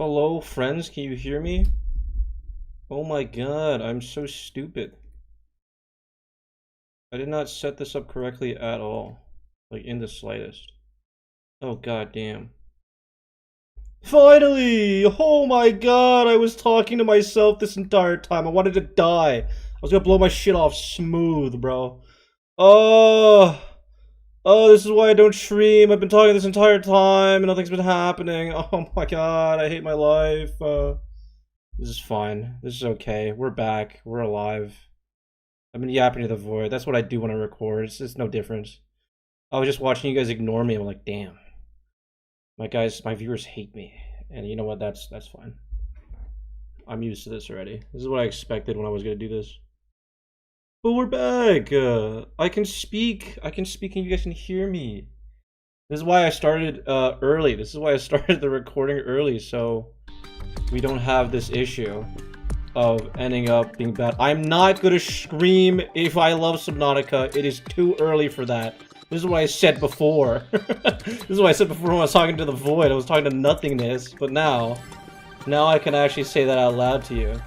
Hello, friends, can you hear me? Oh my god, I'm so stupid. I did not set this up correctly at all. Like, in the slightest. Oh god damn. Finally! Oh my god, I was talking to myself this entire time. I wanted to die. I was gonna blow my shit off smooth, bro. Oh! Oh, this is why I don't stream. I've been talking this entire time and nothing's been happening. Oh my god, I hate my life. This is fine. This is okay. We're back. We're alive. I've been yapping to the void. That's what I do when I record. It's no difference. I was just watching you guys ignore me. I'm like, damn. My viewers hate me. And you know what? That's fine. I'm used to this already. This is what I expected when I was gonna do this. But we're back. I can speak. I can speak and you guys can hear me. This is why I started early. This is why I started the recording early, so we don't have this issue of ending up being bad. I'm not gonna scream if I love Subnautica. It is too early for that. This is what I said before. This is what I said before when I was talking to the void. I was talking to nothingness, but now I can actually say that out loud to you.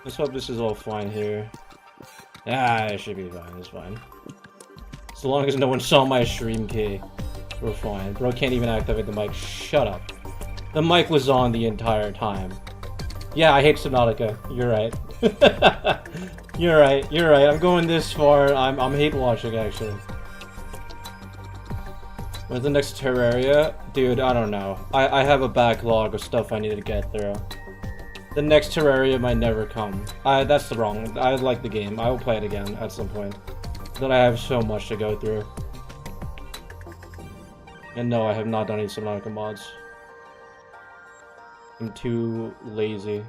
Let's hope this is all fine here. Ah, it should be fine. It's fine. As long as no one saw my stream key, we're fine. Bro can't even activate the mic. Shut up. The mic was on the entire time. Yeah, I hate Subnautica. You're right. You're right. You're right. I'm going this far. I'm hate watching actually. When's the next Terraria? Dude, I don't know. I have a backlog of stuff I need to get through. The next Terraria might never come. That's the wrong. I like the game. I will play it again at some point. But I have so much to go through. And no, I have not done any Subnautica mods. I'm too lazy.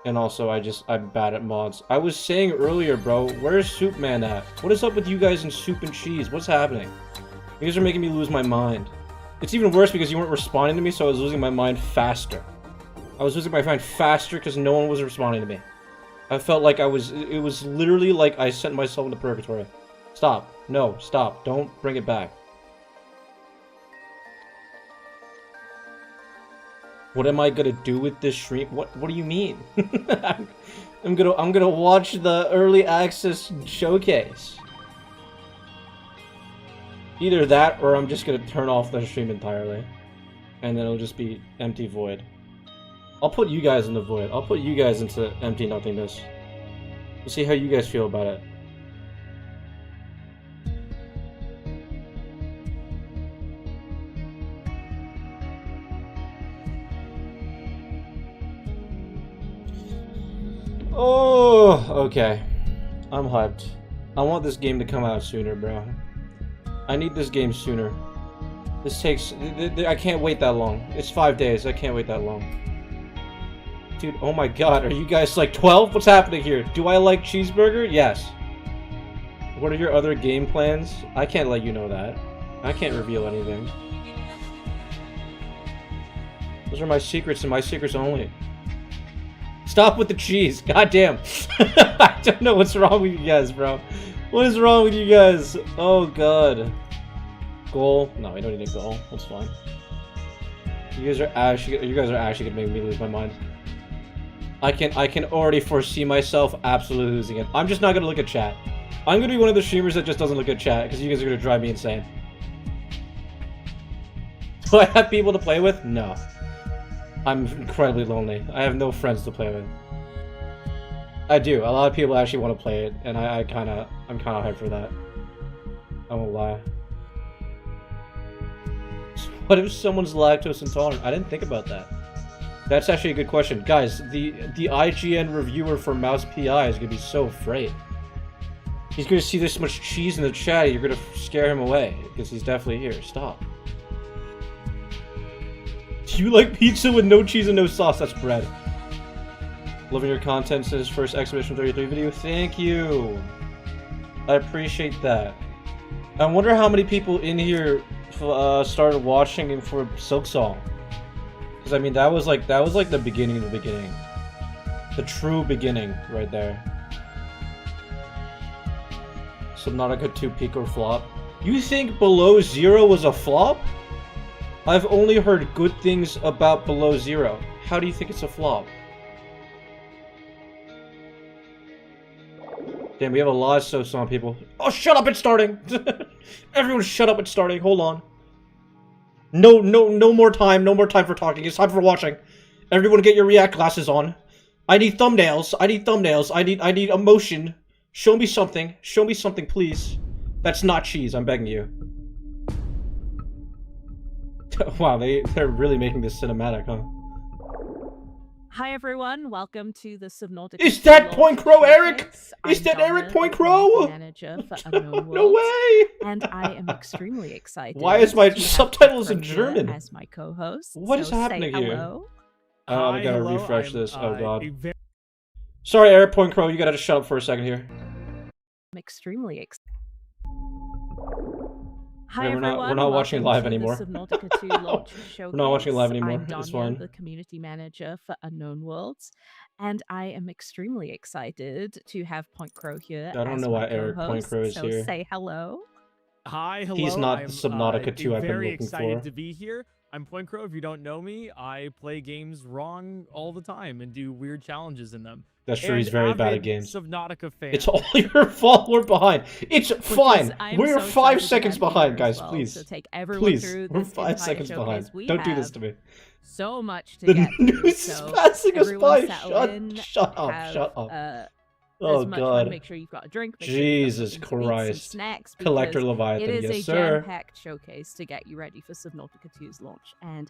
And also, I'm bad at mods. I was saying earlier, bro, where's Soupman at? What is up with you guys in Soup and Cheese? What's happening? You guys are making me lose my mind. It's even worse because you weren't responding to me, so I was losing my mind faster. I was losing my mind faster because no one was responding to me. I felt like it was literally like I sent myself into purgatory. Stop. No, stop. Don't bring it back. What am I gonna do with this stream? What do you mean? I'm gonna watch the early access showcase. Either that or I'm just gonna turn off the stream entirely. And then it'll just be empty void. I'll put you guys in the void. I'll put you guys into empty nothingness. We'll see how you guys feel about it. Oh, okay. I'm hyped. I want this game to come out sooner, bro. I need this game sooner. This takes... I can't wait that long. It's 5 days. I can't wait that long. Dude, oh my god, are you guys like 12? What's happening here? Do I like cheeseburger? Yes. What are your other game plans? I can't let you know that. I can't reveal anything. Those are my secrets and my secrets only. Stop with the cheese. God damn. I don't know what's wrong with you guys, bro. What is wrong with you guys? Oh god. Goal? No, we don't need a goal. That's fine. You guys are actually gonna make me lose my mind. I can already foresee myself absolutely losing it. I'm just not gonna look at chat. I'm gonna be one of the streamers that just doesn't look at chat because you guys are gonna drive me insane. Do I have people to play with? No. I'm incredibly lonely. I have no friends to play with. I do. A lot of people actually want to play it, and I'm kind of hyped for that. I won't lie. What if someone's lactose intolerant? I didn't think about that. That's actually a good question. Guys, the IGN reviewer for Mouse PI is going to be so afraid. He's going to see this much cheese in the chat, you're going to scare him away. Because he's definitely here. Stop. Do you like pizza with no cheese and no sauce? That's bread. Loving your content since first Exhibition 33 video. Thank you. I appreciate that. I wonder how many people in here started watching for Silksong. Because I mean, that was like the beginning of the beginning. The true beginning right there. Subnautica 2 peak or flop. You think Below Zero was a flop? I've only heard good things about Below Zero. How do you think it's a flop? Damn, we have a lot of so on people. Oh, shut up, it's starting! Everyone shut up, it's starting. Hold on. No more time. No more time for talking. It's time for watching. Everyone get your React glasses on. I need thumbnails. I need thumbnails. I need emotion. Show me something. Show me something, please. That's not cheese, I'm begging you. Wow, they're really making this cinematic, huh? Hi everyone, welcome to the Subnautica. Is that Point Crow Eric? Is that Eric Point Crow? Manager for Unknown Worlds, no way! And I am extremely excited. Why is my subtitles in German? As my co-host. What is happening here? Hi, I gotta refresh this. Oh god. Sorry, Eric Point Crow, you gotta shut up for a second here. I'm extremely excited. Hi everyone, we're not watching live anymore. Subnautica 2 launch showcase. We're not watching live anymore. I'm It's fine. The community manager for Unknown Worlds, and I am extremely excited to have Point Crow here. I don't know why Eric Point Crow is here. Say hello. Hi, hello. He's not the Subnautica 2 I've been looking for. Very excited to be here. I'm Point Crow. If you don't know me, I play games wrong all the time and do weird challenges in them. That's true. He's very bad at games. Subnautica fan. It's all your fault. We're behind. It's fine. We're 5 seconds behind, guys. Please. So take everyone Please. Through We're this 5 seconds behind. We Don't do this to me. So much to the get news through, is so passing us by. Shut up. Have, shut up. Oh god. Make sure you've got a drink. Jesus Christ. Snacks. Collector Leviathan. It is yes, a sir. jam-packed showcase to get you ready for Subnautica 2's launch. And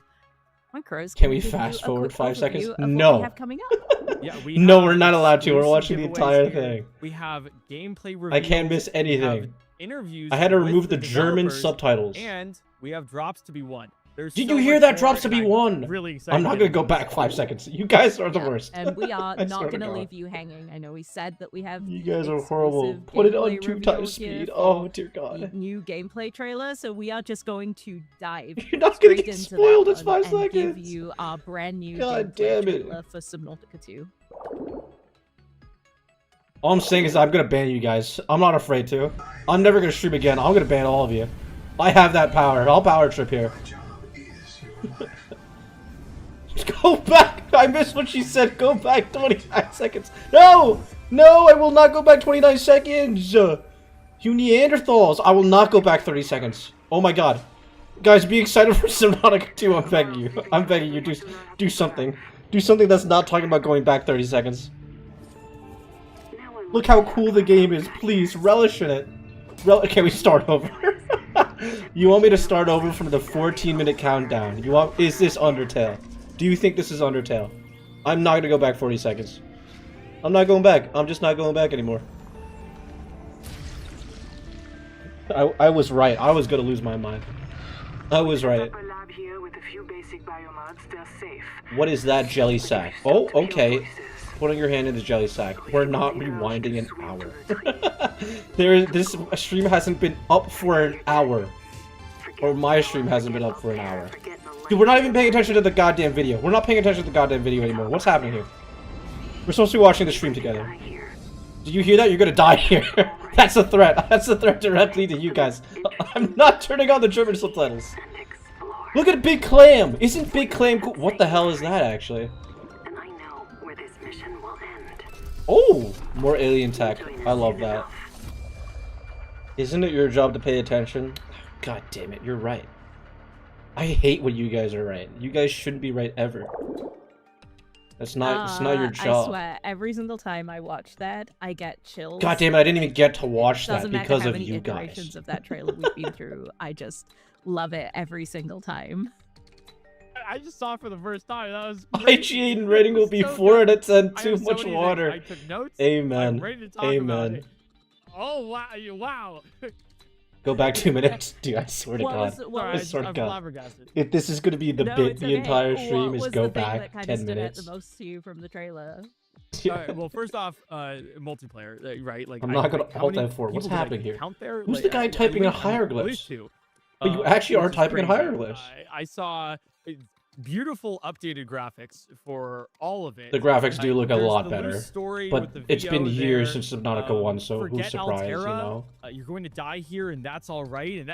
Point Crow's can we fast forward 5 seconds? No. We have coming up. Yeah, no, we're not allowed to. We're watching the entire thing. We have gameplay reviews. I can't miss anything. Interviews. I had to remove the German subtitles. And we have drops to be won. Did you hear that? Drops to be won. Really excited. I'm not gonna go back 5 seconds. You guys are the worst. And we are not gonna leave you hanging. I know we said that we have. You guys are horrible. Put it on 2 times speed. Oh dear God. New gameplay trailer. So we are just going to dive. You're not gonna get spoiled. It's 5 seconds. And give you our brand new God damn it. trailer for Subnautica 2. All I'm saying is I'm gonna ban you guys. I'm not afraid to. I'm never gonna stream again. I'm gonna ban all of you. I have that power. I'll power trip here. Go back! I missed what she said. Go back 29 seconds. No! No, I will not go back 29 seconds! You Neanderthals! I will not go back 30 seconds. Oh my god. Guys, be excited for Subnautica 2. I'm begging you. I'm begging you. Do something. Do something that's not talking about going back 30 seconds. Look how cool the game is. Please, relish in it. Can we start over? You want me to start over from the 14-minute countdown? Is this Undertale? Do you think this is Undertale? I'm not gonna go back 40 seconds. I'm not going back. I'm just not going back anymore. I was right. I was gonna lose my mind. I was right. What is that jelly sack? Oh, okay. Putting your hand in the jelly sack. We're not rewinding an hour. This stream hasn't been up for an hour. Or my stream hasn't been up for an hour. Dude, we're not even paying attention to the goddamn video. We're not paying attention to the goddamn video anymore. What's happening here? We're supposed to be watching the stream together. Did you hear that? You're gonna die here. That's a threat. That's a threat directly to you guys. I'm not turning on the German subtitles. Look at Big Clam. Isn't Big Clam cool? What the hell is that, actually? Oh, more alien tech. I love that. Isn't it your job to pay attention? God damn it, you're right. I hate when you guys are right. You guys shouldn't be right ever. It's not your job. I swear, every single time I watch that, I get chills. God damn it, I didn't even get to watch that because of you guys. Doesn't matter how many iterations of that trailer we've been through. I just love it every single time. I just saw it for the first time. That was IGN rating will be 4 out of 10. Too much water. I took notes. Amen. I'm ready to talk Amen. about it. Oh wow! Wow. Go back 2 minutes, dude. I swear to God. I swear to God. Flabbergasted. If this is gonna be the bit, the entire stream is go back 10 minutes. What was the most to you from the trailer? Alright, well, first off, multiplayer, right? Like, I'm not gonna alt F4. What's happening here? Who's the guy typing in hieroglyphs? But you actually are typing in hieroglyphs. I saw beautiful updated graphics for all of it. The graphics do look a lot better, but it's been years since Subnautica 1, so who's surprised, you know? You're going to die here, and that's all right, and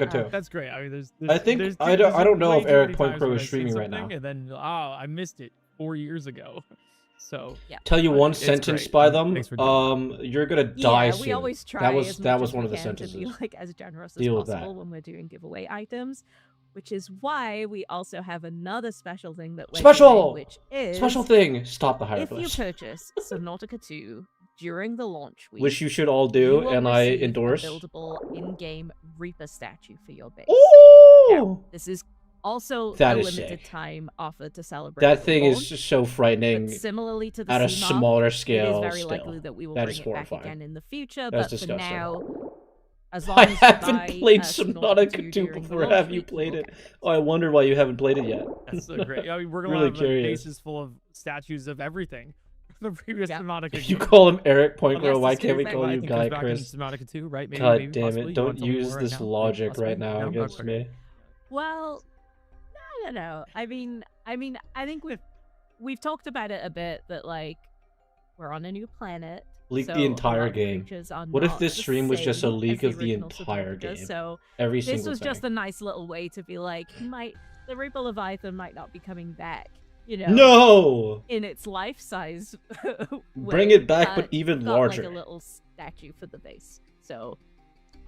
Subnautica too. That's great. I mean, I think there's I there's don't know way if too Eric many Point times Crow when is I say streaming right now. something And then I missed it 4 years ago. So Yeah. Tell you But one it's sentence great. by And them. thanks for doing You're gonna die Yeah, soon. we always try that was as that much was as one we of the can sentences. to be like as generous Deal as with that. possible when we're doing giveaway items, which is why we also have another special thing that we're Special! doing, which is Special thing. Stop the if you hieroglyphs. purchase Subnautica 2 during the launch week, Which you should all you do, will and I receive endorse. a buildable in-game Reaper statue for your base. Ooh! Now, this is also That a is limited sick. time offer to celebrate. That the thing is launch, just so frightening. but similarly to the At a Seamoth, smaller it scale is very still. likely that we will That bring is it back horrifying. again in the future. That's but disgusting. for now, as long I as you haven't buy, played Subnautica 2 Subnautica 2 during the before. launch Have you week, played will it? get it. Oh, I wonder why you haven't played it yet. That's so great. I mean, we're gonna Really have curious. bases full of statues of everything. The previous Yeah. Subnautica If you game. call him Eric Yes, Pointgrow, why this can't we is call I you think Guy comes back Chris? in Subnautica 2, right? Maybe, God maybe damn possibly. it! You Don't wanna tell me use more right this now? logic Possibly? right now No? against Okay. me. Well, I don't know. I mean, I think we've talked about it a bit that like we're on a new planet. Leak so the a entire lot of game. creatures are What if not this the stream was just a same leak as of the original entire Subnautica, game? So Every this single was thing. just a nice little way to be like, the Reaper Leviathan might not be coming back, No! in its life size. Bring way, it back, but even you've got, larger. like a little statue for the base. So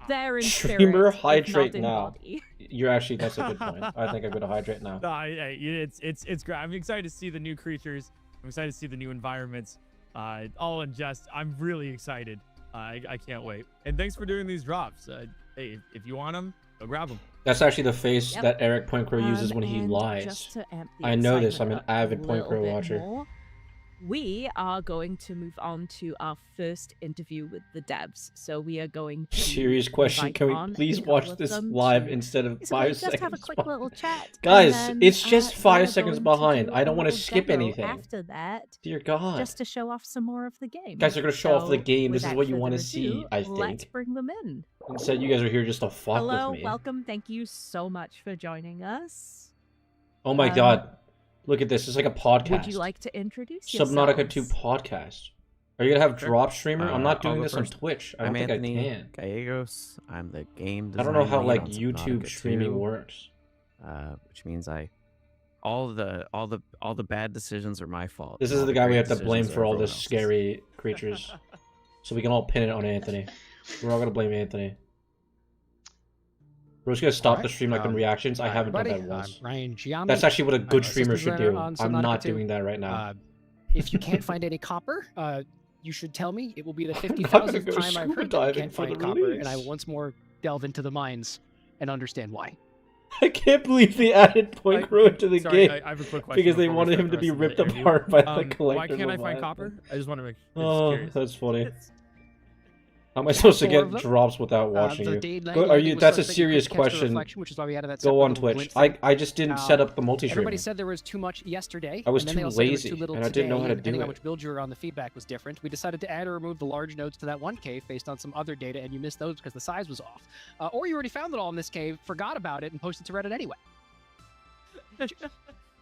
there in Streamer, spirit, if hydrate not in now. body. You're actually, that's a good point. I think I'm gonna hydrate now. No, it's great. I'm excited to see the new creatures. I'm excited to see the new environments. All in jest, I'm really excited. I can't wait. And thanks for doing these drops. Hey, if you want them, go grab them. That's actually the face Yep. that Eric Pointcrow uses when he and lies. just to amp the I know this. I'm excitement an up a avid little Pointcrow bit watcher. more, we are going to move on to our first interview with the devs. So we are going to Serious question. invite Can we on please a couple watch of this them live to instead of basically 5 just seconds? have a quick behind? little chat. Guys, and it's then, just we 5 are seconds going to behind. do I don't a want to little skip demo anything. after that, Dear God. just to show off some more of the game. Guys are going to show off the So, game. This is without what you want to further see, ado, I Let's think. bring them in. Instead, you guys are here just to fuck Hello, with me. welcome. Thank you so much for joining us. Oh my God. Look at this. It's like a podcast. Would you like to introduce Subnautica 2 yourselves? podcast. Are you going to have Sure. drop streamer? I'm not I'll doing go this on first. Twitch. I I'm don't think Anthony I can. Gallegos. I'm the game I design don't know how lead like on YouTube Subnautica streaming 2, works. which means all the bad decisions are my fault. This and is all the the guy we great have to blame decisions are for all everyone the else's. scary creatures. So we can all pin it on Anthony. We're all gonna blame Anthony. We're just gonna stop the Alright, stream like in reactions. I Hi, haven't done everybody. that once. I'm Ryan Giammi. That's actually what a good I'm streamer assistant should designer do. on I'm Subnautica not 2. doing that right now. If you can't find any copper, you should tell me. It will be the not gonna 50,000th go time I've scuba heard that you diving can't for find the copper, and I will release. once more delve into the mines and understand why. I can't believe they added Point Crow into the Sorry, game I have a quick question because they before we wanted start him the to be rest of the ripped interview. apart by the collector. Why can't I find Leviathan. copper? I just want to make. Oh, curious. that's funny. It's- How am I supposed to 4 of get them. drops without watching The you? day Go, are landing you? was That's a such that you serious couldn't catch the question. reflection, which is why we added that Go separate on little Twitch. glint thing. I just didn't set up the multi-streaming. Everybody said there was too much yesterday. I was and then too they also said there was lazy, too little and I didn't know how today, to and depending do on it. which build you were on, the feedback was different. We decided to add or remove the large nodes to that one cave based on some other data, and you missed those because the size was off. Or you already found it all in this cave, forgot about it, and posted to Reddit anyway.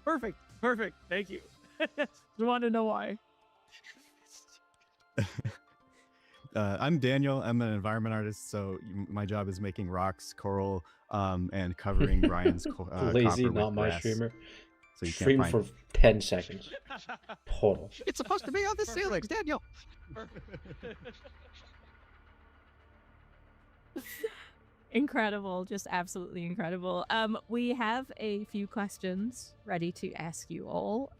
Perfect. Thank you. Just want to know why. I'm Daniel. I'm an environment artist, so my job is making rocks, coral, and covering Brian's Lazy, copper not with my grass. streamer. So you Stream can't for find. 10 seconds. Total. It's supposed to be on the ceilings, Daniel. Incredible, just absolutely incredible. We have a few questions ready to ask you all.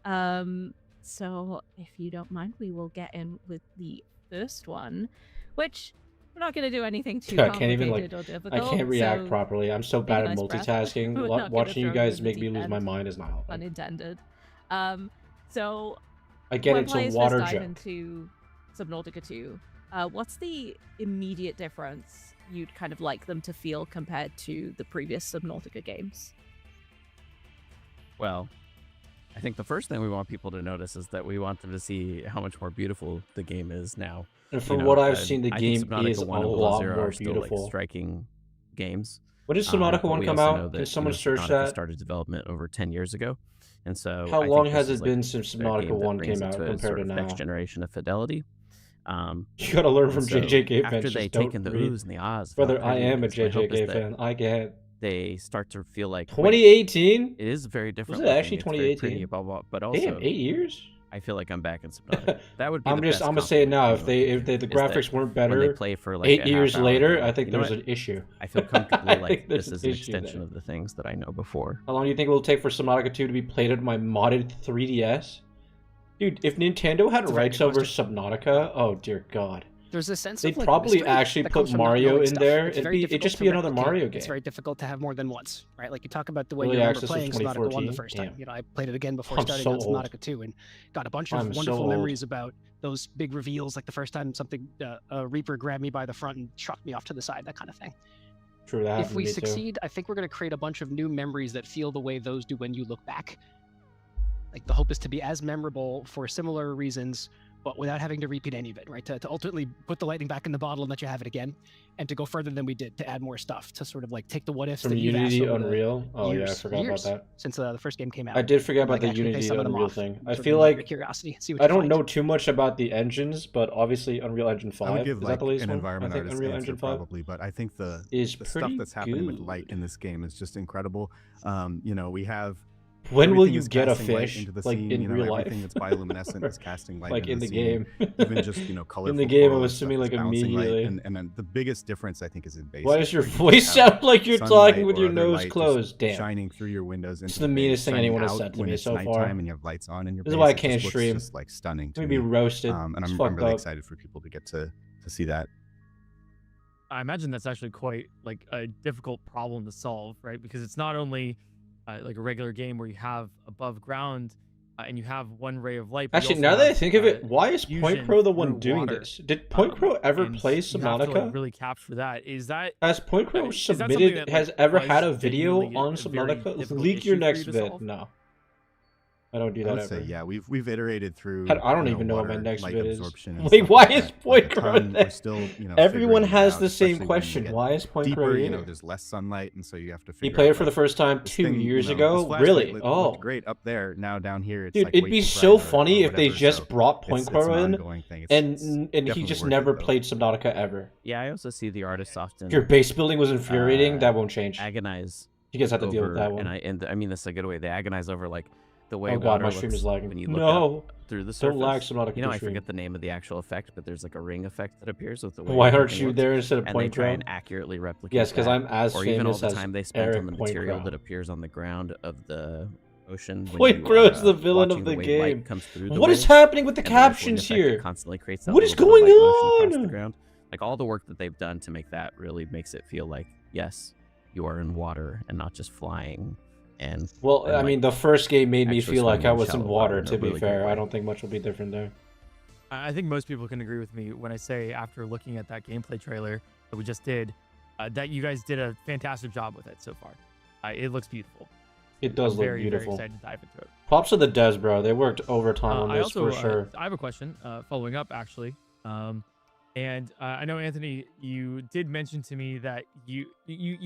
So if you don't mind, we will get in with the first one, which we're not going to do anything too I can't even, complicated or difficult. I can't react so properly. I'm so take a bad at nice breath. multitasking. We're not gonna Watching you throw you guys in the make me deep lose my end. mind is not helping. Unintended. So I get when into players water first dive joke. into Subnautica 2, what's the immediate difference you'd kind of like them to feel compared to the previous Subnautica games? Well, I think the first thing we want people to notice is that we want them to see how much more beautiful the game is now. And from You know, what I've and seen, the I game think Subnautica is a 1 and Below lot Zero more are still, beautiful. like, striking games. When did Subnautica But 1 we come also know out? that, Can someone you know, search Subnautica that? started development over 10 years ago, and so How I long think has this it is, been like, since a Subnautica game that 1 brings came it out to a compared sort to of now? next generation of fidelity. You gotta learn And from so JJK fans. after Just they've don't taken the read. oohs and the ahs, Brother, about I video am a games, my hope is JJK that fan. I get. they start to feel like, wait, 2018? it is very different. it actually looking, it's very 2018? pretty, blah, blah, but also Damn, 8 years? I feel like I'm back in Subnautica. That would be. I'm gonna say it now. If the graphics weren't when they better, play for like 8 a years half hour, later, you're I like, think you know there's what? an issue. I feel comfortably I like think there's this is an an issue extension there. of the things that I know before. How long do you think it will take for Subnautica 2 to be played on my modded 3DS? Dude, if Nintendo had That's a very rights good over question. Subnautica, oh dear god. There's a sense They'd of like, probably mystery actually that put comes from not Mario knowing in stuff. there. It's It'd very be- it'd difficult just to be another replicate. Mario It's game. very difficult to have more than once, right? Like you talk about the way Early you remember access was playing Subnautica 1 the 2014? first time. Damn. You know, I played it again before I'm starting so on old. Subnautica 2 and got a bunch of I'm so wonderful old. memories about those big reveals, like the first time something a Reaper grabbed me by the front and chucked me off to the side, that kind of thing. True, that happened If to we me too. succeed, I think we're going to create a bunch of new memories that feel the way those do when you look back. Like the hope is to be as memorable for similar reasons, but without having to repeat any of it, right? To ultimately put the lightning back in the bottle and let you have it again, and to go further than we did, to add more stuff, to sort of like take the what ifs From that you've asked Unity over the Unreal? Oh yeah, I years, forgot years about that. since the first game came out. I did forget and, about like, the actually pay Unity some of them Unreal off thing. and I sort of feel invite your like curiosity, see what I you don't find. know too much about the engines, but obviously Unreal Engine 5. I would give Is that like the latest an one? environment I think artist Unreal answer Engine 5 probably, but I think the is stuff pretty that's happening with light good. in this game is just incredible. You know, we have When will everything you is get a casting light fish, into the like scene, in you know, real everything life? that's bioluminescent is casting light Like into in the scene. game. Even just, you know, colorful In the game, I coral was and assuming stuff like is bouncing light. immediately. And then the biggest difference I think is in base. Why does your where you voice just have sound like you're sunlight talking with or your other nose light just closed? Damn. shining through your windows into It's the base, meanest thing shining anyone has out said to when me it's so nighttime far. and you have lights on in your This base. is why I It just can't looks stream. just like stunning to Let me be me. roasted. And It's I'm fucked really up. excited for people to get to see that. I imagine that's actually quite like a difficult problem to solve, right? Because it's not only like a regular game where you have above ground and you have one ray of light. But Actually, you now also that I have, think of it, why is Point fusion Crow the one through doing water. this? Did Point Crow ever And play you have to, Subnautica? like, really capture that. Is that Has Point Crow is that something submitted, that, has like, ever was had a video genuinely on a very Subnautica? difficult Leak your issue for next you to vid. solve? No. I don't do I that would ever. say, yeah, we've iterated through. I don't you know, even know what my water, next light bit is. absorption and Wait, stuff why like is that, but Point a Crow ton, there? we're still, you know, Everyone figuring it has out, the same especially when you question. get Why is Point deeper, Crow you know, here? there's less sunlight, and so you have to He figure played out, it for the like, first time this 2 thing, years you know, ago? this flashlight Really? looked Oh. great up there. Now down here, it's Dude, like it'd way be too so bright or funny if they whatever, just so brought Point it's Crow an in ongoing thing. and he definitely just worth never it, though. played Subnautica ever. Yeah, I also see the artists often If your base building was infuriating, that won't change. agonize You guys have to deal with over, that one. and I mean this in a good way. They agonize over like the way Oh god, water my stream looks is lagging. when you look No! up through the surface. Don't lag Subnautica You know, I stream. forget the name of the actual effect, but there's like a ring effect that appears with the way Why everything aren't you looks, there instead of and they Point try Crow? and accurately replicate Yes, because that. I'm as Or even all famous the as time they spent on Eric the Point material Crow. that appears on the ground of the ocean. When Point you Crow is are, the villain watching of the way game. light comes through the What is waves, happening with the and the rippling captions effect that here? constantly creates that What is little bit of going light motion across on? the ground. Like all the work that they've done to make that really makes it feel like, yes, you are in water and not just flying. And Well, and, I mean, the first game made me actually feel like swimming I in was in shallow water, in a to be really great fair. I way. don't think much will be different there. I think most people can agree with me when I say, after looking at that gameplay trailer that we just did, that you guys did a fantastic job with it so far. It looks beautiful. It does I'm look very, beautiful. very excited to dive into it. Props to the devs, bro. They worked overtime on I this also, for sure. I have a question following up, actually. And I know, Anthony, you did mention to me that you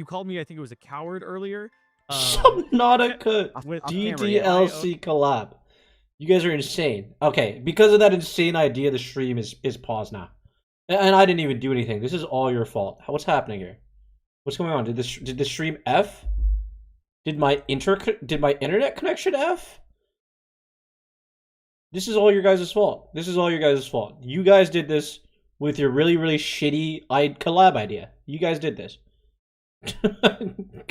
called me, I think it was a coward earlier. Subnautica with DDLC collab. You guys are insane. Okay, because of that insane idea, the stream is paused now. And I didn't even do anything. This is all your fault. What's happening here? What's going on? Did the stream F? Did my internet connection F? This is all your guys' fault. This is all your guys' fault. You guys did this with your really, really shitty collab idea. You guys did this.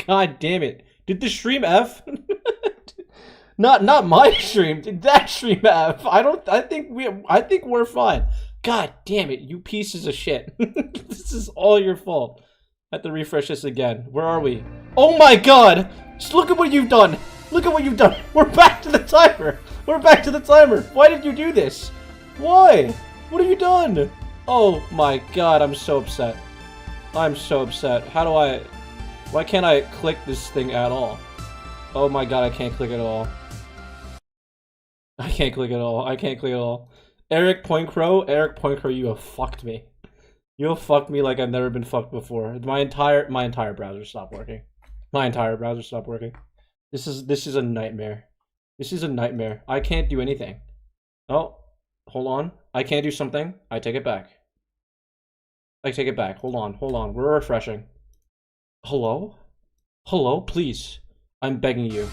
God damn it. Did the stream F? Not my stream. Did that stream F? I think we're fine. God damn it, you pieces of shit. This is all your fault. I have to refresh this again. Where are we? Oh my god! Just look at what you've done! Look at what you've done! We're back to the timer! We're back to the timer! Why did you do this? Why? What have you done? Oh my god, I'm so upset. I'm so upset. Why can't I click this thing at all? Oh my god, I can't click at all. I can't click at all. I can't click at all. Eric Point Crow, you have fucked me. You have fucked me like I've never been fucked before. My entire browser stopped working. My entire browser stopped working. This is a nightmare. This is a nightmare. I can't do anything. Oh, hold on. I can't do something. I take it back. I take it back. Hold on. We're refreshing. Hello? Hello, please. I'm begging you.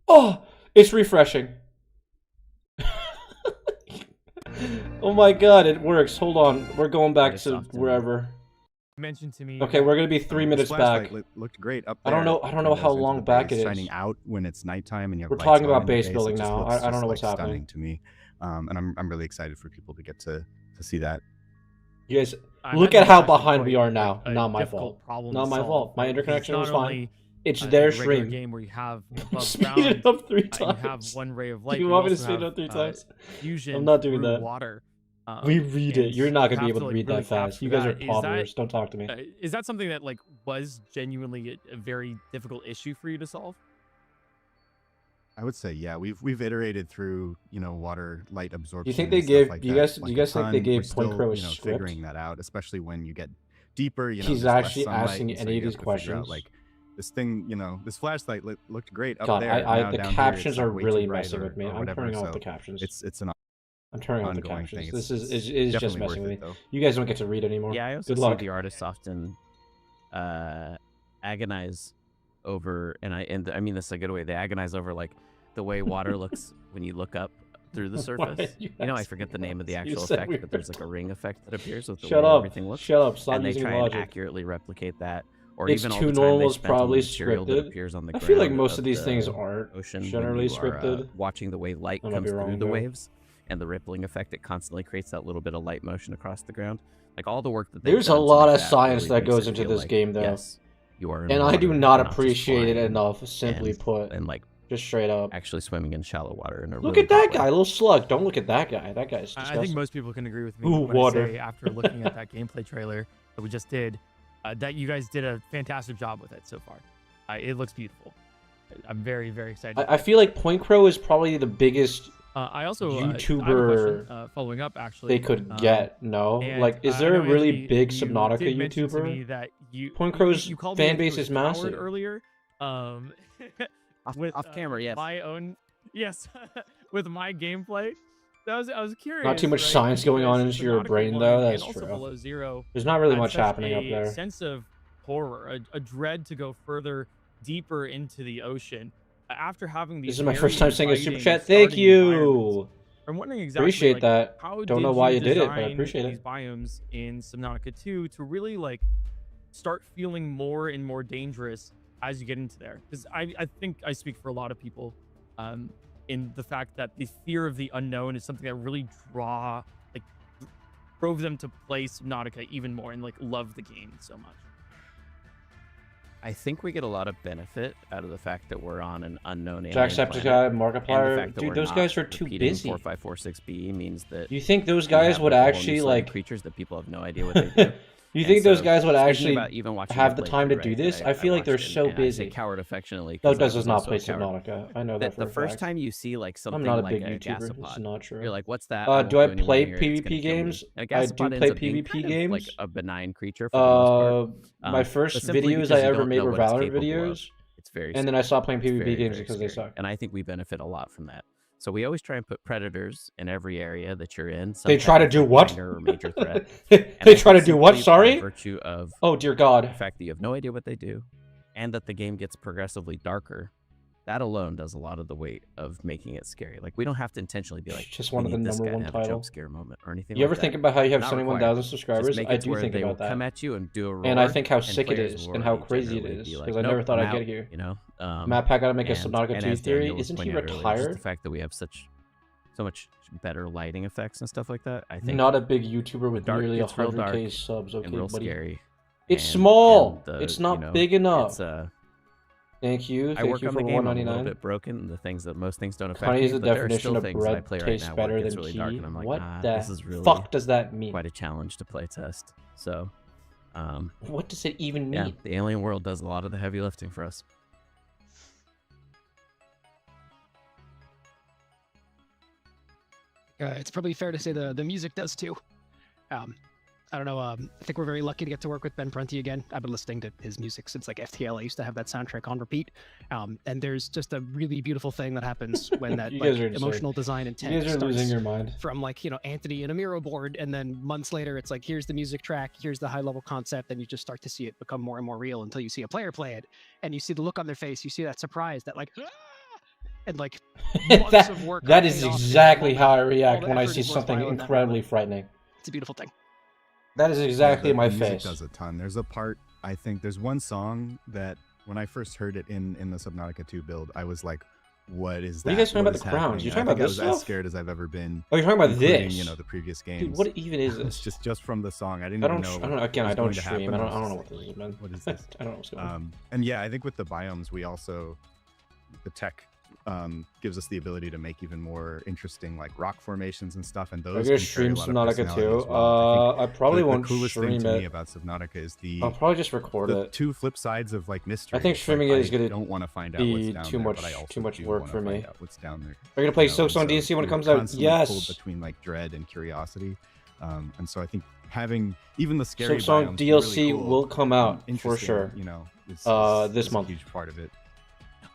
Oh, it's refreshing. Oh my god, it works. Hold on. We're going back Artist to often- wherever. Mentioned to me. Okay, that- we're gonna be 3 The minutes flashlight back. looked great up I there. don't know- It I don't know kinda how goes into long the back base, it is. shining out when it's nighttime and you have We're lights talking on about in the base base. building It just now. looks I don't just, know what's like, happening. stunning to me, and I'm really excited for people to get to see that. You guys, I look imagine at how it's actually behind we quite, are now. a Not my difficult fault. problem Not to my solve, fault. My right? Because interconnection was not fine. only, It's in their a regular stream. game where you have above Speed ground, it up 3 you have times. one ray of Do light. you but want me to also speed it have, up 3 times? fusion I'm not doing through that. water. We read it. and You're not you gonna be have able to like, read really that fast. capture You guys are that. toddlers. Don't talk to me. Is that something that like was genuinely a very difficult issue for you to solve? I would say, yeah, we've iterated through, water light absorption. think they and stuff gave- like do you that, guys- do like you a guys think they ton. gave We're still, Point Crow a script? figuring that out, especially when you get deeper. He's there's less actually sunlight, asking and so any you of these have to figure out, questions. like this thing, this flashlight looked great up God, there. Now the down here, captions it's, like, are way too really bright messing or- with me. or I'm whatever, turning off so the captions. It's an I'm turning off the ongoing captions. thing. This It's is just definitely messing worth with it, me. though. You guys don't get to read anymore. Yeah, I also Good see luck. the artists often agonize over, and I mean this in a good way. They agonize over like the way water looks when you look up through the Why surface. did you I ask forget the me name of the this? You actual said effect, we but there's were like a ring effect that appears with the Shut way up. everything looks. Shut up. Stop And they using try and logic. accurately replicate that, or It's even all too the time normal, they it's spent on the probably material that scripted. appears on the I ground. feel like most of these the things aren't ocean when generally you are, scripted. watching the way light I might comes be through wrong, the though. waves and the rippling effect. It constantly creates that little bit of light motion across the ground. Like all the work that they've There's a done to lot make of that science really that makes goes it into feel this like, game, though. yes, you are in And I do water, not not just appreciate it flying enough, simply and- put. and like Just straight up. actually swimming in shallow water in a Look really at that good guy, way. little slug. Don't look at that guy. That guy's I disgusting. think most people can agree with me Ooh, when water. I say after looking at that gameplay trailer that we just did, that you guys did a fantastic job with it so far. It looks beautiful. I'm very, very excited. I feel like Point Crow is probably the biggest I also I have a YouTuber question, following up actually. they could get. No, and, like, is I there a know, really Anthony, big you Subnautica did mention to me YouTuber? that Point Crow's you called fan me base is coward massive. earlier. With Off camera, yes. my own yes with my gameplay. So I was curious. Not too much right, science going on because into your Subnautica brain, 1 though. and That's also true. Below Zero There's not really had much such happening up a there. sense of horror, a dread to go further, deeper into the ocean. After having these This is my very first time saying a super inviting chat. Thank starting environments, you. I'm wondering exactly Appreciate like, that. how Don't did know why you did it, but I design appreciate these it. biomes in Subnautica 2 to really like start feeling more and more dangerous as you get into there? Because I think I speak for a lot of people in the fact that the fear of the unknown is something that really drove them to play Subnautica even more and like love the game so much. I think we get a lot of benefit out of the fact that we're on an unknown alien Jacksepticeye, planet. And the Markiplier. fact that Dude, we're those not guys are too repeating busy. 4546B means that You think those we guys have, would like, a whole new actually, slate of like... creatures that people have no idea what they do. You And think those so, guys would speaking actually about even watching have your the time to playthrough, do right, this? that I feel like they're watched it, so and I say busy. coward affectionately. Doug 'cause I does was not also play a coward. Subnautica. I know that for The a first fact. time you see like something I'm not a like big a YouTuber. gasopod, It's not true. you're like, "What's that? I won't Do I anywhere play near it, it's gonna PvP kill me." games? And a I do gasopod play ends up being PvP kind of games. like a benign creature for the most part. My But first simply videos because I you ever don't made know were what it's Valorant capable of, videos, it's very and then I stopped playing it's PvP very, games very because they scary. suck. And I think we benefit a lot from that. So we always try and put predators in every area that you're in. some They type try to of, do like, what? minor or major threat. They And I try to think do what? simply by Sorry? virtue of Oh dear the God. fact that you have no idea what they do, and that the game gets progressively darker, that alone does a lot of the weight of making it scary. Like we don't have to intentionally be like, Just we wanted the need this number guy to one have a title. jump scare moment or anything. You ever like think that. about how you have Not 71,000 required. subscribers? Just make I it to do where think they will about come that. at you and do a roar, And I think how and sick it players is will and how already crazy it generally is be like, because I "Nope, never thought I'm I'd get out," here. You know, Matt Pat gotta make a and Subnautica 2 as theory. Daniel was Isn't he pointing out earlier, just retired? the fact that we have so much better lighting effects and stuff like that. I think Not a big YouTuber with dark nearly gets real 100k dark subs. and Okay, real buddy. scary. It's and- small. and It's not you know, big enough. It's Thank you. I Thank work you on for the game. I'm a little 199. bit broken. The things that most things don't affect Honey me, is the but there are definition still of things that I bread play right tastes now better where it gets than really tea. dark, and I'm like, What nah, the this is really fuck does that mean? quite a challenge to play test. So, What does it even yeah, mean? the alien world does a lot of the heavy lifting for us. It's probably fair to say the music does too. I don't know. I think we're very lucky to get to work with Ben Prunty again. I've been listening to his music since like FTL. I used to have that soundtrack on repeat. And there's just a really beautiful thing that happens when that You like, guys are insane. emotional design You intent guys are starts losing your mind. from like Anthony and a Miro board, and then months later it's like here's the music track, here's the high level concept, and you just start to see it become more and more real until you see a player play it, and you see the look on their face, you see that surprise, that like. "Ah!" and like months of work. that are is paid off in exactly the how I moment. All react the when I effort see is something worthwhile in that incredibly moment. frightening. It's a beautiful thing. That is exactly my the music face. does a ton. There's a part, I think there's one song that when I first heard it in the Subnautica 2 build, I was like, what is that? What are you guys talking What about is the crowns? happening? You And talking I about think this I was as stuff? scared as I've ever been. Oh, you're talking about including, this? you know, the previous games. Dude, what even is this? just from the song. I didn't I even don't. know. I don't. Again, what I was don't going to stream. happen. I was don't know just what this like, is, man. What is this? I don't know what's going on. And yeah, I think with the biomes, we also the tech gives us the ability to make even more interesting like rock formations and stuff. And Are those you gonna can carry stream a lot of Subnautica personality too? as well. I I probably think won't the coolest thing stream to me it. about Subnautica is the I'll probably just record the it. two flip sides of like mystery. I think It's streaming like, it is gonna I don't want to find out be what's down too there, much- but I also too much do work wanna for find me. out what's down there. Are you gonna play You know, and Silksong so DLC when it you're comes out? constantly pulled Yes. between like dread and curiosity, and so I think having even the scary Silksong biomes are DLC really cool will come and out for interesting, sure. You know, This is month. a huge part of it.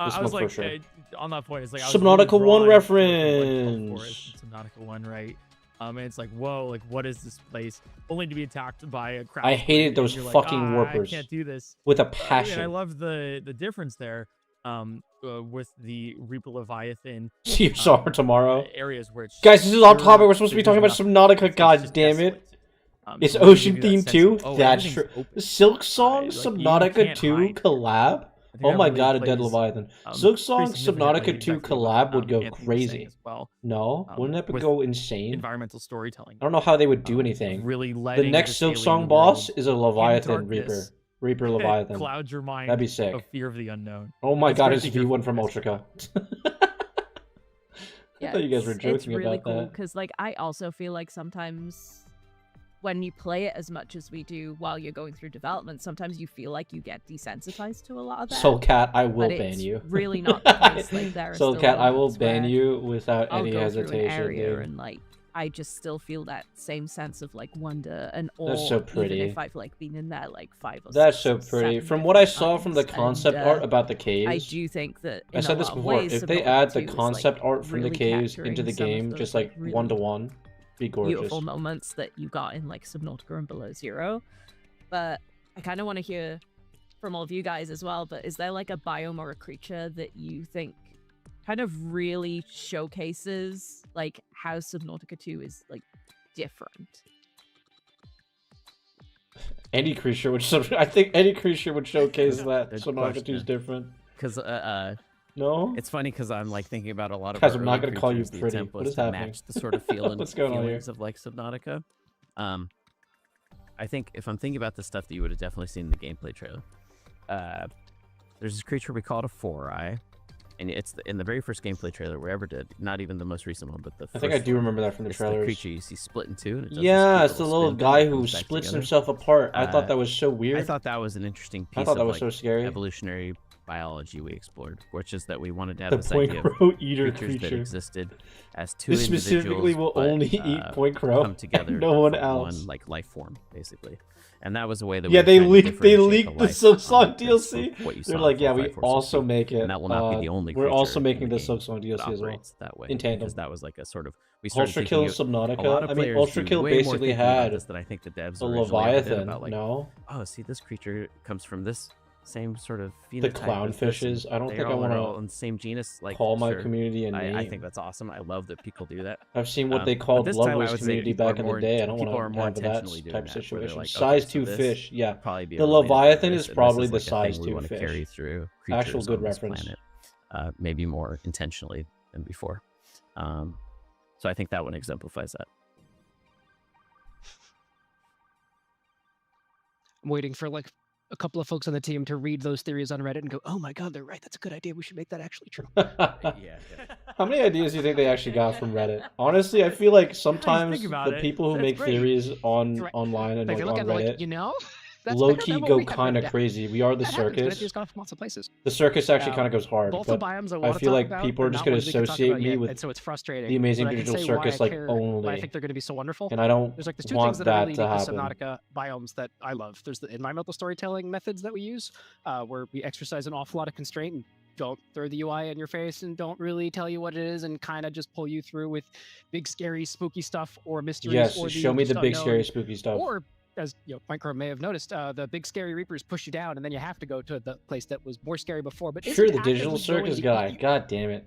This I was month like, for sure. on that point, it's like I was Subnautica really 1 drawn to, like, reference. Forest and Subnautica 1, right? And it's like, whoa, like what is this place? Only to be attacked by a crowd. I hated and those you're like, fucking I warpers can't do this. with a And I passion. love the difference there, with the Reaper Leviathan See you saw her tomorrow. areas where it's Guys, this is off pure, topic. We're supposed to be there's talking about nothing. Subnautica. It's God just damn it! desolate. It's To really ocean give you that theme sense too. of, oh, That's everything's true. open. Silk Song Like, you Subnautica can't 2 hide. collab. I think Oh that my really god, a dead plays, Leviathan. Silk Song pretty significantly Subnautica 2 exactly what, collab would go Anthony was saying crazy. as well. No, wouldn't that with go insane? environmental storytelling. I don't know how they would do anything. Really The letting next this Silk alien Song boss world is a Leviathan in darkness Reaper Leviathan. clouds your mind That'd be sick. of fear of the unknown. Oh my It's god, great it's to hear V1 from from you guys. Ultraca. I thought you guys were it's joking really about cool that. because, like, I also feel like sometimes when you play it as much as we do while you're going through development, sometimes you feel like you get desensitized to a lot of that. Soul Cat, I will but ban it's you. really not the case. Like, there are Soul still Cat, I will moments ban where you without I'll any go through an hesitation, area dude. and like I just still feel that same sense of like wonder and awe. That's so pretty. Even if I've like been in there like 5 or That's 6 so or pretty. 7 From what I different saw from the times, concept and, art about the caves, I do think that I in said a this lot of before. ways, If they Subnautica add the 2 is, concept like, art from the really caves capturing into the some of game, those, just like really one to one, be gorgeous. beautiful moments that you got in like Subnautica and Below Zero. But I kind of want to hear from all of you guys as well. But is there like a biome or a creature that you think kind of really showcases like how Subnautica 2 is like different? Any creature would. I think any creature would showcase that. Good Subnautica 2 is question. different. Because No. it's funny because I'm like thinking about a lot of Guys, our I'm not early gonna call you creatures, the pretty. attempt What was is to happening? match the sort of feel and What's going on here? feelings of like Subnautica. I think if I'm thinking about the stuff that you would have definitely seen in the gameplay trailer, there's this creature we call it a four-eye, and it's in the very first gameplay trailer we ever did. Not even the most recent one, but the I think I first do one. remember that from the It's the trailers. creature you see split in two. And it does this Yeah, cute it's the little spin thing guy that who comes back splits together. himself apart. I thought Uh, that was so weird. I thought that was an interesting piece I thought that of was like so scary. evolutionary biology we explored, which is that we wanted to have The this point idea of crow eater creatures that creature. existed as two This specifically individuals, will but, only eat point crow. come together and no one from else. one like life form, basically. And that was the way that Yeah, we they were trying to leaked. They differentiate leaked the life Silk on Song the principle DLC. of what you They're saw like, in yeah, we 546 also two. make it. And that will not be the only We're also creature making in the game Silk Song that DLC as well. operates that way, In tandem. because that was like a sort of we Ultra started Kill thinking a lot Subnautica. of I mean, players Ultra do Kill way more basically thinking about had this than I think the devs a originally ever did Leviathan. about, like, No, oh, see, this creature comes from this same sort of phenotype the as this, clownfishes. and I don't they think I all are want all to in the same genus. Like, call my sure, community a name. I think that's awesome. I love that people do that. I've seen what they but called this time I Lovers would say community people are back in the more- day. I don't people are want to more have that intentionally doing type that, where they're situation. like, Size okay, so 2 this fish. Yeah. Probably be The related to Leviathan this, is and probably this the like a thing size we 2 want to fish. carry through Actual creatures good on this reference. planet, maybe more intentionally than before. So I think that one exemplifies that. I'm waiting for like a couple of folks on the team to read those theories on Reddit and go, "Oh my god, they're right. That's a good idea. We should make that actually true." How many ideas do you think they actually got from Reddit? Honestly, I feel like sometimes think about the it. people who That's make great. theories Right. online and Like, like they look on at it like, Reddit you know, that's low better key than what go we had kind of written down. crazy. We are the That happens. Good circus. ideas come from lots of places. The circus actually kind of goes hard, Both the but biomes I I want to feel talk like about people are are just not gonna ones we can talk associate about me yet, with and so it's frustrating. the Amazing but I can Digital say why Circus I like care, why I only, think they're going to be so wonderful. and I don't There's like there's two want things that are that really to unique to happen. Subnautica biomes that I love. There's the environmental storytelling methods that we use, where we exercise an awful lot of constraint and don't throw the UI in your face and don't really tell you what it is and kind of just pull you through with big, scary, spooky stuff or mysteries. Yes, or show me the just big, unknown. scary, spooky stuff. Or, as you know, Micro may have noticed, the big scary reapers push you down, and then you have to go to the place that was more scary before. But Sure, isn't the digital actively going circus to guy. eat you. God damn it.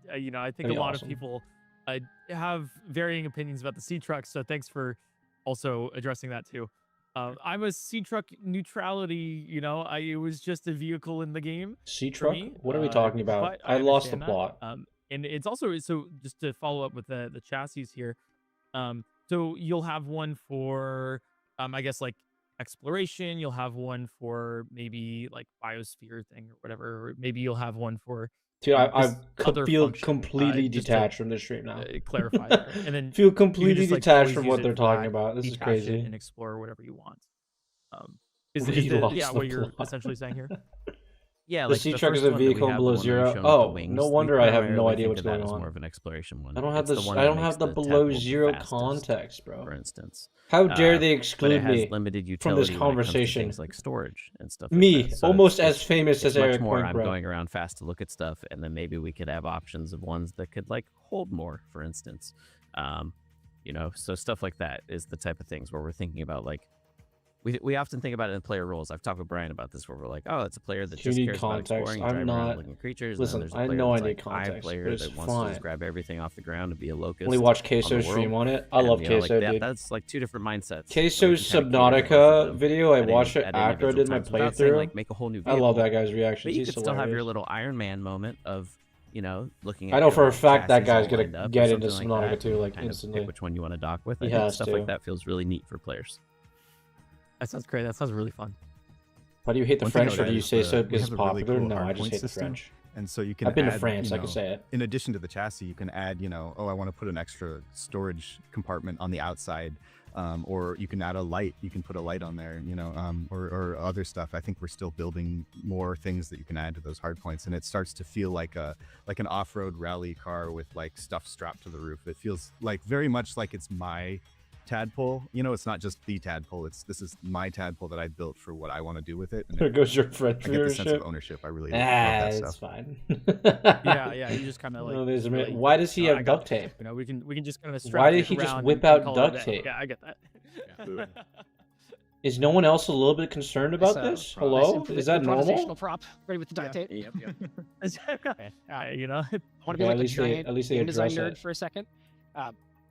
you know, I think That'd a be lot awesome. of people I have varying opinions about the sea truck, so thanks for also addressing that too. I'm a sea truck neutrality. It was just a vehicle in the game Sea for truck? me. What are we talking about? But I lost the understand that. plot. And it's also so just to follow up with the chassis here. So you'll have one for I guess like exploration. You'll have one for maybe like biosphere thing or whatever. Or maybe you'll have one for Dude, I this other feel function. completely Just to, detached from this stream now. Clarify there, and then feel you can completely just, like, detached always from use what it they're for talking that, about. This is detach it crazy. and explore whatever you want. Is We lost yeah the what you're plot. essentially saying here? Yeah, The like sea the truck is first a one that we vehicle in have, Below the one where you're Zero. showing with the Oh, wings, no we wonder I have no primarily idea think what's of that going as on. more of an exploration one. I don't have It's the this. one I that don't makes have the the Below tadpoles the Zero fastest, context, bro. for instance. How dare they But it exclude has me limited from this utility when it comes to conversation? things like storage and stuff like Me, that. So almost it's as famous as much Eric more Point, I'm bro. going around fast to look at stuff, and then maybe we could have options of ones that could like hold more, for instance. So stuff like that is the type of things where we're thinking about like we often think about it in player roles. I've talked with Brian about this, where we're like, oh, it's a player that You just need cares about context. exploring, I'm driving around not. looking at creatures. Listen, and then I there's a player know I that's need like, I'm a context, player but it's that wants to fine. just grab everything off the ground and be a locust. Only watch on the Queso's stream world. on it. I love And, Queso, like, dude. that's like two different mindsets. Queso's So we can kinda cater to both of Subnautica them video, I at watched it at after I did my times without saying, playthrough. like, make a whole new I love vehicle. that guy's But reactions. you He's could still have your hilarious. little Iron Man moment of, looking at I know your for a fact that chassis all guy's gonna lined up or get into something like Subnautica that, too, and like kind of instantly. pick which one you want to dock with. He I think has stuff to. like that feels really neat for players. That sounds great. That sounds really fun. Why do you hate the One thing I French, would or do add you is say the- so we because it's have a really popular? cool No, I hard just point hate the system. French. And so you can I've been to add, France, I can say it. in addition to the chassis, you can add, oh, I want to put an extra storage compartment on the outside, or you can add a light. You can put a light on there, or other stuff. I think we're still building more things that you can add to those hard points, and it starts to feel like an off-road rally car with like stuff strapped to the roof. It feels like very much like it's my tadpole. It's not just the tadpole. This is my tadpole that I built for what I want to do with it. And There goes your French I get the sense of viewership. ownership. I really love Ah, that it's stuff. fine. Yeah. You just kind of like. No, there's a minute. really- Why does he I have got duct that. tape? We can just kind of. Why did he just whip out duct tape? Yeah, I get that. Is no one else a little bit concerned about It's a this? prop. Hello? It's Is that improvisational normal? prop ready with the duct tape. Yep. I you know. want to Okay, be at like a least they- giant at least they game design address nerd it. for a second.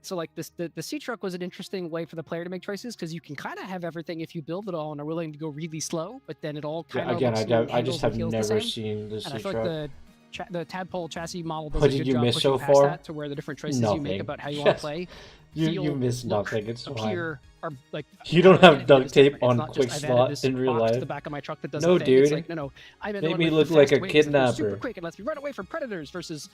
So like the sea truck was an interesting way for the player to make choices because you can kind of have everything if you build it all and are willing to go really slow, but then it all kind Yeah, of again, looks I just have never never seen this And I sea feel truck. like the tadpole chassis model does What a did good you job miss pushing so past far? that to where the different choices you make Nothing. about how you want Yes. to play You feel, missed look, nothing. It's fine. appear are like You don't I'm have adding duct this tape different. It's on not just, quick I've slot added this in real box to life. the back of my truck that does No, the thing. It's dude. like, no, I'm in Made the one me with look the like a fast wings that goes super kidnapper. quick and lets me run away from predators versus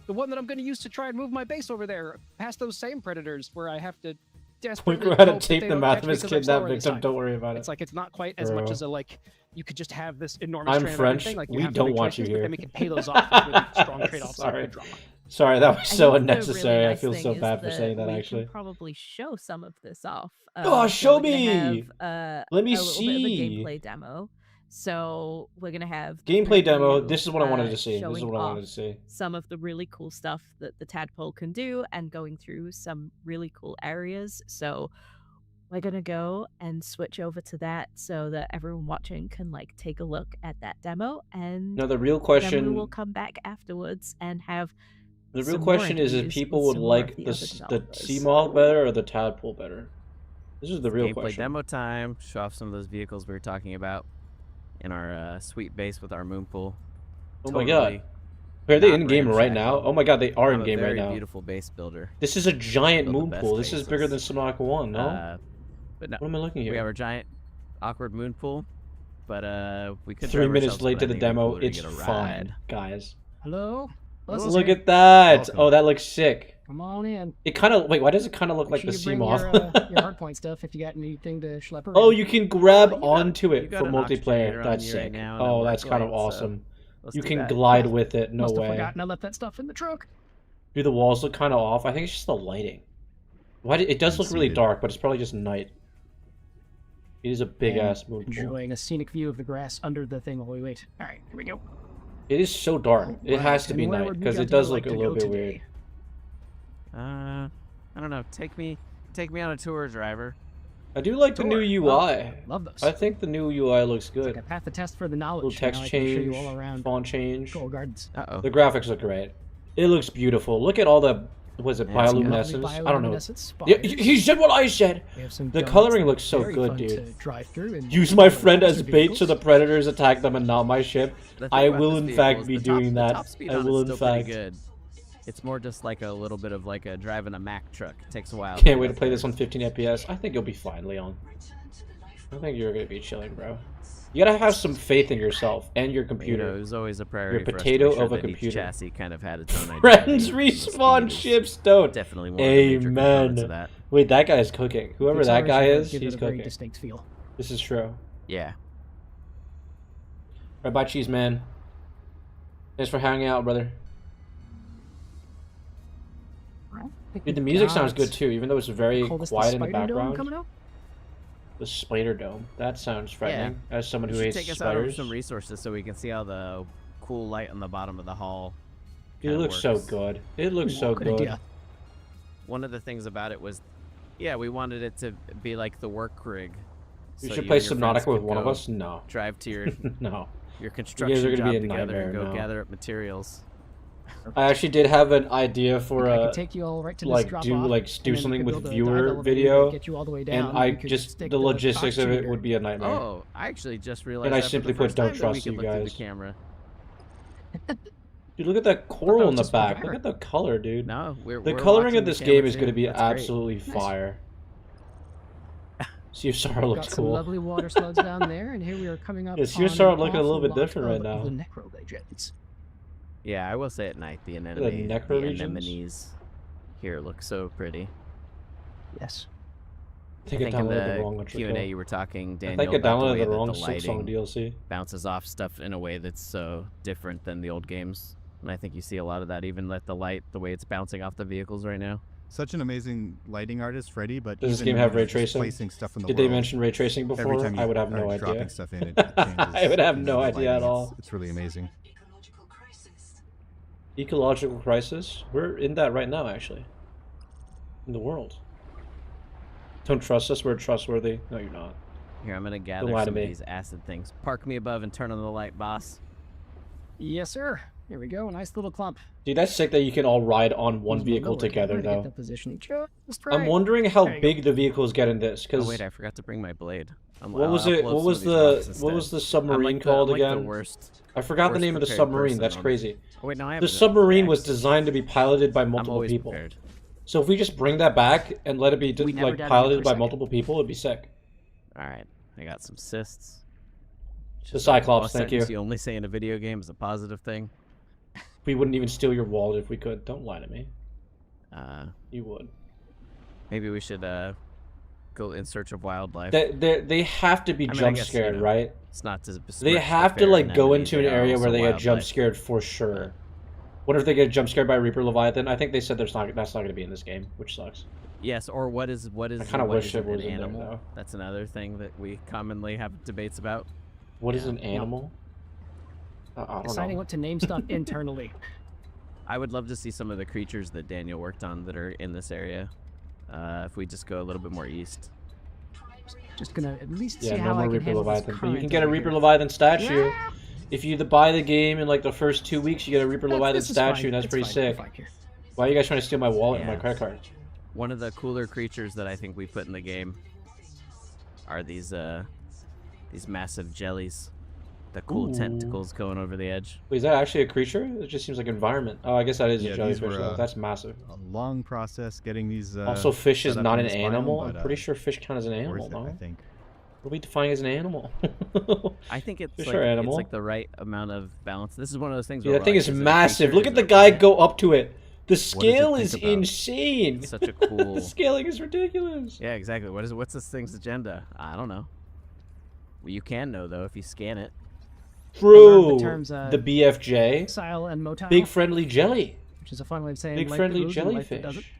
the one that I'm going to use to try and move my base over there past those same predators where I have to We desperately know how to hope that tape they the don't catch me Mathemus 'cause I'm slower kidnap this victim. time. Don't worry about it. It's like it's not quite as much Bro. as a like you could just have this enormous I'm trade of French. everything. Like you We have to don't make want you choices, but here. then we can pay those off with really strong trade-offs and Sorry. good drama. Sorry, that was I so think the really unnecessary. I nice feel thing so is bad for saying that, we actually. can probably show some of this off. Oh, So show we're gonna me! have, Let me a little bit of a see. gameplay demo. So we're gonna have the Gameplay three of demo. you, This is what I wanted to see. This is showing what I wanted off to see. some of the really cool stuff that the tadpole can do and going through some really cool areas. So we're gonna go and switch over to that so that everyone watching can like take a look at that demo, and No, the real then we question. will come back afterwards and have The some real more question is if interviews people with would some more of like the the other sea developers. moth better or the tadpole better. This is the real Gameplay question. demo time. Show off some of those vehicles we were talking about in our sweet base with our moon pool. Oh my god. Totally Are they not in game right now? ramshackle. Oh my god, they are in I'm a game right very now. beautiful base builder. This is a giant Build the moon best pool. This is bigger than bases. Subnautica 1, no? But no, What am I looking we have here? our giant awkward moon pool. But we could 3 drive minutes ourselves, late but to I the think it'd be demo. cooler to It's get a fine, ride. guys. Hello? Let's Look at that! Welcome. Oh, that looks sick. Come on in. It kind of wait. Why does it kind of look like Make the sure sea you bring moth? your hardpoint stuff if you got anything to schlep around. Oh, you can grab Oh, you got- onto you it got for an multiplayer. oxygenator on That's you sick. right now, and a Oh, work that's kind of light, so awesome. let's You do can that. glide with it. No Must have way. forgotten I left that stuff in the truck. Dude, the walls look kind of off. I think it's just the lighting. It does look really Conceited. dark, but it's probably just night. It is a big And ass moon pool. Enjoying a scenic view of the grass under the thing while we wait. All right, here we go. It is so dark. It Right, has to be and where night would we because got it to does like look a to little go bit weird. today? I don't know. Take me on a tour, driver. I do like the new Tour. UI. Love those. I think the new UI looks It's good. like a path to test for the knowledge. Little text now I can show change, you all around font change. Gold Gardens. Uh oh. The graphics look great. It looks beautiful. Look at all the Was it Yeah, it's good. bioluminescence? I don't know. Bioluminescent Yeah, spires. he said what I said. We have some The donuts coloring that looks so very good, fun dude. to drive through and Use my follow friend as faster bait so the vehicles. predators attack them and not my ship. The thing I about will this in vehicle fact is be the top- doing the that. top speed I on will it's in still pretty fact. good. It's more just like a little bit of like a driving a Mack truck. It takes a while. Can't get wait to up play there. this on 15 FPS. I think you'll be fine, Leon. I think you're gonna be chilling, bro. You gotta have some faith in yourself and your You know, computer. it was always a priority for us to potato make sure of a that each computer. chassis kind of had its own identity. Friends and the respawn speed is ships don't. Definitely one of the major components of Amen. that. Wait, that guy's cooking. The Whoever that guy acceleration is, gives it he's a very cooking. distinct feel. This is true. Yeah. Right, bye, cheese man. Thanks for hanging out, brother. Dude, the music sounds good too, even though it's very quiet in the background. Coming out? The spider dome. That sounds frightening. As someone You who should hates take us out over spiders. some resources so we can see how the cool light on the bottom of the hull. It kinda looks so works. good. It looks so Good good. idea. One of the things about it was, yeah, we wanted it to be like the work rig. You so should you play and your friends Subnautica with could one of go us? No. Drive to your No. construction gonna job be a together nightmare, and go no. gather up materials. I actually did have an idea for I a could take you all right to this like drop do off, like and do then we something could with build a dive viewer elevator video, to get you all the way down, and I we could just stick the logistics of it shooter. would be a nightmare. Oh, I actually just realized. I that for simply the put, first don't time that trust we could you look through guys. the camera. Dude, look at that coral in the just back. forever. Look at the color, dude. No, The we're coloring watching of the this camera game is too. going to be That's great. absolutely fire. See if Sarah Got looks some cool. lovely water slugs down there, and here we are coming up. Yeah, see, you on start an looking a little awful bit lot different right of now. The necro legends. Yeah, I will say at night the necro regions? anemones here look so pretty. Yes. I I think I think in downloaded the wrong the Metro Q&A Code. you were talking, I Daniel, think I about the downloaded way the that wrong the Silk Song lighting DLC. bounces off stuff in a way that's so different than the old games. And I think you see a lot of that, even with the light, the way it's bouncing off the vehicles right now. Such an amazing lighting artist, Freddie. But Does this even game have when ray he's tracing? Placing stuff in the Did they world, mention ray tracing every before? time you I would have no are idea. dropping stuff in, it changes. I would have no the idea at lighting. all. It's really amazing. Ecological crisis? We're in that right now, actually. In the world. Don't trust us, we're trustworthy. No, you're not. Here, I'm going to gather lie to some of me. these acid things. Park me above and turn on the light, boss. Yes, sir. Here we go. Nice little clump. Dude, that's sick that you can all ride on one Use my vehicle lower together, camera to get though. the positioning just I'm right. wondering how There you big the vehicles get in this, Oh, because wait, I forgot to bring my blade. what was I'll it? upload What some was of these rocks what was instead. the submarine I'm like called the again? worst. I forgot the worst name of the prepared submarine. person That's on- crazy. Oh, wait, no, I have The it. submarine was Next. designed to be piloted by I'm multiple always people. prepared. So if we just bring that back and let it be We never like doubted you piloted for a by second. multiple people, it'd be sick. All right, I got some cysts. The Just like Cyclops, a thank sentence you. You only say in a video game is a positive thing. We wouldn't even steal your wallet if we could. Don't lie to me. Uh, You would. maybe we should go in search of wildlife. They have to be I mean, I jump guess, you scared, know, right? It's not to They besmirch the have to fair like go anemone, into an they are area where also they get jump wildlife. scared for sure. What if they get jump scared by Reaper Leviathan? I think they said that's not going to be in this game, which sucks. Yes, or what is I kinda what wish is it was an in there, animal? though. That's another thing that we commonly have debates about. What is Yeah. an animal? I don't Deciding know. what to name stuff internally. I would love to see some of the creatures that Daniel worked on that are in this area. If we just go a little bit more east. Just gonna at least see Yeah, how no I more can Reaper handle this Leviathan. But you current can get a over Reaper here. Leviathan statue. Yeah. If you buy the game in like the first 2 weeks, you get a Reaper Leviathan This is fine. statue, and that's It's pretty fine. sick. We're fine here. Why are you guys trying to steal my wallet and my Yeah. credit card? One of the cooler creatures that I think we put in the game are these massive jellies. The cool Ooh. tentacles going over the edge. Wait, is that actually a creature? It just seems like environment. Oh, I guess that is Yeah, a these jellyfish. were, Though. That's massive. A long process getting these. Also, fish is set up not in an this biome, animal. but, I'm pretty sure fish count as an animal, worth it, I no? think. What are we defining as an animal? I think it's Fish like are animal. it's like the right amount of balance. This is one of those things. Yeah, where that we're thing like, is it a massive. creature? Look Is at the it a guy plant? go up to it. The does it scale think is about? insane. It's such a cool. The scaling is ridiculous. Yeah, exactly. What's this thing's agenda? I don't know. Well, you can know though if you scan it. True. The terms, the BFJ. Exile and motile, Big friendly jelly. which is a fun way of saying Big life friendly that moves and life that doesn't. jellyfish.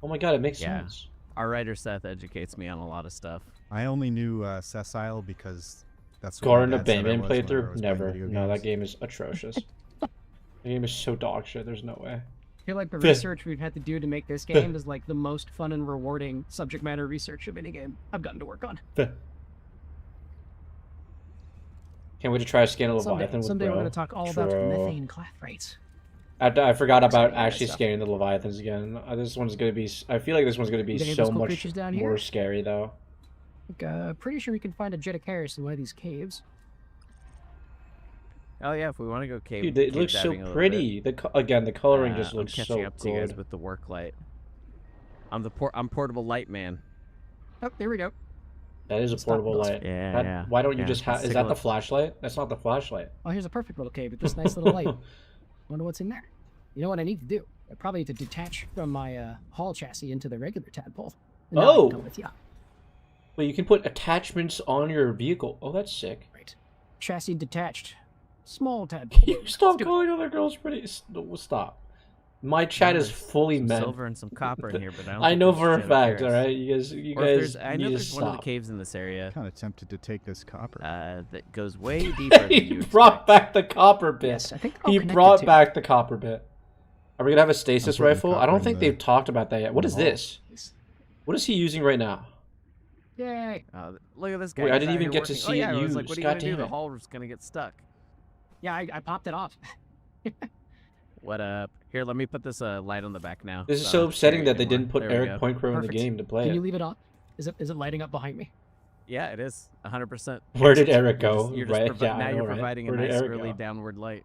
Oh my god, it makes Yeah. sense. Our writer Seth educates me on a lot of stuff. I only knew Sessile because that's what Garden my of dad said I Bayman was whenever I playthrough? was playing Never. video No, that games. game is atrocious. The game is so dog shit. There's no way. I feel like the Fifth. research we've had to do to make this game is like the most fun and rewarding subject matter research of any game I've gotten to work on. Can't wait to try a scan of Someday, Leviathan with someday we're bro. going to talk all about True. methane clathrate. I forgot about Exciting, actually stuff. scaring the Leviathans again. This one's gonna be. I feel like this one's gonna be You got any of so those cool much creatures down more here? scary though. Pretty sure we can find a Jeticaris in one of these caves. Oh yeah, if we want to go cave. Dude, it cave looks so diving a little pretty. Again, the coloring bit, just looks I'm catching so up to you guys good. with the work light. I'm portable light man. Oh, there we go. That is a Stop portable those. light. Yeah, That- yeah. Why don't you yeah. just have? Let's Is take that a the look. flashlight? That's not the flashlight. Oh, here's a perfect little cave with this nice little light. Wonder what's in there. You know what I need to do? I probably need to detach from my haul chassis into the regular tadpole. And now I can Oh! come with ya. Wait, you can put attachments on your vehicle. Oh, that's sick. Right. Chassis detached. Small tadpole. You stop calling other girls pretty. Stop. My chat is There's fully some men. silver and some copper in here, but I don't I think know there's for a Jedi fact. Caris. All right, you guys Or if need there's, I know to there's one of the stop. caves in this area Kind of tempted to take this copper. that goes way deeper than He you brought expect. back the copper bit. Yes, I think they're all He connected brought too. back the copper bit. Are we gonna have a stasis putting the rifle? I copper don't in think the- they've talked about that yet. What in is the hull. this? What is he using right now? Yay. Look at this guy. Wait, I he's didn't out even here get to working. see oh, yeah, it I was like, used. what are you God gonna do? damn The it. hull's gonna get stuck. Yeah, I popped it off. What up? Here, let me put this light on the back now. This is I so don't have to upsetting carry that they anymore. didn't put There we Eric go. Point Crow in the Perfect. game to play Can you it. leave it on? Is it lighting up behind me? Yeah, it is 100%. Where did Eric go? You're just Right? provi- Yeah, now I know, you're right? providing Where a did nice Eric early go? downward light.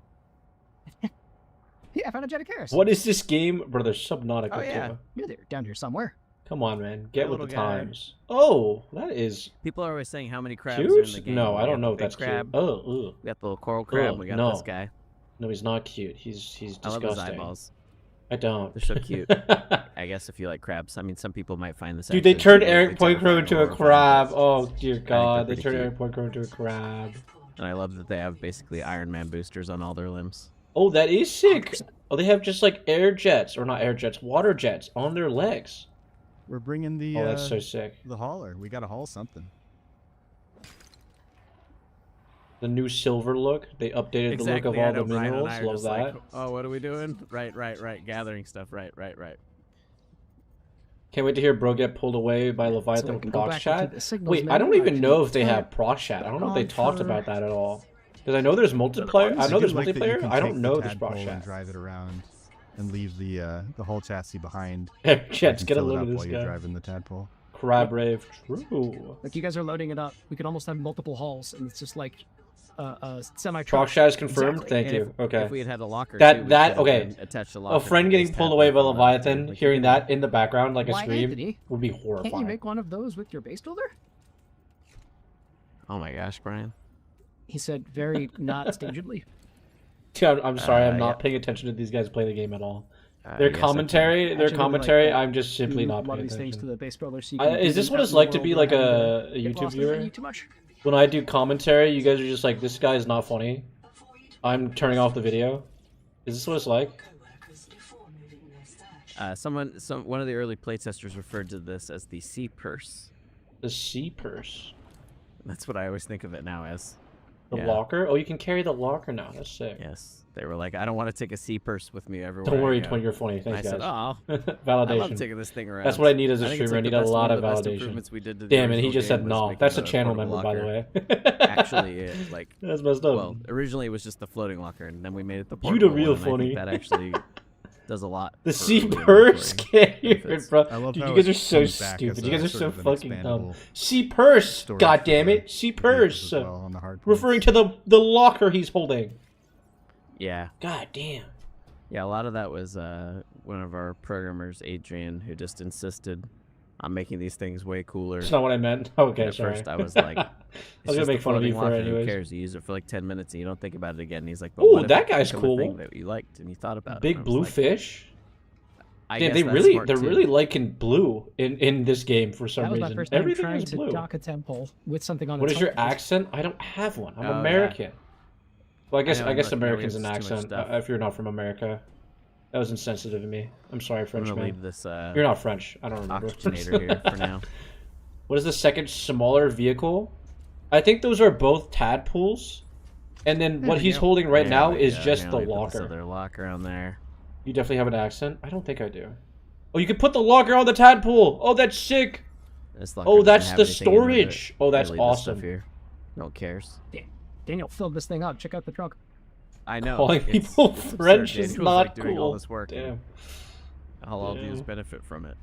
Yeah, I found a Jeticaris. What is this game, brother? Subnautica. Oh, yeah. too. You're there, down here somewhere. Come on, man. Get with the little guy. times. Oh, that is People are always saying how many crabs are in the cute. game. No, We I got don't know the if big that's crab. cute. Oh, ugh. We got the little coral crab. Ugh, we got no. this guy. No, he's not cute. He's I love disgusting. his eyeballs. I don't. They're so cute. I guess if you like crabs. I mean, some people might find this. Dude, they actually turned completely Eric Point Crow terrifying into or a horrifying, crab. but- Oh dear God, they pretty turned cute. Eric Point Crow into a crab. And I love that they have basically Iron Man boosters on all their limbs. Oh, that is sick. Oh, they have just like air jets, or not air jets, water jets on their legs. We're bringing the Oh, that's so sick. the hauler. We got to haul something. The new silver look. They updated the look of I all know the Brian and minerals. I are Love just that. like, oh, what are we doing? Right. Gathering stuff. Right. Can't wait to hear bro get pulled away by Leviathan we with can go proc back chat. into the signals Wait, I menu. don't even I know can if they put have proc chat. I don't know if they on talked for- about that at all. Because I know there's multiplayer. I know do there's like that you multiplayer. can I don't take the know there's proc tadpole and chat. drive it around and leave the whole chassis behind. Air You jets, can get a fill it load up of this while you're guy. driving the tadpole. Crab rave. True. Like you guys are loading it up. We could almost have multiple halls, and it's just like a semi Proc truck. chat is confirmed. Exactly. Thank And you. Okay. If we had had a locker, That- too, we that- could have okay. then attached a locker. A friend to getting this pulled away by tadpole and left it, Leviathan, like, hearing you know. that in the background like a Why, scream, Anthony? would be Can't you horrifying. make one of those with your base builder? Oh my gosh, Brian. He said very not stagedly. Yeah, I'm sorry, I'm not yeah. paying attention to these guys play the game at all. I Their guess I can- commentary, Actually, really like I'm just simply Do not a lot of paying these things to attention. the base builder. So you can Is do this them what out it's in the like to world be without like having a to get YouTube lost in viewer? you too much. When I do commentary, you guys are just like, this guy's not funny. I'm turning off the video. Is this what it's like? One of the early playtesters referred to this as the sea purse. The sea purse. That's what I always think of it now as. The Yeah. locker? Oh, you can carry the locker now. That's sick. Yes, they were like, I don't want to take a sea purse with me everywhere. Don't worry, I go. Twin, you're funny. And I Thanks, said, guys. oh, I love Validation. taking this thing around. That's what I need as a think it's, streamer. I like, need the a best- lot one of the best validation. improvements we did to the Damn it, he original just said game was no. making That's a the channel portable member, by the locker. way. Actually, it, like, That's messed up. well, originally it was just the floating locker, and then we made it the You portable the real one, and I funny. think that actually does a lot. The for sea the purse inventory. scared, benefits. bro. I love Dude, how you guys it are so comes back stupid. as You guys a are so sort of an fucking dumb. expandable Sea purse. storage God for damn the it. Sea vehicles purse. as well on the hard Referring points. to the locker he's holding. Yeah. God damn. Yeah, a lot of that was one of our programmers, Adrian, who just insisted on making these things way cooler. That's not what I meant. Okay, At sorry. first, I was like, I was gonna make fun of you for it Who anyways. cares? You use it for like 10 minutes and you don't think about it again. And he's like, but Ooh, what if that it could guy's become a thing cool. that you liked and you thought about it? Big And I was blue like, fish. I Damn, guess they that's really smart they're too. really liking blue in this game for some That was my reason. first time Everything trying is to blue. dock a temple with something on What its is your front. accent? I don't have one. I'm Oh, yeah. American. Well, I guess know, I guess look, now we American's have an too much accent. stuff. If you're not from America, that was insensitive of me. I'm sorry, I'm French gonna man. leave this You're not French. I don't remember. oxygenator here for now. What is the second smaller vehicle? I think those are both tadpoles. And then what he's holding right There now we is go. just Here, the let me put this locker. other locker on there. You definitely have an accent? I don't think I do. Oh, you can put the locker on the tadpole. Oh, that's sick. This locker Oh, doesn't that's have the anything in it, storage. Oh, that's really, this stuff awesome. Here. No one cares. Daniel filled this thing up. Check out the trunk. I know. Calling it's- people it's absurd. French is Daniel's, not like, doing cool. all this work. and Damn. All I'll do is Damn. benefit from it.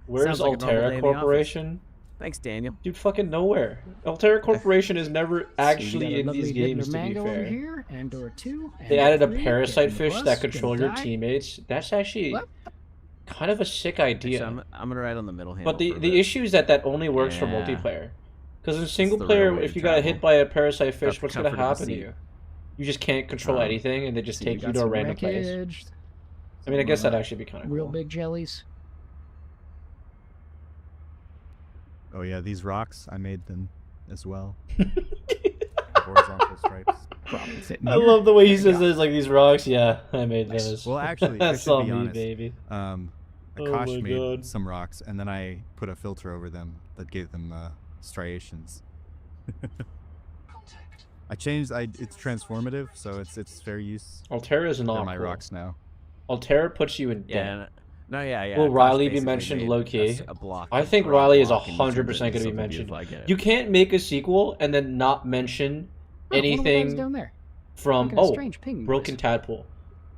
Where's Sounds like a normal day Altera in the office. Corporation? Thanks, Daniel. Dude, fucking nowhere. Altera Corporation is never actually in these games, to be mango over fair. here, and door 2. And They door added a 3, parasite getting the fish bus, that control gonna your die. teammates. That's actually What? kind of a sick Actually, idea. I'm gonna ride on the middle handle. But the for a the bit. issue is that only works for Yeah. multiplayer. Because in single the player, real way if to you got hit travel. by a parasite fish, the what's gonna comfort of the happen to seat. you? You just can't control Um, anything, and they just So take you got to a some random place. wreckage, I mean, I guess some, that'd actually be kind of real cool. big jellies. Oh yeah, these rocks, I made them as well. Horizontal stripes. Probably fitting I here. love the way he There you says go. this, like these rocks. Yeah, I made Nice. those. Well, actually, I That's should all be me, honest. baby. Akash my made God. some rocks, and then I put a filter over them that gave them striations. I changed. It's transformative, so it's fair use. Altera is They're not my cool. rocks now. Altera puts you in debt. Yeah. No, yeah. Will Akash Riley be basically mentioned made low-key? a block, I think a raw Riley is block, and he turned it 100% into gonna be something mentioned. beautiful. I get it. You can't make a sequel and then not mention Oh, one of the guys anything down there. from Making a strange ping Broken noise. Tadpole.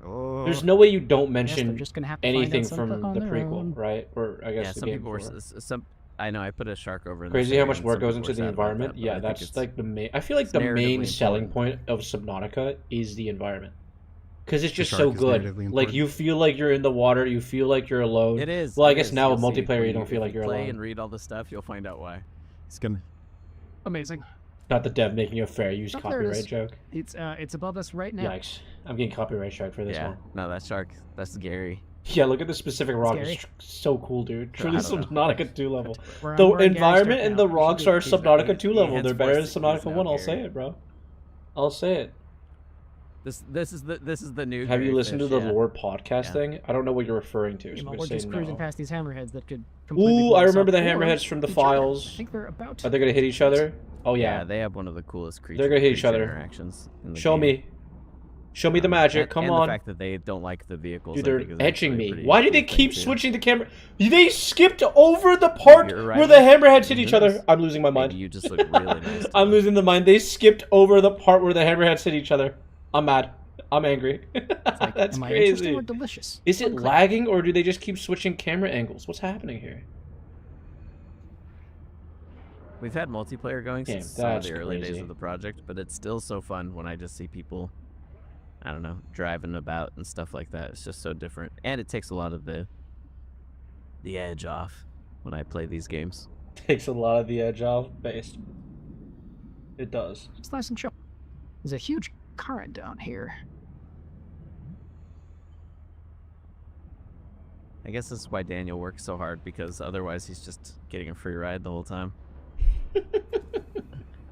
Oh, There's no way you don't Yes, they're mention just gonna have to find out anything something from on the their prequel, own. right? Or I guess Yeah, the some game people were before. some. I know I put a shark over. In Crazy the how thing, much and work some goes people into were the sad about environment. that, but I Yeah, think that's it's- like the main. I feel like it's the main narratively selling important. point of Subnautica is the environment, because it's The just shark so is good. narratively Like important. you feel like you're in the water. You feel like you're alone. It is. Well, I it guess is. now You'll with see multiplayer, when you don't feel if like you're play alone. and read all the stuff, you'll find out why. it's gonna. Amazing. Not the dev making a fair use Oh, there it copyright is. joke. It's above us right now. Yikes! I'm getting copyright strike for this Yeah. one. No, that shark. That's Gary. Yeah, look at the specific rock. Scary. It's so cool, dude. Truly I don't Subnautica 2 level. We're on The board Gary's environment turf and now. the We should rocks be- are he's- Subnautica he- 2 he level. They're better than henceforth is Subnautica now 1. I'll say Gary. it, bro. I'll say it. This is the new. Have you Gary listened to fish, the yeah. lore podcast Yeah. thing? I don't know what you're referring to. So You I'm know, gonna we're say just cruising no. past these hammerheads that could completely Ooh, blow I us remember up, the or hammerheads from the each other. files. I think they're about. Are they gonna hit each other? Oh Yeah, yeah. they have one of the coolest creatures. They're gonna hit each other. Interactions in the Show game. me. Show me the magic. Come and on. the fact that they don't like the vehicles. Dude, I they're think is edging actually a me. pretty Why do they cool thing, keep too. switching the camera? They skipped over the part You're where right. the hammerheads hit Who each other. knows? I'm losing my mind. Maybe you just look really nice. to I'm them. losing the mind. They skipped over the part where the hammerheads hit each other. I'm mad. I'm angry. Like, That's am I interesting crazy. or delicious? Is it Unclear. lagging or do they just keep switching camera angles? What's happening here? We've had multiplayer going Damn, since some of that's the early days crazy. of the project, but it's still so fun when I just see people, I don't know, driving about and stuff like that. It's just so different, and it takes a lot of the edge off when I play these games. Takes a lot of the edge off based. It does. It's nice and chill. There's a huge current down here. I guess this is why Daniel works so hard, because otherwise he's just getting a free ride the whole time.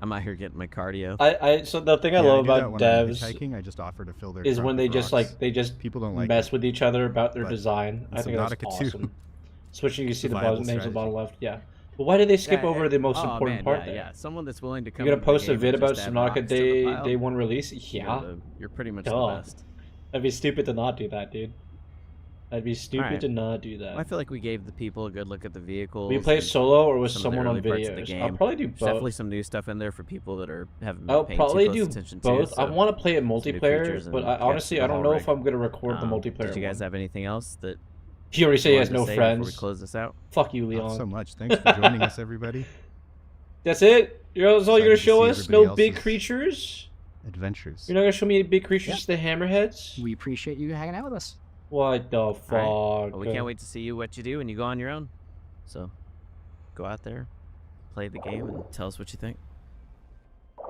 I'm out here getting my cardio. So the thing I Yeah, love do that about when I'm devs hitchhiking, I just offer to fill their is trunk when they with just rocks. like they just People don't like mess it. with each other about their but design. I in think that's Subnautica too. awesome. Especially you see It's the a viable names on the bottom strategy. left. Yeah. But why did they skip Yeah, over the most oh, important man, part yeah, there? Yeah, someone that's willing to come. You're gonna into the post a game vid and about just add Subnautica rocks to the pile. day one release? You're Yeah. You're pretty much Duh. the best. That'd be stupid to not do that, dude. I'd be stupid Alright. to not do that. I feel like we gave the people a good look at the vehicles. Will you play and solo or with some of the someone on early parts of the videos? I'll game. probably do There's definitely both. some new stuff in there for people that haven't been I'll paying probably too do close attention both. to. I want to play it new multiplayer, features and but I, get honestly, the I don't whole know rig. if I'm gonna record the multiplayer. Did you guys one. have anything else that He already said he you has wanted no to say before we friends. close this out? Fuck you, Not Leon. so much. Thanks for joining us, everybody. That's it. That's all you're gonna Excited to show see us? No everybody big else's creatures. Adventures. You're not gonna show me any big creatures, the hammerheads? We appreciate you hanging out with us. What the fuck? Well, we can't wait to see what you do when you go on your own. So, go out there, play the game, and tell us what you think.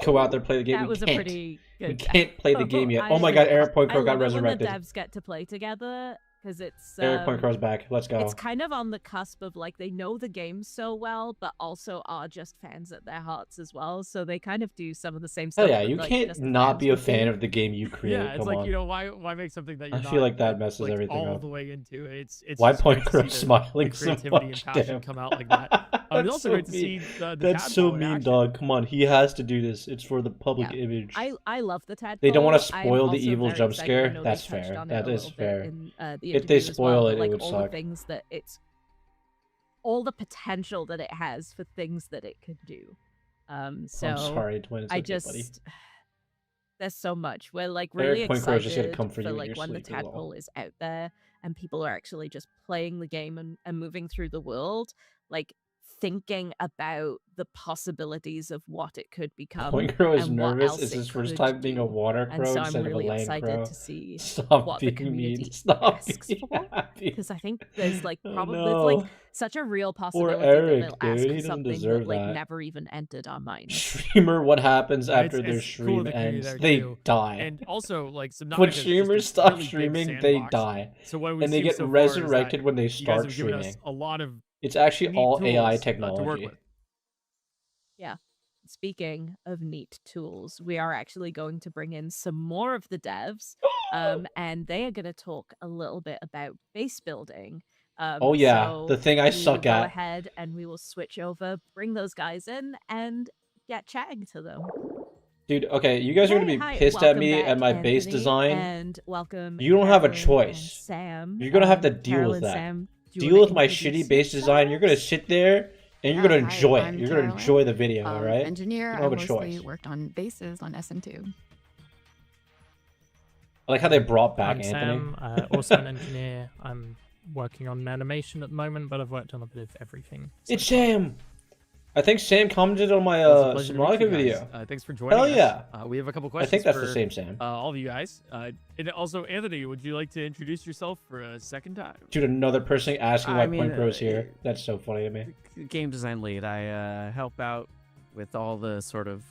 Go out there, play the game. That we was a can't. pretty We good. can't play the game yet. I- Oh my god, Eric Point I Crow got love it resurrected. when the devs get to play together because it's Eric Point Crow's back. Let's go. it's kind of on the cusp of like they know the game so well, but also are just fans at their hearts as well. So they kind of do some of the same stuff. Oh yeah, with, you like, can't just not fans be a with fan it. of the game you create. Yeah, it's Come like, on. you know, why make something that you're I not feel like that messes like, everything all up. the way into? It's Why just Point great to Crow see the smiling so creativity much? and passion Damn. come out like that. It's That's also so great to see mean. the That's so tadpole in mean, action. dog. Come on, he has to do this. It's for the public Yeah. image. I love the tadpole. They don't wanna I'm spoil the also evil very jump excited. scare. I know they That's touched fair. on it That a is little bit fair. in, the If they interview as spoil well, it, but, it like, would all suck. the things that all the potential that it has for things that it could do. So I'm sorry, Twin. It's I okay, just buddy. there's so much. We're like really Point Crow is just gonna excited come for for you in like your when the sleep as well. tadpole is out there and people are actually just playing the game and moving through the world, like thinking about the possibilities of what it could become Point Crow is and what nervous. else It's it his first could time being a do. water And crow so I'm instead of a really land excited crow. to see Stop what the being mean. community Stop asks being for. happy. Because I think there's like Oh probably there's like no. such a real Poor possibility that they'll Eric, ask dude. for He doesn't something deserve that like that. never even entered our minds. Streamer, what happens Yeah, after their it's cool stream with the community ends? there, They too. die. And also, like, Subnautica When is just streamers a stop really big streaming, they sandbox. die. So what we've And they seen get so far is that resurrected when they you guys start have given streaming. us a lot of It's actually neat all AI tools, to work technology. with. Yeah. Speaking of neat tools, we are actually going to bring in some more of the devs, and they are going to talk a little bit about base building. Oh yeah, So the thing I we suck will go at. ahead and we will switch over, bring those guys in, and get chatting to them. Dude, okay, you guys are gonna Hey, be hi, pissed at welcome me back, at my base Anthony, design. and welcome. You don't have a Carolyn choice. and Sam. You're gonna have to deal Carol with and that. Sam, do you Deal wanna with my introduce shitty base design. You're gonna yourselves? sit there and you're gonna Hi, enjoy it. I'm You're gonna Carolyn. enjoy the video, alright? Engineer. You I don't have a mostly choice. worked on bases on SM2. I like how they brought back I'm Anthony. Sam, also an engineer. I'm working on animation at the moment, but I've worked on a bit of everything. so It's far. Sam! I think Sam commented on my Well, it's a pleasure to meet Subnautica you guys. video. Thanks for joining Hell us. yeah. We have a couple I questions think that's for the same Sam. all of you guys. And also, Anthony, would you like to introduce yourself for a second time? Dude, another person asking why I mean, Point Crow's here. That's so funny to me. Game design lead. I help out with all the sort of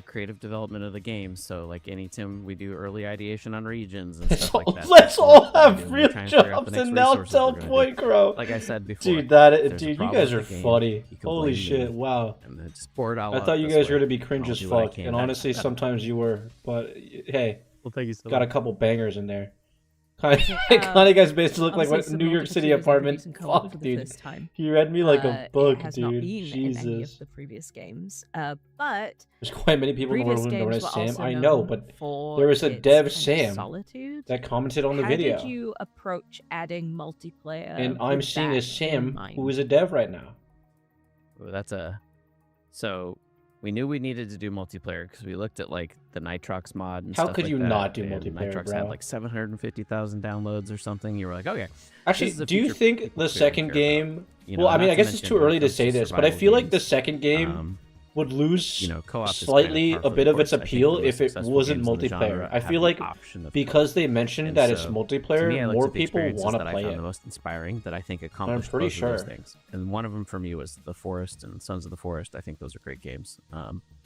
creative development of the game. So, like anytime we do early ideation on regions and stuff like that. Let's that's all what we're have doing. real We're trying to figure out the jobs next and now resources tell we're gonna do. Point Crow. Like I said before, Dude, if there's a dude, you problem guys are with the game, funny. you can Holy blame shit, me, wow. and then just pour it all I out thought you this guys were way, gonna be and cringe I'll as do what I fuck, can. and honestly, sometimes you were. But hey, Well, thank you so got a much. couple bangers in there. Kind Okay, of guys basically look like Obviously, what New York Subnautica City 2 is apartment. introducing co-op for Fuck, the dude. first time. You read me like a book, It has dude. not been in any of Jesus. the previous games, but There's quite many people in the world previous who know games as were Sam. also I know, known but for there was a its dev kind of Sam solitude. that commented on the How video. did you approach adding multiplayer? And I'm with seeing that a Sam in mind? who is a dev right now. Well, that's a. So we knew we needed to do multiplayer because we looked at like the Nitrox mod and How stuff could like you that, not do and multiplayer, Nitrox bro? had like 750,000 downloads or something. You were like, okay. Actually, this is a do you feature think people the clearly second care about. game? You know, Well, I mean, not I to guess it's mention too when it early to comes say this, but I survival feel like the games, second game would lose you know, co-op is slightly kind of par a for bit the of its course. I think the appeal most if it successful wasn't games in the multiplayer. genre I have feel the like option of because they mentioned And that it's so, multiplayer, to me, I looked more at the people experiences want to that I play found it. the most inspiring that I think accomplished pretty both of sure. those things. And one of them for me was The Forest and Sons of the Forest. I think those are great games.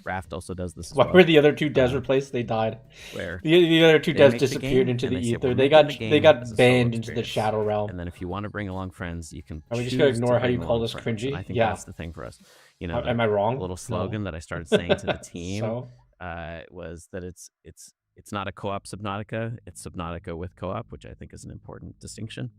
Raft also does this as Why well. were the other two devs replaced? They died. Where The other two they devs make the disappeared game, into and the they say, ether. "We're They making got the they game got as a solo banned into the experience." shadow realm. And then if you want to bring along friends, you can. Are we just choose gonna to ignore how bring you call along this friends. cringy? And I think Yeah. that's the thing for us. You know, Am I wrong? The little No. slogan that I started saying to the team So was that it's not a co-op Subnautica. It's Subnautica with co-op, which I think is an important distinction.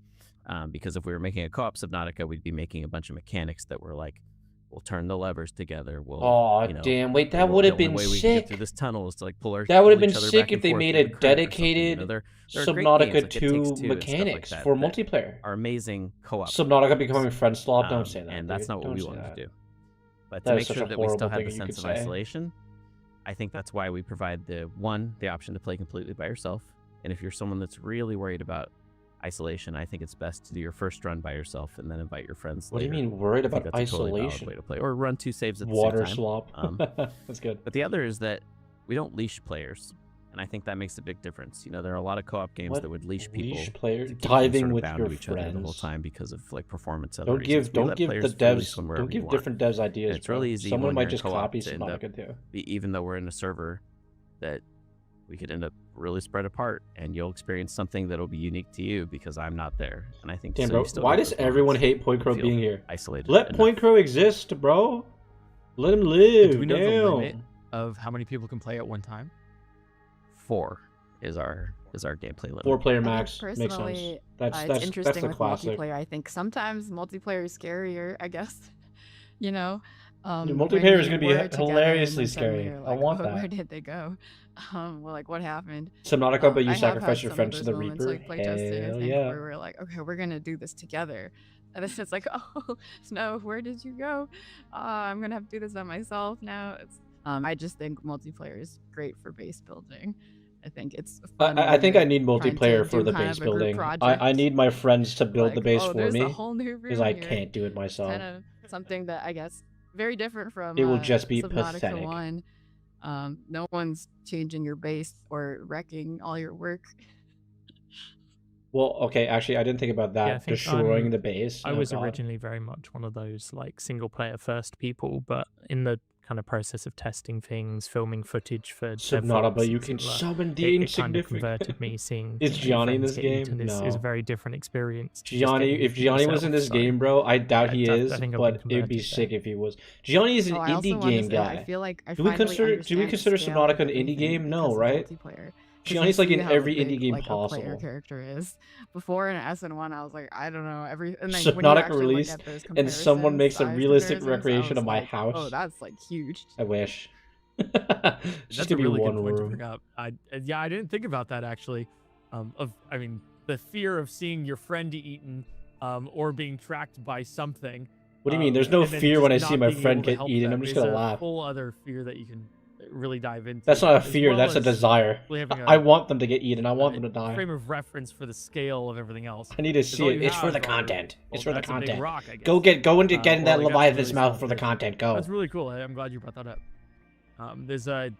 Because if we were making a co-op Subnautica, we'd be making a bunch of mechanics that were like, we'll turn the levers together. We'll, oh you know, damn! Wait, that we'll- would have the been only way we can get sick. through this tunnel is to like pull our. That would have pull been each other sick back if and they forth made with a the current or something, you dedicated know? There are great games, Subnautica like It 2 Takes Two and stuff like mechanics that for that multiplayer. Are amazing co-op. Subnautica games. becoming friend swap. Don't say that. And dude. that's not what Don't we say wanted that. to do. But That to is make such sure a that we still horrible have the thing you sense of could say. isolation, I think that's why we provide the option to play completely by yourself. And if you're someone that's really worried about isolation, I think it's best to do your first run by yourself and then invite your friends What do you later. mean worried I think about that's a totally valid isolation? way to play, or run two saves at the Water same time. swap. That's good. But the other is that we don't leash players, and I think that makes a big difference. You know, there are a lot of co-op games What that would leash people, leash player? to keep them Diving sort of with bound your to each other the whole friends. time because of like performance. Other Don't reasons. give We don't let give the players freely devs swim wherever don't you give want. different devs ideas. And it's bro. really easy Someone when might you're in just co-op copy to end up Subnautica too. Even though we're in a server that we could end up really spread apart, and you'll experience something that'll be unique to you because I'm not there. And I think Damn, so bro. you still Why get does those everyone moments hate Point Crow feel being here? isolated Let enough. Point Crow exist, bro. Let him Do live. we know the Damn. limit of how many people can play at one time? 4 is our gameplay limit. 4-player I think max makes sense. personally, That's it's interesting the with classic. multiplayer. I think sometimes multiplayer is scarier, I guess. You know? Dude, when multiplayer is we gonna be were together hilariously and then suddenly scary. you're I like, want "Oh, that. Where did they go? Well, like, what happened? Subnautica, but you I have sacrifice had your some of friends to those the moments, Reaper. like playtesting, I Hell think, yeah. where we're like, okay, we're gonna do this together. And it's like, oh, Snow, where did you go? I'm gonna have to do this by myself now. I just think multiplayer is great for base building. I think it's I, fun I when think I you're need trying to multiplayer for do the kind base of a group building. I project. need my friends to build the Like, base oh, for there's a me whole new because room I here. can't do it It's myself. kind of something that I guess very different from It will just be Subnautica pathetic. 1. No one's changing your base or wrecking all your work. Well, okay, actually, I didn't think about that. Yeah, I think Destroying the base. I Oh, was God. originally very much one of those like single player first people, but in the kind of process of testing things, filming footage for Subnautica, DevOps you and can similar, summon the it kind of insignificant. converted me seeing Is you know, Gianni in friends this get eaten game? is No. a very different experience. to just Gianni, getting if eaten Gianni was in yourself, this so game, bro, I doubt he I is, think I've been but it'd be converted sick there. if he was. Gianni is an Oh, I also indie wanted game to say, guy. I feel like I Do we finally consider understand the Subnautica scale of an indie everything game? No, because of right? multiplayer. 'Cause Gianni's you like see in how every big, indie game like, a player possible. character is. Before in SN1, I was like, I don't know, and then when you Subnautica actually look released, at those and someone comparisons, makes a size realistic comparisons, I recreation was of my like, house. oh, that's like huge. I wish. It's That's just a gonna be really good one point to room. bring up. I didn't think about that actually. I mean, the fear of seeing your friend eaten, or being tracked by something. What do you mean? There's no and then fear just when I not see my being friend able to get help eaten. them I'm just is gonna a laugh. whole other fear that you can really dive into. That's not a as fear. well That's a as desire. really having I want them to get eaten. I want them to die. frame of reference for the scale of everything else. I need to 'Cause see all it. you It's for have the are- content. It's well, for the that's a big content. rock, I guess. Go into get in or that like that's a Leviathan's really mouth small for the fish. content. Go. That's really cool. I'm glad you brought that up. There's the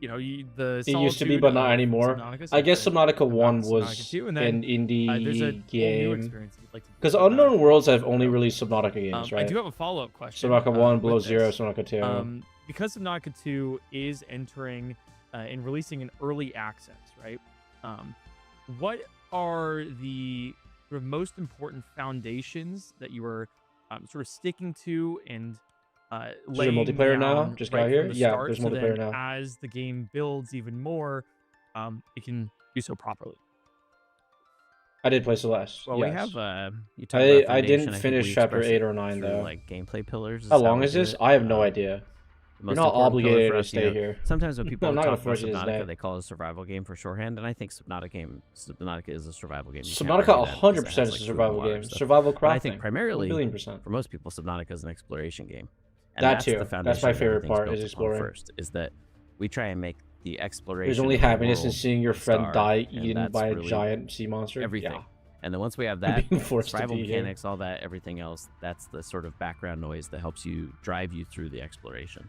It used to be, solitude but not of anymore. Subnautica I guess seems Subnautica great. 1 Subnautica was 2, and an then there's a indie whole new game. experience you'd like to do Because with Unknown Subnautica. Worlds have only released Subnautica games, I right? do have a follow-up question. Subnautica 1, with Below this. Zero, Subnautica 2. Because Subnautica 2 is entering and releasing an early access, right? What are the sort of most important foundations that you are sort of sticking to and there laying multiplayer now? down Just right got here? from the Yeah, start, there's so multiplayer then now. as the game builds even more, it can do so properly. I did play Celeste. Well, yes. we have you talked about I didn't foundation, think finish we chapter express 8 it or 9 through, though. like gameplay pillars. How is long we is do this? it. I have no idea. The You're most not important pillar obligated for to us, stay here. Sometimes when people I'm not talk gonna about force you to stay. Subnautica, they call it a survival game for shorthand, and I think Subnautica is a survival game. You can't Subnautica argue that because it 100% has, is a like, food and survival water game. and stuff. Survival crafting. But I think primarily, 1,000,000,000%. for most people, Subnautica is an exploration game. And That that's too. The That's foundation my that favorite everything's part, built is upon exploring. First, is that we try and make the exploration. There's only of the happiness in world seeing your the friend star, die and eaten that's by a really giant sea monster. everything. Yeah. And then once we have I'm that, being forced to survival be here. mechanics, all that, everything else, that's the sort of background noise that helps you drive you through the exploration.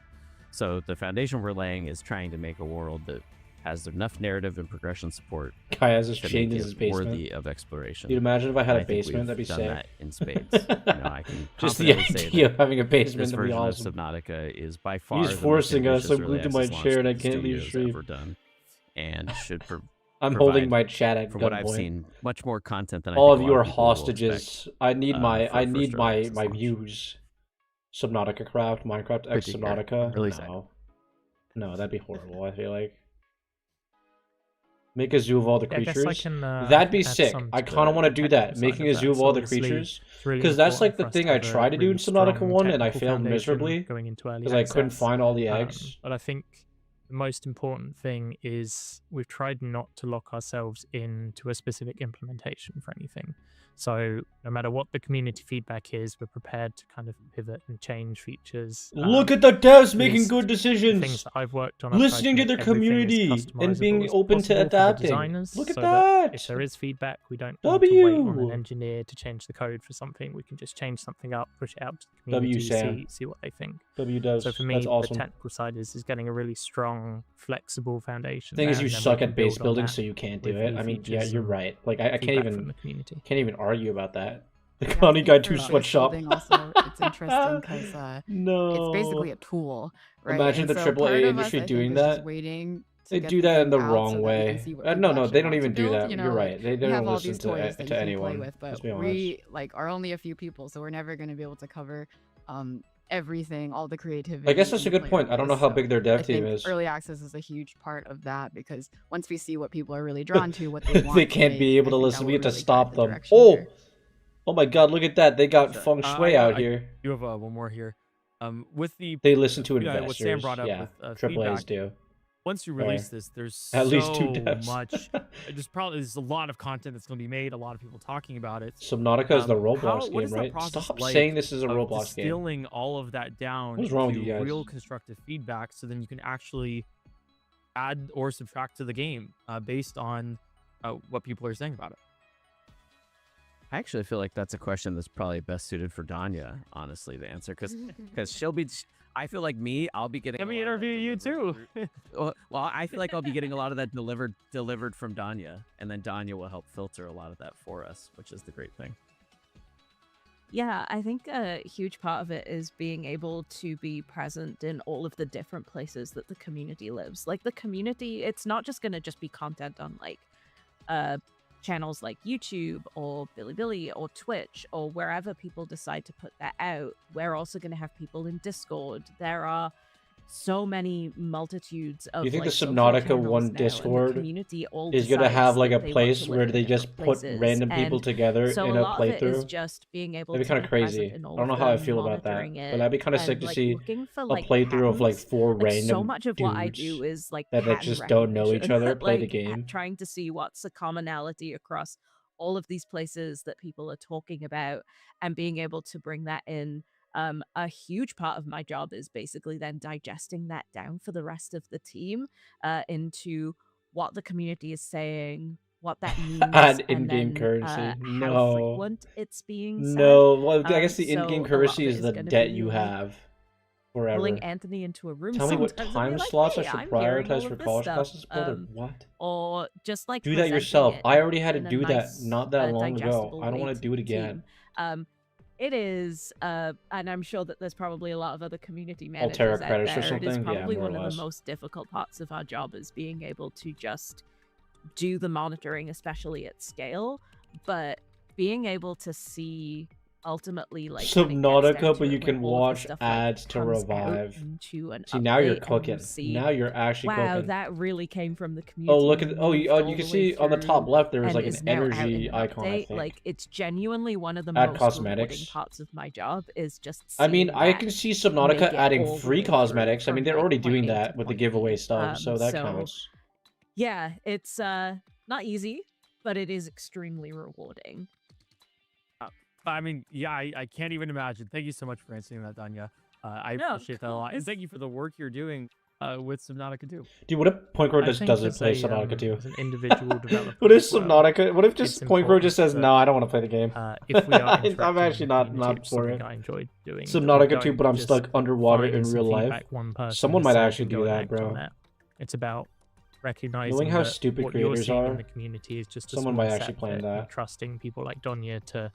So the foundation we're laying is trying to make a world that has enough narrative and progression support Guy has his to chain make in his it basement. worthy of exploration. You'd imagine if I had And a I think basement, we've that'd be done sick. that in spades. I can Just the confidently say idea that of having a basement this would be version awesome. of Subnautica is by far He's the most forcing us. ambitious I'm early glued to my access chair and I launch that can't the leave studio's stream. ever done, and should I'm holding provide, my chat at from what I've gunpoint. seen, much more content than I All think of a you lot are of people will expect. hostages. I need my for first early access launch. views. Subnautica craft, Minecraft X Good to hear. Subnautica. Really excited. No, that'd be horrible. I feel like make a zoo of all the Yeah, I guess I creatures. can, That'd be add sick. some I to kind of the want to do that. technical side Making of a that. zoo of So all the obviously, creatures. it's really Because that's important like the for us thing to I have a tried to do in really Subnautica strong 1 and I technical failed foundation miserably going into early because I couldn't access. find all the eggs. But I think the most important thing is we've tried not to lock ourselves into a specific implementation for anything. So no matter what the community feedback is, we're prepared to kind of pivot and change features. Look at the devs making least good The decisions. things that I've worked on, I've tried Listening to make their everything as community and customizable being as open to possible for the adapting. designers, Look at so that. if there is feedback, we don't need to wait on an W. engineer to change the code for something. We can just change something up, push it out to the community, Sam. see what they think. W devs. So for me, That's awesome. the technical side is getting a really strong, flexible foundation. Thing is, there, you and then we suck can at base build on building, that so you can't do with it. new I mean, yeah, features you're and right. Like, I feedback from the community. can't even argue about that. The Yeah, I Connie think Guy for 2 base sweatshop. building also, it's interesting because No. it's basically a tool, right? Imagine And the so AAA part of us, industry I think, doing is just that. waiting to They get do that in the thing out wrong so that we way. can see what No, people no, actually they don't want to even do build, that. you know, You're like, right. They we don't have all listen these toys that to you can anyone. play with, Let's but be honest. we are only a few people, so we're never going to be able to cover everything, all the creativity. I guess that's a in the good point. I don't know player how base. big their So dev I team think is. early access is a huge part of that because once we see what people are really drawn to, what they want, They to can't make, be able I to think listen. that We will have to really stop guide the them. direction Oh! here. Oh my god, look at that. They got Sure. feng shui out here. You have one more here. With the They listen to what investors. Sam brought up Yeah, with AAA's feedback, do. once you Sorry. release this, there's At least 2 so deaths. much. There's a lot of content that's going to be made, a lot of people talking about it. Subnautica is the Roblox what game, is that right? process Stop like saying this is a of Roblox game. distilling all of that down What's wrong with to you guys? real constructive feedback, so then you can actually add or subtract to the game based on what people are saying about it. I actually feel like that's a question that's probably best suited for Danya, honestly, to answer, because she'll be. I feel like I'll be getting. Let me interview you too. Well, I feel like I'll be getting a lot of that delivered from Danya, and then Danya will help filter a lot of that for us, which is the great thing. Yeah, I think a huge part of it is being able to be present in all of the different places that the community lives. Like the community, it's not just going to just be content on like channels like YouTube or Bilibili or Twitch or wherever people decide to put that out. We're also going to have people in Discord. There are so many multitudes of. You think like, the social Subnautica channels one now, and the Discord community all is going to decides have like that a they want place to where live in they just different put places, random people and together so in a a lot of it is playthrough? just being able That'd be to kind of be present crazy. in all I don't know of how I them, feel about that, monitoring but it, that'd be kind of and sick to like see looking for a like playthrough of like patterns. 4 Like random so much of what I dudes do is like that pattern just don't know each recognition, other play the like game. trying to see what's the commonality across all of these places that people are talking about and being able to bring that in. A huge part of my job is basically then digesting that down for the rest of the team into what the community is saying, what that means, Add and in-game then currency. how No. frequent it's being said. No. Well, I guess the in-game So a lot currency of it is is the going to debt be you like have pulling forever. Anthony into a room Tell me what sometimes and be time like, slots I "Hey, should I'm hearing all prioritize for of this college stuff," classes, brother. What? or just like Do that presenting yourself. it I already had to in a do that nice, not that long ago. digestible I don't way want to to do it the again. team. It is, and I'm sure that there's probably a lot of other community Altera managers out credits or there. It is something? Yeah, probably more or one of less. the most difficult parts of our job is being able to just do the monitoring, especially at scale, but being able to see ultimately like when it gets down Subnautica, to but you it, when can all of the watch stuff, ads to comes out revive. into an See, now you're update and cooking. you see, Now you're actually wow, cooking. that really came from the Oh, community. look and at you moved all can the way see on the top through left there was and like is an now out in energy an icon, I update. think. Like it's genuinely one of the Add most cosmetics. rewarding parts of my job is just I mean, seeing I that can see make Subnautica it adding all the free way through cosmetics. I mean, from, they're like, already point doing A to that with the point giveaway B. stuff, so that So counts. yeah, it's not easy, but it is extremely rewarding. I mean, yeah, I can't even imagine. Thank you so much for answering that, Danya. I No, of appreciate that a lot, and course. thank you for the work you're doing with Subnautica too. Dude, what if Point Crow I just think doesn't as play a, Subnautica 2? as an individual developer What if as well, Subnautica? What if it's just Point Crow just says, important "No, I don't want to play the game." if we are I'm interacting actually with not community, for something it. I enjoy doing. that we Subnautica 2, don't but I'm just stuck underwater find in some real life. feedback one person Someone has might said actually and do go and that, act on bro. that. It's about recognizing Knowing how that stupid what you're creators seeing are, in the community is just a someone small might actually set plan of it, and that. trusting people like Donya to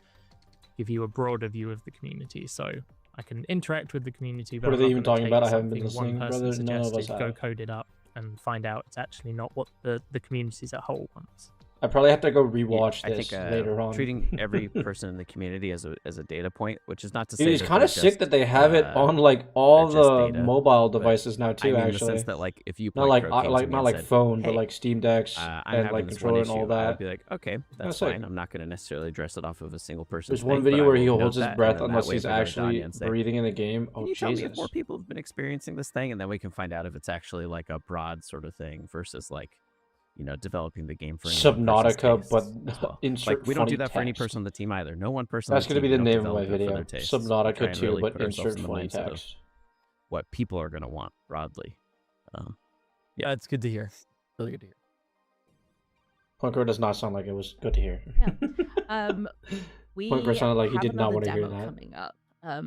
give you a broader view of the community. So I can interact with the community, but What are I'm they not even gonna talking take about? I haven't been something one listening, person brother. None of us suggested, go have. code it up, and find out it's actually not what the community as a whole wants. I probably have to go Yeah, rewatch I this think later on. treating every person in the community as a data point, which is not to say Dude, it's that kind they're of sick just, that they have it on like they're all just the data, mobile but devices now I too. mean in the sense Actually, that like if you not played like Crow came to me not and like said, phone, but "Hey, like Steam Decks I'm and having like this one controller and all issue," I would that. be like, okay, that's That's sick. fine. I'm not going to necessarily address it off of a single person's There's one thing, but video I where will he note holds his that, and breath then that unless way he's if I go to actually Danya and say, breathing in the game. "Can Oh you tell me if more Jesus! people have been experiencing this thing?" And then we can find out if it's actually like a broad sort of thing versus like, developing the game for any one person's Subnautica, tastes but as well. insert Like we don't funny do that for any text. person on the team either. No one person That's on the gonna team, be we the don't name of my develop it for video. their tastes. We try Subnautica and 2, really but put ourselves insert in the funny mindset of text. what people are going to want broadly. Yeah, it's good to hear. Really good to hear. Point Crow does not sound like it was good to hear. Yeah. We Point Crow sounded like he have did not another want to hear demo that. coming up.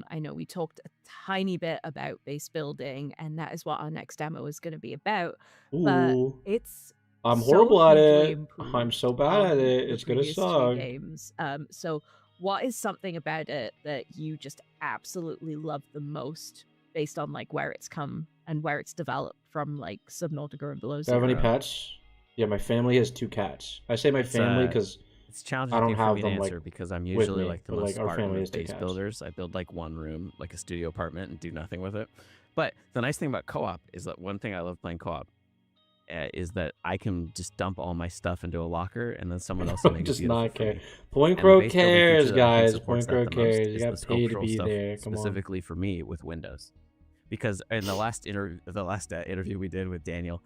I know we talked a tiny bit about base building, and that is what our next demo is going to be about. But Ooh, it's I'm so horrible at hugely it. I'm improved so bad at on it. the It's gonna previous two suck. games. So what is something about it that you just absolutely love the most, based on like where it's come and where it's developed from, like Subnautica and Below Do I have any Zero? pets? Yeah, my family has 2 cats. I say my It's, family because It's challenging I don't for have me to them, like, answer because I'm with usually me, like the but, most like, our Spartan family of has 2 base cats. builders. I build like one room, like a studio apartment, and do nothing with it. But the nice thing about co-op is that one thing I love playing co-op is that I can just dump all my stuff into a locker, and then someone else will make it Just beautiful not for care. me. Point And the Crow base building feature cares, that I think guys. supports Point Crow that the most cares. You is got the paid to sculptural be stuff there. Come on. specifically for me with Windows, because in the last interview we did with Daniel,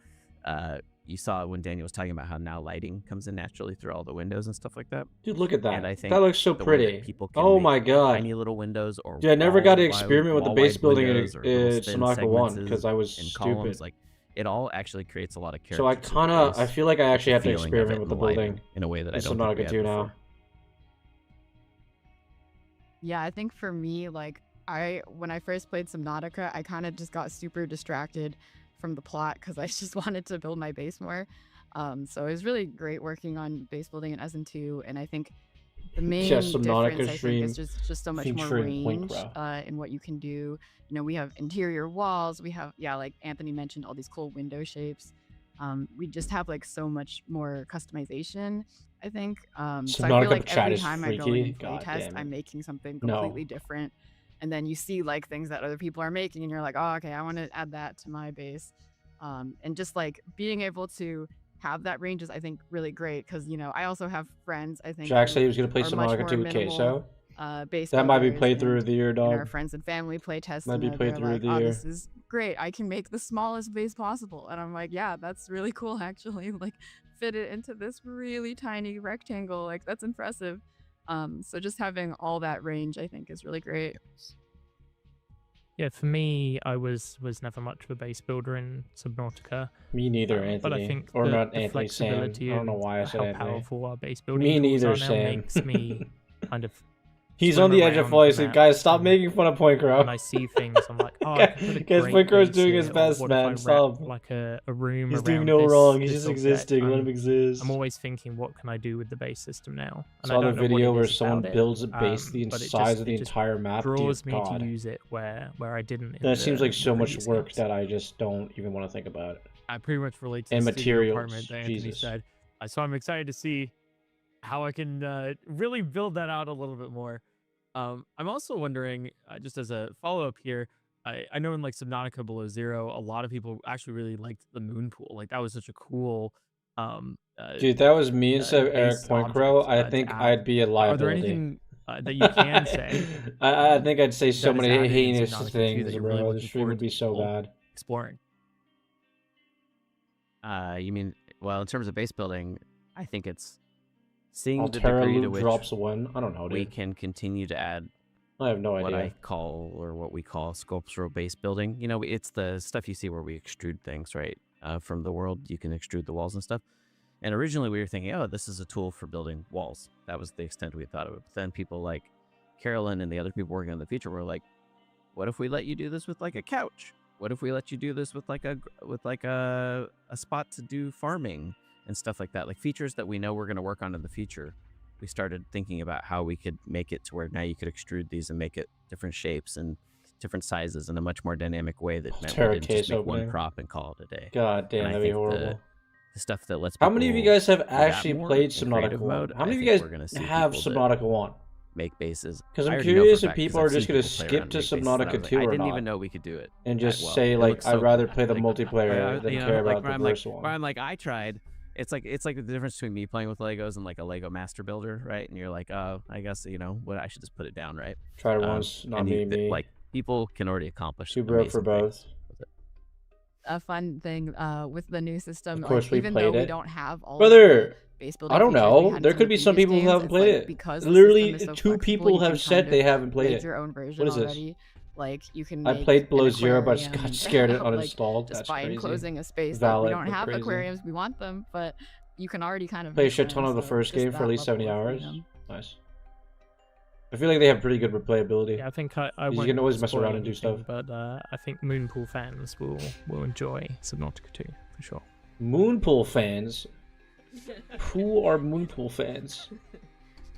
you saw when Daniel was talking about how now lighting comes in naturally through all the windows and stuff like that. Dude, look at that. And I think That looks so the way that pretty. people can Oh make my god. tiny little windows or Dude, I never got to wall-wide- experiment with the wall-wide base building in windows or little spin Subnautica 1 segments because I was and stupid. columns, like it all actually creates a lot of character. So I to the kind of, base, I feel like I with actually the have to feeling of experiment it with the and lighting building in a way that I in don't think we Subnautica had 2 before. now. Yeah, I think for me, like, when I first played Subnautica, I kind of just got super distracted from the plot because I just wanted to build my base more. So it was really great working on base building in SN2, and I think the main Subnautica difference, I think, stream is just so much more featuring range Winkra. in what you can do. You know, we have interior walls, we have, yeah, like Anthony mentioned, all these cool window shapes. We just have like so much more customization, I think. So I Subnautica feel like chat every is time I go freaky. and God playtest, damn it. I'm making something No. completely different. And then you see like things that other people are making, and you're like, oh, okay, I want to add that to my base. And just like being able to have that range is, I think, really great because, you know, I also have friends, I think, Jack who said he was going to play are much Subnautica more 2 with minimal, Queso. base That might be builders, playthrough of the year, and our dog. friends and family play test, Might and be they're playthrough like, of the oh, year. this is great. I can make the smallest base possible. And I'm like, yeah, that's really cool, actually. Like, fit it into this really tiny rectangle. Like, that's impressive. So just having all that range, I think, is really great. Yeah, for me, I was never much of a base builder in Subnautica. Me neither, Anthony. But I think or the, not the Anthony, Sam. I flexibility don't know and why I said how Anthony. powerful our base building Me tools neither, are now Sam. makes me kind of He's swim on the edge of around falling the asleep. map, Guys, stop and making fun of Point Crow. when I see things, I'm like, oh, I can put a Guys, great Point Crow's base doing here, his or best, what man. if I wrap Stop. like a room He's around doing no this, wrong. He's this just object? existing. Let him exist. I'm always thinking, what can I do with the base system now? And Saw I the don't know what video it where is someone about it, builds a base the but it size just- of the it just entire map. Dear draws me God. to use it where I didn't. That seems like so much previous work games. that I just don't even want to think about it. I pretty much relate to And the studio materials, apartment that Anthony Jesus. said. So I'm excited to see how I can really build that out a little bit more. I'm also wondering, just as a follow-up here, I know in like Subnautica Below Zero, a lot of people actually really liked the moon pool. Like that was such a cool Dude, that was me and Eric base Pointcrow. object, I to think add. I'd be a Are liability. there anything that you can say I think I'd say so that is many added in heinous Subnautica 2 things, that you're bro. really The looking stream forward would be to so bad. exploring? You mean, well, in terms of base building, I think it's seeing the Altera degree to loot which drops a win. I don't know, we dude. can continue to add I have no what idea. I call or what we call sculptural base building. You know, it's the stuff you see where we extrude things, right? From the world, you can extrude the walls and stuff. And originally we were thinking, oh, this is a tool for building walls. That was the extent we thought of it. But then people like Carolyn and the other people working on the feature were like, what if we let you do this with like a couch? What if we let you do this with like a spot to do farming and stuff like that? Like features that we know we're going to work on in the future. We started thinking about how we could make it to where now you could extrude these and make it different shapes and different sizes in a much more dynamic way that meant we Terra didn't just case make opening. one prop and call it a day. God damn, And I that'd be think horrible. The stuff that lets How many of you people guys have do that actually more played in creative Subnautica 1? mode, How many I of you think guys we're gonna see have people that Subnautica 1? make bases. Because I I'm already know curious for a if fact 'cause people I've are just seen going to people play skip around to and make bases, and I Subnautica was like, 2 I or didn't not. even know we could do it. And that just well. say, It like, looks I'd so rather good. play the Like, multiplayer than you know, care like about where the I'm like, first one. where I'm like, I tried. It's like the difference between me playing with Legos and like a Lego Master Builder, right? And you're like, oh, I guess you know what, I should just put it down, right? Try it once, not and me. like people can already accomplish Too broke for amazing both. things with it. A fun thing with the new system, Of course, like, we even though played we it. don't have all Brother, of the base building I don't features we know. had in There some could of be the some previous people who games, haven't it's played like, it. because the Literally, system is so 2 flexible, people you have can said kind they of haven't played make it. your own version What is this? already. Like you can I make played an Below Zero, but aquarium got scared and like, uninstalled. just That's by crazy. enclosing a space. Valid, like, we don't but have crazy. aquariums, we want them, but you can already kind of Play a make shit ton them, of the so first just game for that at least 70 level of hours. freedom. Nice. I feel like they have pretty good replayability. Yeah, I think I You won't can always mess spoil around and do anything, stuff. but I think Moonpool fans will enjoy Subnautica 2 for sure. Moonpool fans? Who are Moonpool fans?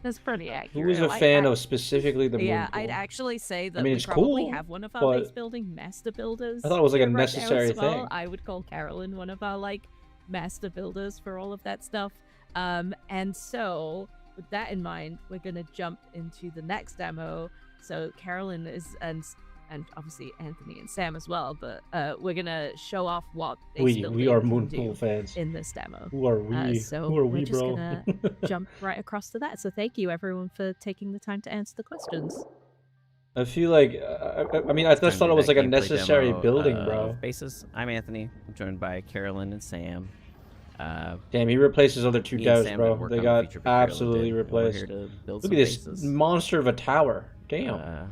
That's pretty accurate. Who is a fan of specifically the Moonpool? Yeah, I'd actually say that mean, we it's probably cool, have one of our but base building master builders. I thought it was like a here right now necessary as well. thing. I would call Carolyn one of our like master builders for all of that stuff. And so with that in mind, we're gonna jump into the next demo. So Carolyn is and obviously Anthony and Sam as well, but we're gonna show off what base building we are can Moonpool do fans. in this demo. Who are we? So Who are we're we, just bro? gonna jump right across to that. So thank you everyone for taking the time to answer the questions. I feel like I mean I Time just to thought do it was that like a gameplay necessary demo building, of bro. Bases. I'm Anthony. I'm joined by Carolyn and Sam. Damn, he replaced his other two Me and devs, Sam bro. had worked They on the got feature Carolyn absolutely did, and we're replaced. here to build Look some at this bases. monster of a tower. Damn.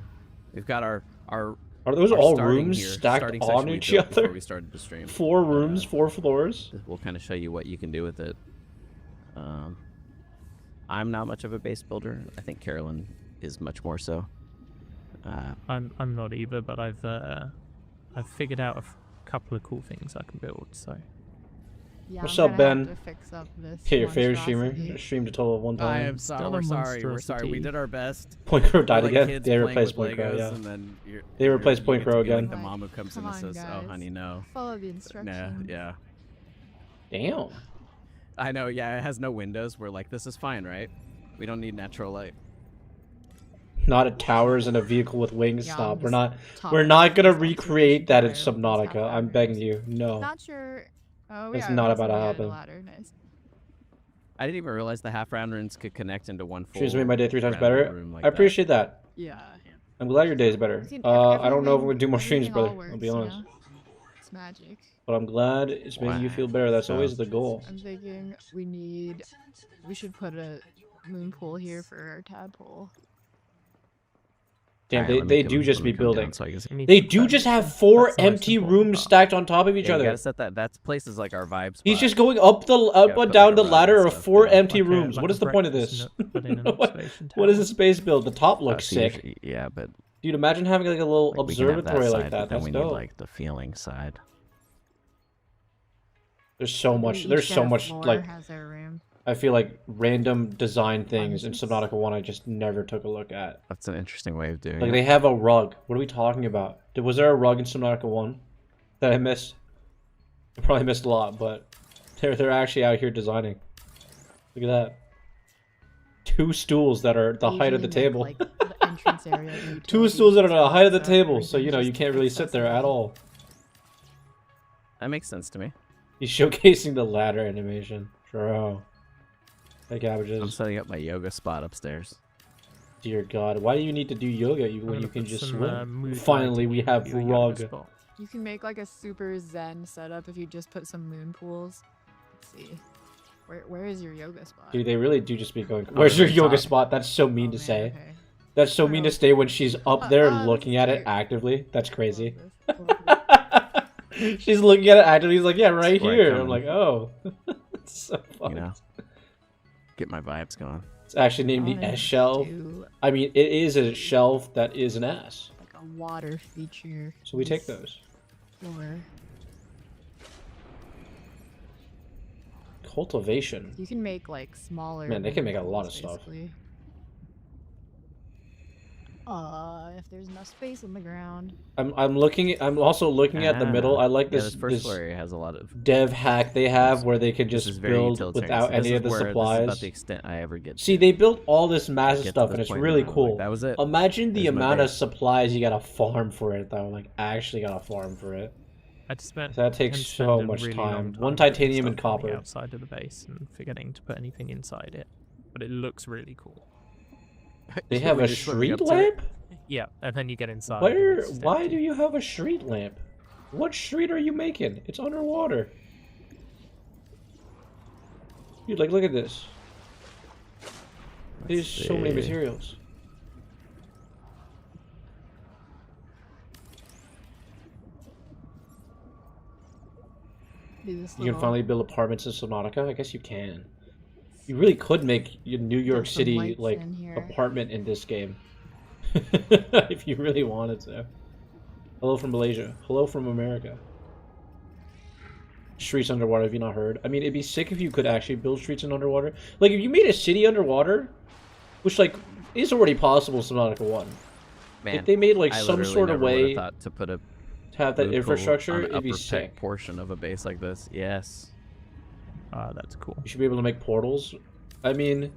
We've got our Are those our all starting rooms here, stacked starting on section we each built before other? we started the stream. 4 rooms, 4 floors. We'll kind of show you what you can do with it. I'm not much of a base builder. I think Carolyn is much more so. I'm not either, but I've figured out a couple of cool things I can build. So Yeah, What's I'm up, gonna have Ben? to fix up this Okay, your favorite streamer. monstrosity. Streamed a total of 1 time. I am sorry. Still a We're sorry. We're sorry. We monstrosity. did our best. Point Crow We're died like again. kids They playing replaced with Point Crow, Legos, yeah. and then They replaced you Point get to Crow be like again. the mom who comes in Come and on, says, "Oh, guys. honey, no." Follow the Nah, instructions. yeah. Damn. I know. Yeah, it has no windows. We're like, this is fine, right? We don't need natural light. Not at towers and a vehicle with wings. Yeah, Stop. I'm We're just not. top We're of not gonna this recreate that in observation fire with these Subnautica. I'm half begging hours. you. No. Not sure. Oh, It's yeah, not we about to also added a happen. ladder. Nice. I didn't even realize the half round runes could connect into one full. She's made my day 3 times round better. room like I appreciate that. Yeah. I'm glad your day's better. See, I don't know if I'm everything- gonna do more streams, everything all brother. I'll works, be you honest. know? It's magic. But I'm glad it's making you feel better. That's always the goal. I'm thinking we should put a moon pool here for our tadpole. Damn, Alright, let they me do come- just let be me come down building. so I can see. You need They to do put just that- have 4 that's nice empty and rooms top. stacked on top of each Yeah, you other. gotta set that. That place is like our vibe spot. He's just going up Yeah, and put down like a the rug ladder and of stuff 4 down. empty Like a- rooms. like What a is the point of breakfast this? nook, but in an What- observation what is tower. this space build? The top looks So sick. usually- yeah, but Dude, imagine having like a little like, we can have observatory like side, that. but then That's we dope. need like the feeling side. There's so much. Each There's so dev much floor like has their room. I feel like random design things in Abundance. Subnautica 1 I just never took a look at. That's an interesting way of doing Like it. they have a rug. What are we talking about? Was there a rug in Subnautica 1 that I missed? I probably missed a lot, but they're actually out here designing. Look at that. 2 stools that are the height of the Usually table. make, like, the entrance area and 2 utility stools that are the height of the spots, table, so you everything's know you just can't really sit there at accessible. all. That makes sense to me. He's showcasing the ladder animation. Bro. Hey I'm cabbages. setting up my yoga spot upstairs. Dear God, why do you need to do yoga I'm when gonna you can put just some, swim? mood Finally, lighting we in have your yoga rug. spot. You can make like a super zen setup if you just put some moon pools. Let's see. Where is your yoga spot? Dude, they really do just be going. Where's your yoga spot? That's so mean to man, say. okay. That's so mean to say when she's up there looking this at is it cute. actively. That's I love crazy. this. I love this. She's looking at it actively. He's like, yeah, right That's where I here. come I'm in. like, oh. It's so You fun. know, get my vibes going. It's actually named the Wanted S shelf. to I mean, it is a shelf that is an S. like a water feature. So we take this those. floor. Cultivation. You can make like smaller. Man, they can moon make a lot pools, of stuff. basically. If there's enough space on the ground. I'm looking. I'm also looking at the middle. I like Yeah, this. this first this floor area has a lot of. dev hack they have where they can This is just very build utilitarian. without So this any is of the where- This is supplies. about the extent I ever get. See, to. they built all this massive Get to stuff, this and it's point really now, like, cool. that was it. Imagine the There's my amount of base. supplies you gotta farm for it, though. Like, actually gotta farm for it. I just spent. That takes tend to so spend a much really time. long One putting titanium and stuff on the copper. outside of the base and forgetting to put anything inside it, but it looks really cool. They have We're a just swimming street up to it. lamp? Yeah, and then you get inside. and Where? it's just Why empty. do you have a street lamp? What street are you making? It's underwater. Dude, like, look at this. There's so many see. materials. Do this You can little- finally build apartments in Subnautica? I guess you can. You really could make your New York some City, lights like, in here. apartment in this game. If you really wanted to. Hello from Malaysia. Hello from America. Streets underwater, have you not heard? I mean, it'd be sick if you could actually build streets in underwater. Like, if you made a city underwater, which, like, is already possible in Subnautica 1. Man, If they made, like, I some literally sort of never would've way thought to put a to have that moon pool infrastructure, on the it'd be upper sick. pec portion of a base like this. Yes. That's cool. You should be able to make portals. I mean,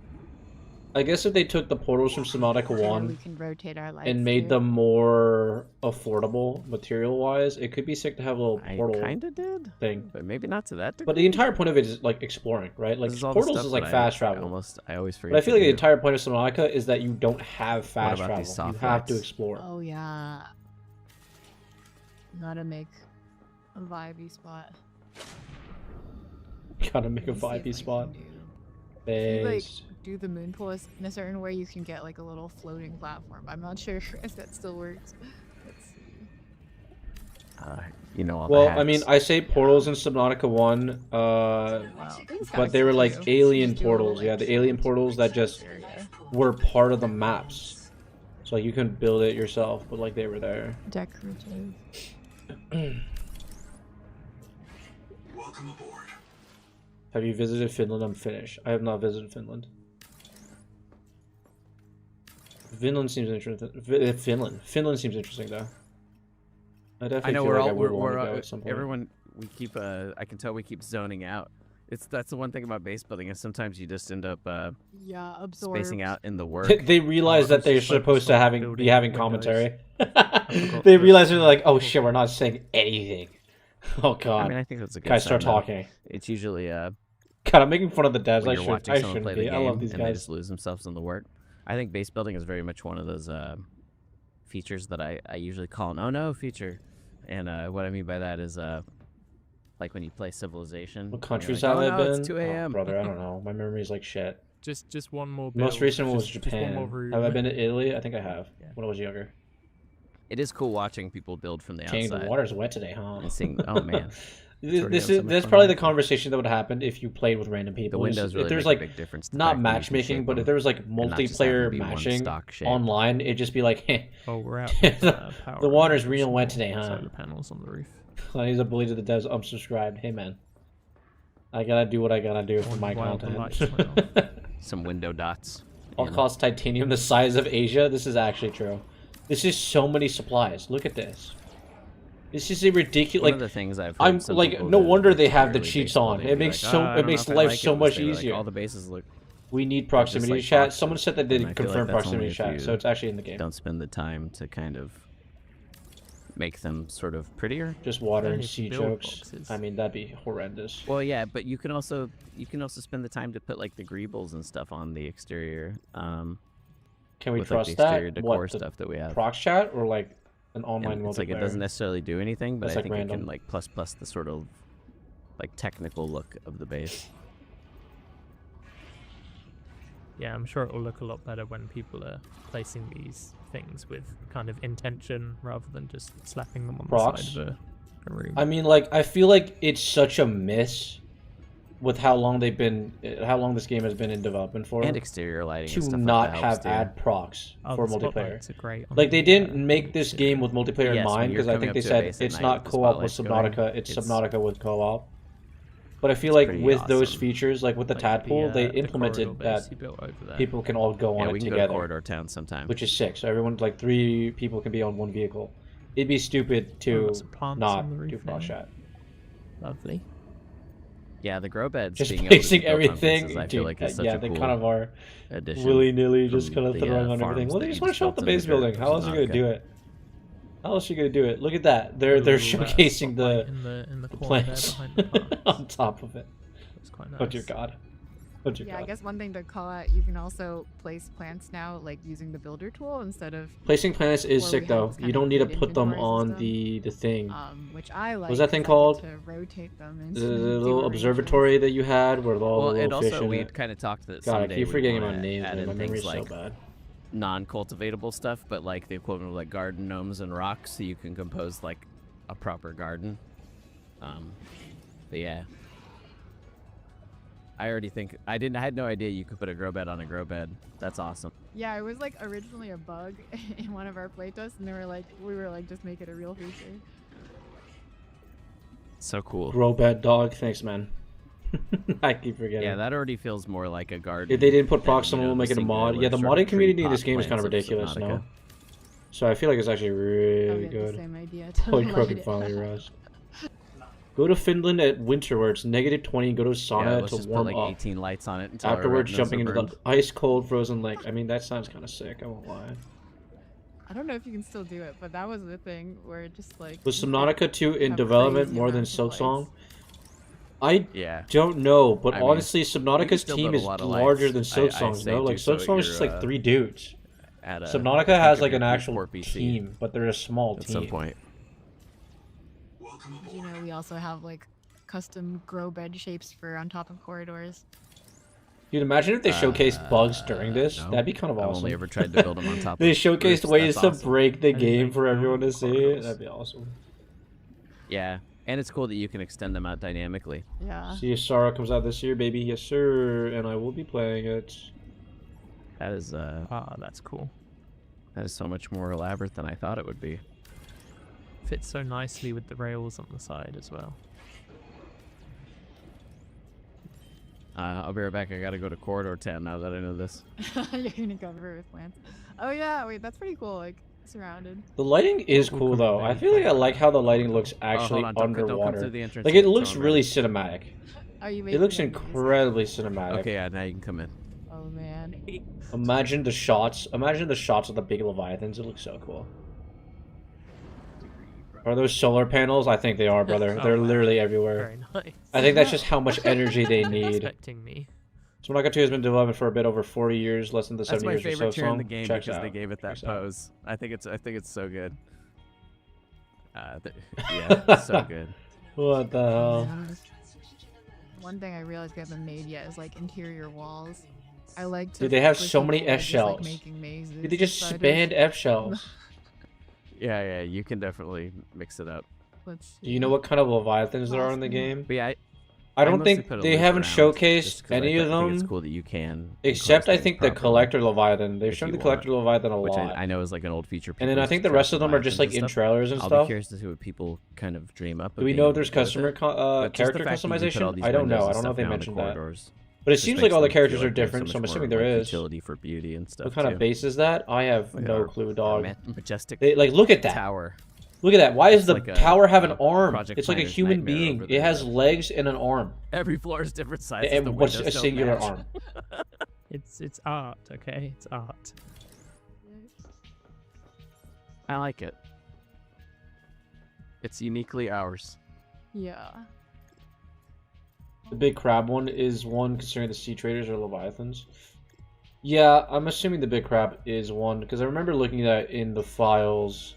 I guess if they took the portals from Subnautica We 1 can rotate our lights and made too. them more affordable material-wise, it could be sick to have a little I portal kind of did, thing. but maybe not to that degree. But the entire point of it is like exploring, right? Like This is all the portals stuff is like that fast I travel. I always forget. But I feel to like the do. entire point of Subnautica is that you don't have fast about travel. these You soft have to lights? explore. Oh yeah. Gotta make a vibey spot. Gotta make a Let me see if vibey I spot. can If you, like, Base. do the moon pulse in a certain way, you can get like a little floating platform. I'm not sure if that still works. Let's see. You know, all the Well, I mean, hacks. I say portals in Subnautica 1, Wow, these but guys they were are like cute. alien Just do a little, portals. Yeah, like, the alien short portals that just area. were part of the maps. So like, you couldn't build it yourself, but like they were there. Decorative. Welcome aboard. Have you visited Finland? I'm Finnish. I have not visited Finland. Finland seems interesting. Finland seems interesting though. I definitely I know feel we're like I all would we're, want we're to go at some point. everyone. We keep. I can tell we keep zoning out. That's the one thing about base building is sometimes you just end up Yeah, absorb. spacing out in the work. They realize that they're just focused supposed to on be building having windows. commentary. forgot They to- realize they're like, oh shit, we're not saying anything. Oh I god. mean, I think that's a good. Guys, start sign, though. talking. It's usually God, I'm making fun of the devs. when I you're watching I someone shouldn't play be. the I game love these and they guys. just lose themselves in the work. I think base building is very much one of those features that I usually call an oh no feature, and what I mean by that is like when you play Civilization. What and you're countries like, have oh, I no, been? It's 2 Oh, a.m. brother, I don't know. My memory's like shit. Just one more. The most build, recent one was just one more Japan. room. Have I been to Italy? I think I have. Yeah. When I was younger. It is cool watching people build from the Dang, the outside water's wet today, huh? and seeing. Oh man, This so is much that's fun probably the watching. conversation that would happen if you played with random the people. windows really if there's make like a big difference. to the not fact that you can matchmaking, shape but them if there was like and not just have them multiplayer be one matching stock shape. online, it'd just be like, hey, Oh, we're out. The Power water's and real some wet more today, huh? Solar panels on the roof. he's a bully to the devs. Unsubscribed. Hey man, I gotta do what I gotta do for my While the lights content. went off. Some window dots. All you know? cost titanium the size of Asia. This is actually true. This is so many supplies. Look at this. This is a ridiculous. One Like of the things I've heard I'm some like, people no that wonder are they have the particularly cheats base on. building It be makes like, so "Oh, I it don't know makes if I life like so it," much they be like, easier. all the bases look. We need just proximity like chat. boxes. Someone said that they And I feel confirm like that's proximity only if chat, so you it's actually in the game. Don't spend the time to kind of make them sort of prettier. Just water Only and if you sea build jokes. boxes. I mean, that'd be horrendous. Well, yeah, but you can also spend the time to put like the greebles and stuff on the exterior. Can we with like trust the exterior that? decor What, the stuff that we have. prox chat or like an online And multiplayer? it's like it doesn't necessarily do anything, but That's, I like, think it random. can like plus the sort of like technical look of the base. Yeah, I'm sure it will look a lot better when people are placing these things with kind of intention rather than just slapping them on Procs? the side of a room. I mean, like, I feel like it's such a miss with how long this game has been in development for. And exterior lighting to and stuff not like that have helps, too. ad procs Oh, for the multiplayer. spotlights are great on Like they the, didn't on make the this exterior. game with multiplayer in Yes, when mind you're because I coming think up they to a said base at it's night not with the co-op with spotlights Subnautica, going, it's it's- Subnautica with co-op. But I feel it's like pretty with those awesome. features, like with the Like tadpole, they the corridor implemented base that you built over there. people can all go on Yeah, it we can go together, to Corridor Town sometime. which is sick. So everyone, like 3 people can be on one vehicle. It'd be stupid Oh, to got some plants not on the roof do cross now. chat. Lovely. Yeah, the grow beds Just being able to be placing built on everything. pieces, I dude, feel like is such yeah, a they cool kind of are addition. willy-nilly just from kind of the, throwing on everything. farms Well, that they you just want to just show off built the in base dirt building. of How else are you gonna Subnautica. do it? How else are you gonna do it? Look at that. They're Little, showcasing spotlight the in the the corner there plants behind the plants. on top of it. That's quite nice. Oh dear God. Oh dear Yeah, I God. guess one thing to call out, you can also place plants now, like using the builder tool instead of, Placing planets is Well, we sick have though. this You kind don't of need to weird put them inventory on system. the thing. which I like. Was that thing 'cause I get called? to rotate them and The do little arrangements. observatory that you had where all Well, the and little fish also in we it. kind of talked that God, I someday keep we forgetting wanna my names, add man. in My things memory's like so bad. non-cultivatable stuff, but like the equivalent of like garden gnomes and rocks, so you can compose like a proper garden. But yeah, I already think I had no idea you could put a grow bed on a grow bed. That's awesome. Yeah, it was like originally a bug in one of our playtests, and we were like, just make it a real feature. So cool. Grow bed dog. Thanks, man. I keep forgetting. Yeah, that already feels more like a garden. If they didn't put than, proximal, the make it a singular mod. Yeah, the sort of modding community in tree this game is kind of pot plants ridiculous, Subnautica. no? So I feel like it's actually I'll really get the good. same idea to Oh, light you crooked it. finally, Rose. Go to Finland at winter where it's -20 and go to a sauna Yeah, let's to just warm put like up. 18 lights on it until our Afterwards, retinas jumping are into burned. the ice cold frozen lake. I mean, that sounds kind of sick. I won't lie. I don't know if you can still do it, but that was the thing where it just like. Was you could Subnautica 2 in have development crazy more than amounts of Silksong? lights. I Yeah. don't know, but I mean, honestly, you can Subnautica's still team build a is lot of larger lights. than I Silksong's, say no? do Like, so Silksong at is just your, like 3 dudes. At Subnautica think has of like your an actual 4 PC team, but they're a small at team. some point. Welcome aboard. You know, we also have like custom grow bed shapes for on top of corridors. Dude, imagine if they showcased bugs during this. No. That'd be kind of I've awesome. only ever tried to build them on top They of showcased roofs. ways That's to awesome. break the And game make for them everyone to see. corridors. That'd be awesome. Yeah, and it's cool that you can extend them out dynamically. Yeah. See if Sara comes out this year, baby. Yes, sir. And I will be playing it. That is Ah, that's cool. so much more elaborate than I thought it would be. Fits so nicely with the rails on the side as well. I'll be right back. I gotta go to Corridor 10 now that I know this. You're gonna cover with plants. Oh yeah, wait, that's pretty cool. Like surrounded. The lighting is cool, though. I feel like I like how the lighting looks Oh, actually hold on, don't come underwater. through the entrance Like, yet, it looks Tom, really right? cinematic. Are you It making looks them these? incredibly cinematic. Okay, yeah, now you can come in. Oh man. Imagine the shots. Imagine the shots of the big leviathans. It looks so cool. Are those solar panels? I think they are, brother. Oh, They're wow. literally everywhere. Very nice. I think that's just how much energy they need. Expecting me. Subnautica 2 has been developed for a bit over 40 years, less than the That's 70 my years favorite or so. chair in the game Checks because out. they gave it that Checks out. pose. I think it's so good. Yeah, it's so good. What the hell? Man. One thing I realized we haven't made yet is like interior walls. I like to. Dude, they have fuck with so many people who are just, like, F-shells. making mazes Dude, they just inside of- spanned F shells. Yeah, you can definitely mix it up. Let's Do you know what kind of leviathans there are in the Awesome. game? But yeah, I don't mostly think put a they loop haven't around showcased just 'cause any of I think them. it's cool that you can. Except enclose I things think the properly, collector leviathan. They've if shown you the want, collector leviathan a which lot. I know is like an old feature. And then people I used think to the rest of collect them are just like leviathans in and stuff. trailers and I'll stuff. be curious to see what people kind of dream up. Do of we being know able if there's to do with customer it. But just character the fact that you put all customization? these I don't know. windows I don't know and if they stuff down the mentioned that. corridors But it just seems makes like all the them feel characters are like they have different, so I'm much more, assuming there like, is. utility for beauty and stuff. What kind too. of base is that? I have Look at no our- clue, our dog. Majestic They, like, look at that. tower. Look at that. Why does It's the like a- tower have an a arm? Project It's like a Planner's human nightmare being. over It there, has though. legs and an arm. Every floor is different sizes. And the what's windows a don't singular match. arm? It's art, okay? It's art. I like it. It's uniquely ours. Yeah. The big crab one is one, considering the sea traders are leviathans. Yeah, I'm assuming the big crab is one because I remember looking at it in the files,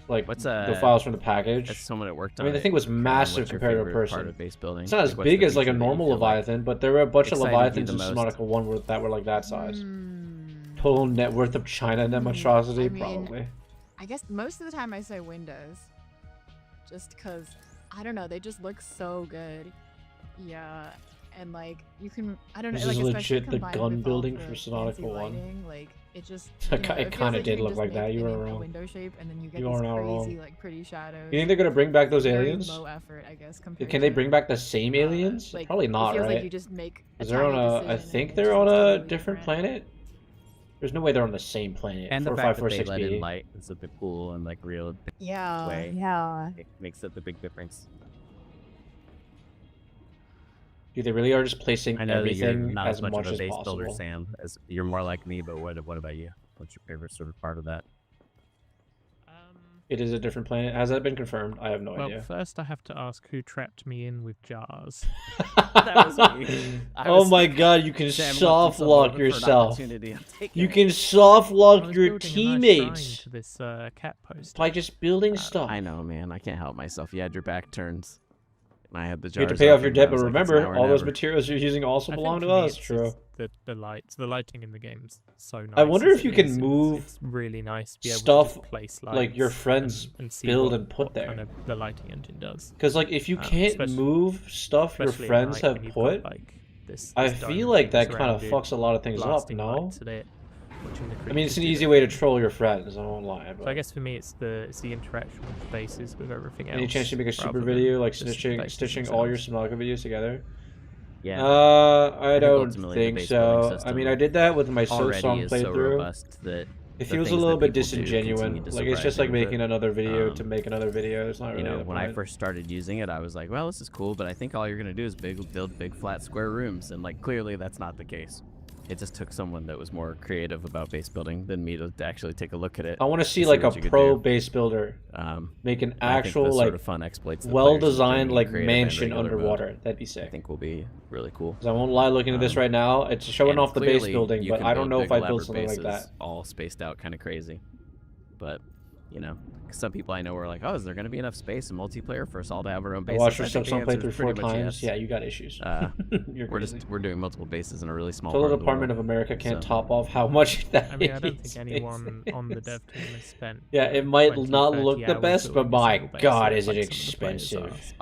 like What's the files from the As package. someone that worked I on mean, the it, thing was Karen, massive what's your compared to a favorite part person. of base building? It's not as Like, what's big the as like a feature that you normal feel like leviathan, but there were a bunch of excited you leviathans in the most? Subnautica 1 that were like that size. Mm, Total net worth of China net monstrosity, I mean, probably. I guess most of the time I say windows, just because I don't know, they just look so good. Yeah, and like you can, I don't know, This like is especially legit the combined gun with all building the for fancy Subnautica 1. lighting, like it just It you know, kinda feels like did you can look just like that, make you any weren't wrong. window shape, and then you get You these are not crazy wrong. like pretty shadows. You think they're gonna bring back those Very aliens? low effort, I guess. Compared Can they to, bring back the same aliens? like, Probably it not, feels right? Like you just make a Is they're on tiny a? I decision and think it they're just on looks a totally different planet. There's no way they're on the same planet. And the fact that they 4546 let in B. light is a bit cool and like real Yeah. way. Yeah. It makes it the big difference. Dude, they really are just placing I know that you're everything not as as much much of a as base possible. builder, Sam. As you're more like me, but what about you? What's your favorite sort of part of that? It is a different planet. Has that been confirmed? I have no Well, idea. first I have to ask who trapped me in with jars. That was me. I Oh was- my god, you can Sam left soft himself lock open for an yourself. opportunity. I'm taking You it. can soft I lock was your building a nice shrine teammates to this cat post. by just building stuff. I know, man. I can't help myself. You had your back turns. And I had the jars. You have to pay off your open, debt, and I but was like, it's remember, now or all those never. materials you're using also I belong think to for me us. it's True. just the lights, the lighting in the game's so nice. I wonder as if you it can is. move It's really nice to be able stuff, to just place like, your lights friends and see build what, and put what there. kind of the lighting engine does. Because like, if you can't especially- move stuff your Especially at friends night have when you've put, got, like, this I dome feel like that thing kind of surrounded, fucks a lot of things up. blasting No. lights at it, watching the I mean, it's creatures an do easy their way to thing. troll your friends. I won't lie. So I But guess for me, it's the interaction with the bases with everything else. any chance you make a super rather than video like just the stitching bases all your themselves. Subnautica videos together? Yeah. I think don't ultimately the think base building so. I system mean, I did that with my already Silksong is so playthrough. robust that It the feels a things little that bit people do continue disingenuine. to Like it's surprise just me like with it. making another video to Um, make another video. It's not You really know, the when I point. first started using it, I was like, well, this is cool, but I think all you're gonna do is build big flat square rooms, and like clearly that's not the case. It just took someone that was more creative about base building than me to actually take a look at it. I want to and see like a what you could pro do. base builder make an And I think actual the like sort of fun exploits that well players have been designed doing in like creative and mansion regular mode, underwater. That'd be I sick. think will be really cool. 'Cause I won't lie, looking at this right now, it's showing and off the base clearly, building, you but can I don't build know big if I'd build elaborate something like bases that. all spaced out kind of crazy. But you know, some people I know were like, "Oh, is there going to be enough space in multiplayer for us all to have our own I bases?" watched your I think the stepson play answer through is 4 pretty much times. yes. Yeah, you got issues. You're crazy. We're doing multiple bases in a really small So part the of the Department world. of America can't So- top off how much that I mean, I don't is think anyone on the dev space. team has spent. Yeah, you it know, might 20, not 30 look the hours best, but building a my single base god, like is it some of the players expensive.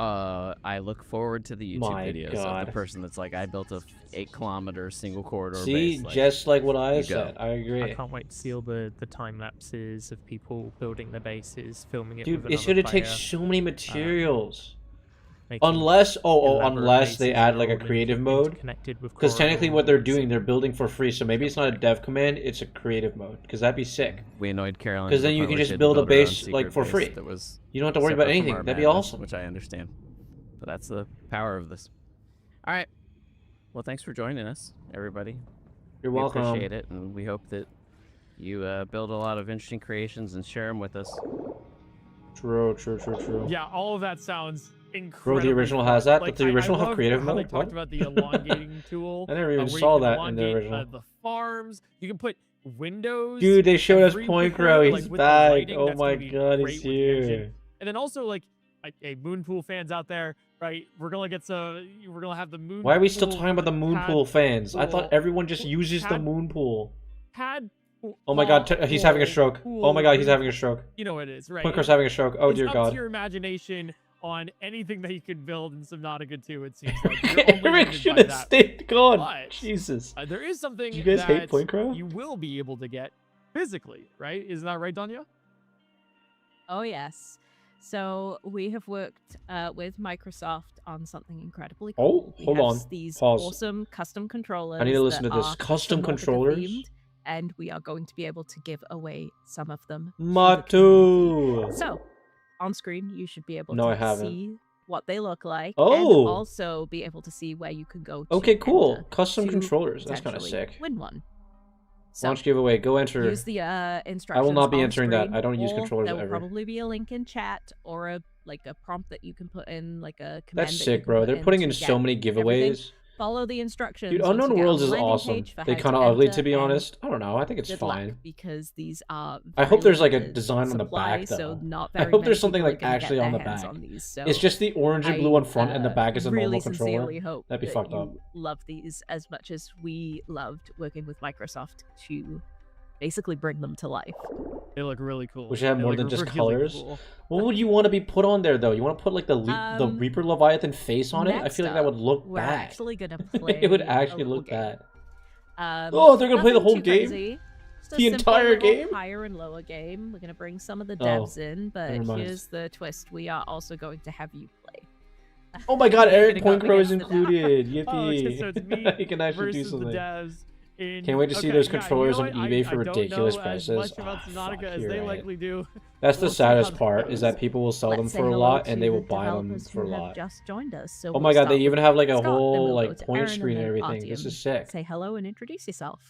I look forward to the YouTube My videos of God. the person that's like, I built a 8-kilometer single corridor See, base. Like, just like what I you said. go. I agree. I can't wait to see all the time lapses of people building their bases, filming it Dude, with it's another gonna take player, so many materials. making Unless, elaborate unless they bases add that like are a all creative mode. interconnected with Because technically what they're doing, they're corridors building for free, so maybe it's not a dev command, it's a creative mode. Because that'd be sick. We annoyed Carolyn. 'Cause to the then you point can where just she had to build a her own base, like, secret for base free. That was You don't have to worry about separate from anything. our That'd be madness, awesome. Which I understand. But that's the power of this. All right. Well, thanks for joining us, everybody. You're we welcome. appreciate it, and we hope that you build a lot of interesting creations and share them with us. True. Yeah, all of that sounds Bro, incredible. the original has that? Like, the original I have creative how mode? they talked What? about the elongating tool. I never even where you saw can that in the elongate, original. the farms. You can put windows. Dude, they showed us everywhere, Point Crow. like, He's with the back. lighting, Oh that's my gonna be god, great he's with the engine. here. And then also like, hey, Moonpool fans out there, right? We're gonna have the moon. Why are we still talking about the Moonpool fans? I thought pool- everyone just uses the pad- Moonpool. Pad. Oh my god, he's having a stroke. Oh my god, he's having a stroke. You know what it is, right? Point Crow's having a stroke. Oh It's dear up god. to your imagination on anything that you could build in Subnautica 2. It seems like you're only Eric limited should by have that. stayed gone. But, Jesus. There is something You guys hate that Point Crow? you will be able to get physically, right? Isn't that right, Danya? Oh, yes. So we have worked with Microsoft on something incredibly cool. Oh, We hold have on. These Pause. awesome custom controllers. I need to listen that to this. are Custom Subnautica controllers? themed, and we are going to be able to give away some of them. to the Matu. community. So, on screen, you should be able No, I to haven't. see what they look like, Oh. and also be able to see where you can go. To Okay, cool. enter Custom to controllers. That's kind of potentially sick. Win one. So, Launch giveaway. Go enter. use the instructions. not be on entering that. screen, I don't use or controllers there will ever. probably be a link in chat or a prompt that you can put in, like a command. That's that you sick, can bro. put They're putting to in get so many everything. giveaways. Follow the instructions. Dude, once you Unknown get on Worlds the is landing awesome. page for They how kind of to ugly, enter, to be and honest. I don't know. I think it's good fine. luck, because these are. I hope there's like a very design on the supply, back, so though. not I very hope many there's something people are like gonna actually get on the their hands back. on these, so It's just the orange and blue on front, and the I, back is a really normal controller. sincerely hope That'd be that fucked you up. love these as much as we loved working with Microsoft to basically bring them to life. They look really cool. We should have They more look than just really colors. cool. What would you want to be put on there, though? You want to put like the Reaper Leviathan face on it? I Next feel like that would up, look we're bad. actually gonna play. It would a actually little look game. bad. Oh, they're gonna play the Nothing whole too game? crazy. Just a The simple entire little game? higher and lower game. We're gonna bring some of the Oh, devs in, but never mind. here's the twist: we are also going to have you play. Oh my god, You're Eric gonna go Point Crow is against the devs. included. Oh, okay, Yippee. so it's me He can actually do versus the something. devs. Can't wait to see those controllers on eBay for ridiculous I prices. don't know as much about Ah, Subnautica fuck, as you're they right. likely do. That's the We'll see how saddest that part, goes. is that people will sell them Let's say for a hello lot, to and they will the buy them developers for a who have lot. just joined us. So Oh we'll my god, start they even with have like a Scott, then whole we'll go like to point Aaron, screen and then everything. This Artyom. is sick. Say hello and introduce yourself.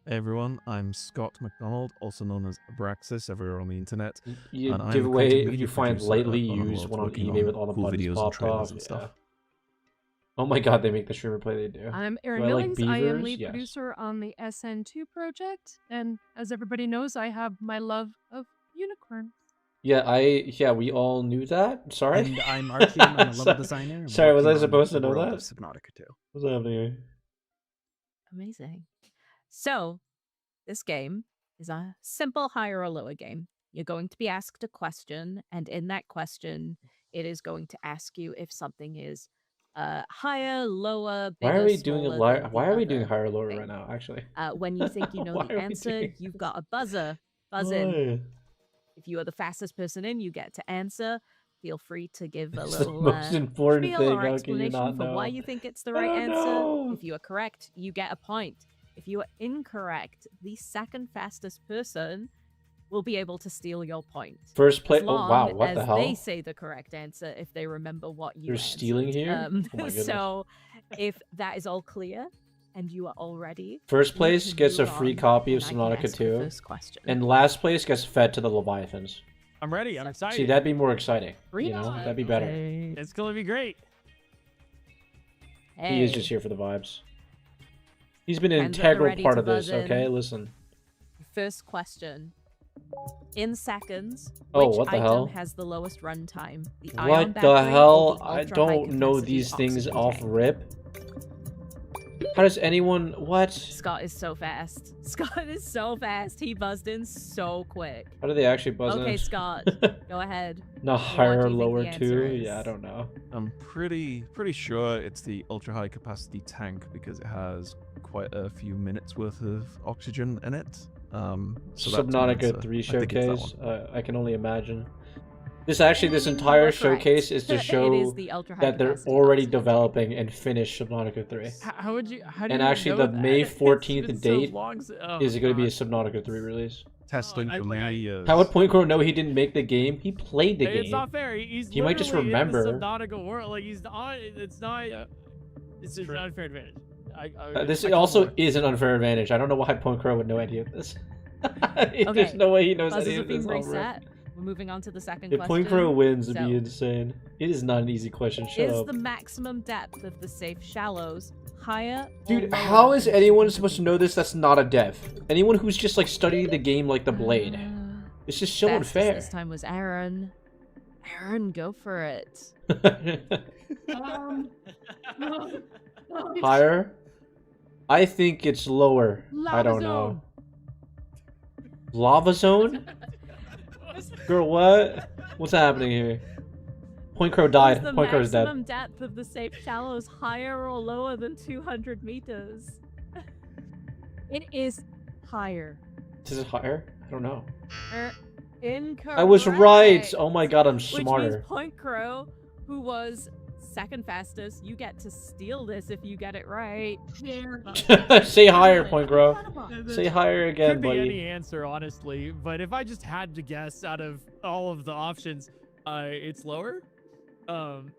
Hey everyone, I'm Scott McDonald, also known as Abraxas everywhere on the internet. You and I'm give a away creative if media you find producer lightly at Unknown used Worlds, one on working eBay with all the cool buttons videos and popped trailers off. and Yeah. stuff. Oh my god, they make the streamer play. They do. I'm Erin Do I like Millings. I am beavers? lead Yes. producer on the SN2 project, and as everybody knows, I have my love of unicorns. Yeah, we all knew that. Sorry. And I'm Artyom, I'm a level Sorry. designer. and Sorry, was working I on supposed to the know world that? of Subnautica 2. What's happening here? Amazing. So, this game is a simple higher or lower game. You're going to be asked a question, and in that question, it is going to ask you if something is higher, lower, bigger, Why are we doing smaller than why the are we doing other higher lower thing. right now? Actually. When you think you know Why the are we answer, doing you've got a buzzer. Buzz in. Why? If you are the fastest person in, you get to answer. Feel free to give a It's the little most important spiel thing. or How can you explanation not for why know? you think it's the I right don't answer. know. If you are correct, you get a point. If you are incorrect, the second fastest person will be able to steal your point. First place. As Oh long wow, what as the hell? they say the correct answer if they remember what you They're answered. stealing here? Oh my goodness. So if that is all clear and you are all ready, First we place can gets a move free on, copy of and I can Subnautica ask the 2. first question. And last place gets fed to the Leviathans. I'm ready. I'm excited. See, that'd be more exciting. Free You know, time. that'd be better. It's gonna be great. He is Hey. just here for the vibes. He's been an Hands that are integral ready part to of this, buzz in. okay? Listen. First question. In seconds, Oh, which what the item hell? has the lowest runtime? The ion What the battery hell? or the I ultra-high don't know capacity these things oxygen off tank? rip. How does anyone... What? Scott is so fast. Scott is so fast. He buzzed in so quick. How do they actually buzz in? Okay, Scott, go ahead. No, What higher do or you think lower the answer too? is? Yeah, I don't know. I'm pretty sure it's the ultra high capacity tank because it has quite a few minutes worth of oxygen in it. So that's my answer. Subnautica 3 I think it's that showcase. one. I can only imagine. This entire You're showcase is to correct. show It is the ultra-high that they're capacity already oxygen. developing and finished Subnautica 3. How would you? How do And you actually, know the that? May It's 14th been so date long is going to be a God. Subnautica 3 release. Testing I- for many years. How would Point Crow know he didn't make the game? He played the It's game. not fair. He's He might just literally remember. in the Subnautica world. Like he's not. It's not. It's an unfair advantage. This I also can't is an unfair advantage. I don't know why Point Crow would know any of this. Okay. There's no way he knows Buzzers any have of this. been off rip. reset. We're moving on to the second If question. Point Crow wins, it'd So, be insane. It is not an easy question. Shut is up. the maximum depth of the safe shallows higher or Dude, lower how is than anyone supposed to know this that's not a dev? Anyone who's just like studying the game like the Blade. It's just so Fastest unfair. This time was Aaron. Aaron, go for it. Higher? I think it's lower. I Lava don't zone. know. Lava zone? Girl, what? What's happening here? Point Crow Is died. the Point Crow's maximum dead. depth of the safe shallows higher or lower than 200 meters? It is higher. Is it higher? I don't know. Incorrect. I was right! Oh my god, I'm Which means smarter. Point Crow, who was second fastest, you get to steal this if you get it right. Say higher, Point Crow. Say higher again, Could be buddy. any answer, honestly. But if I just had to guess out of all of the options, it's lower.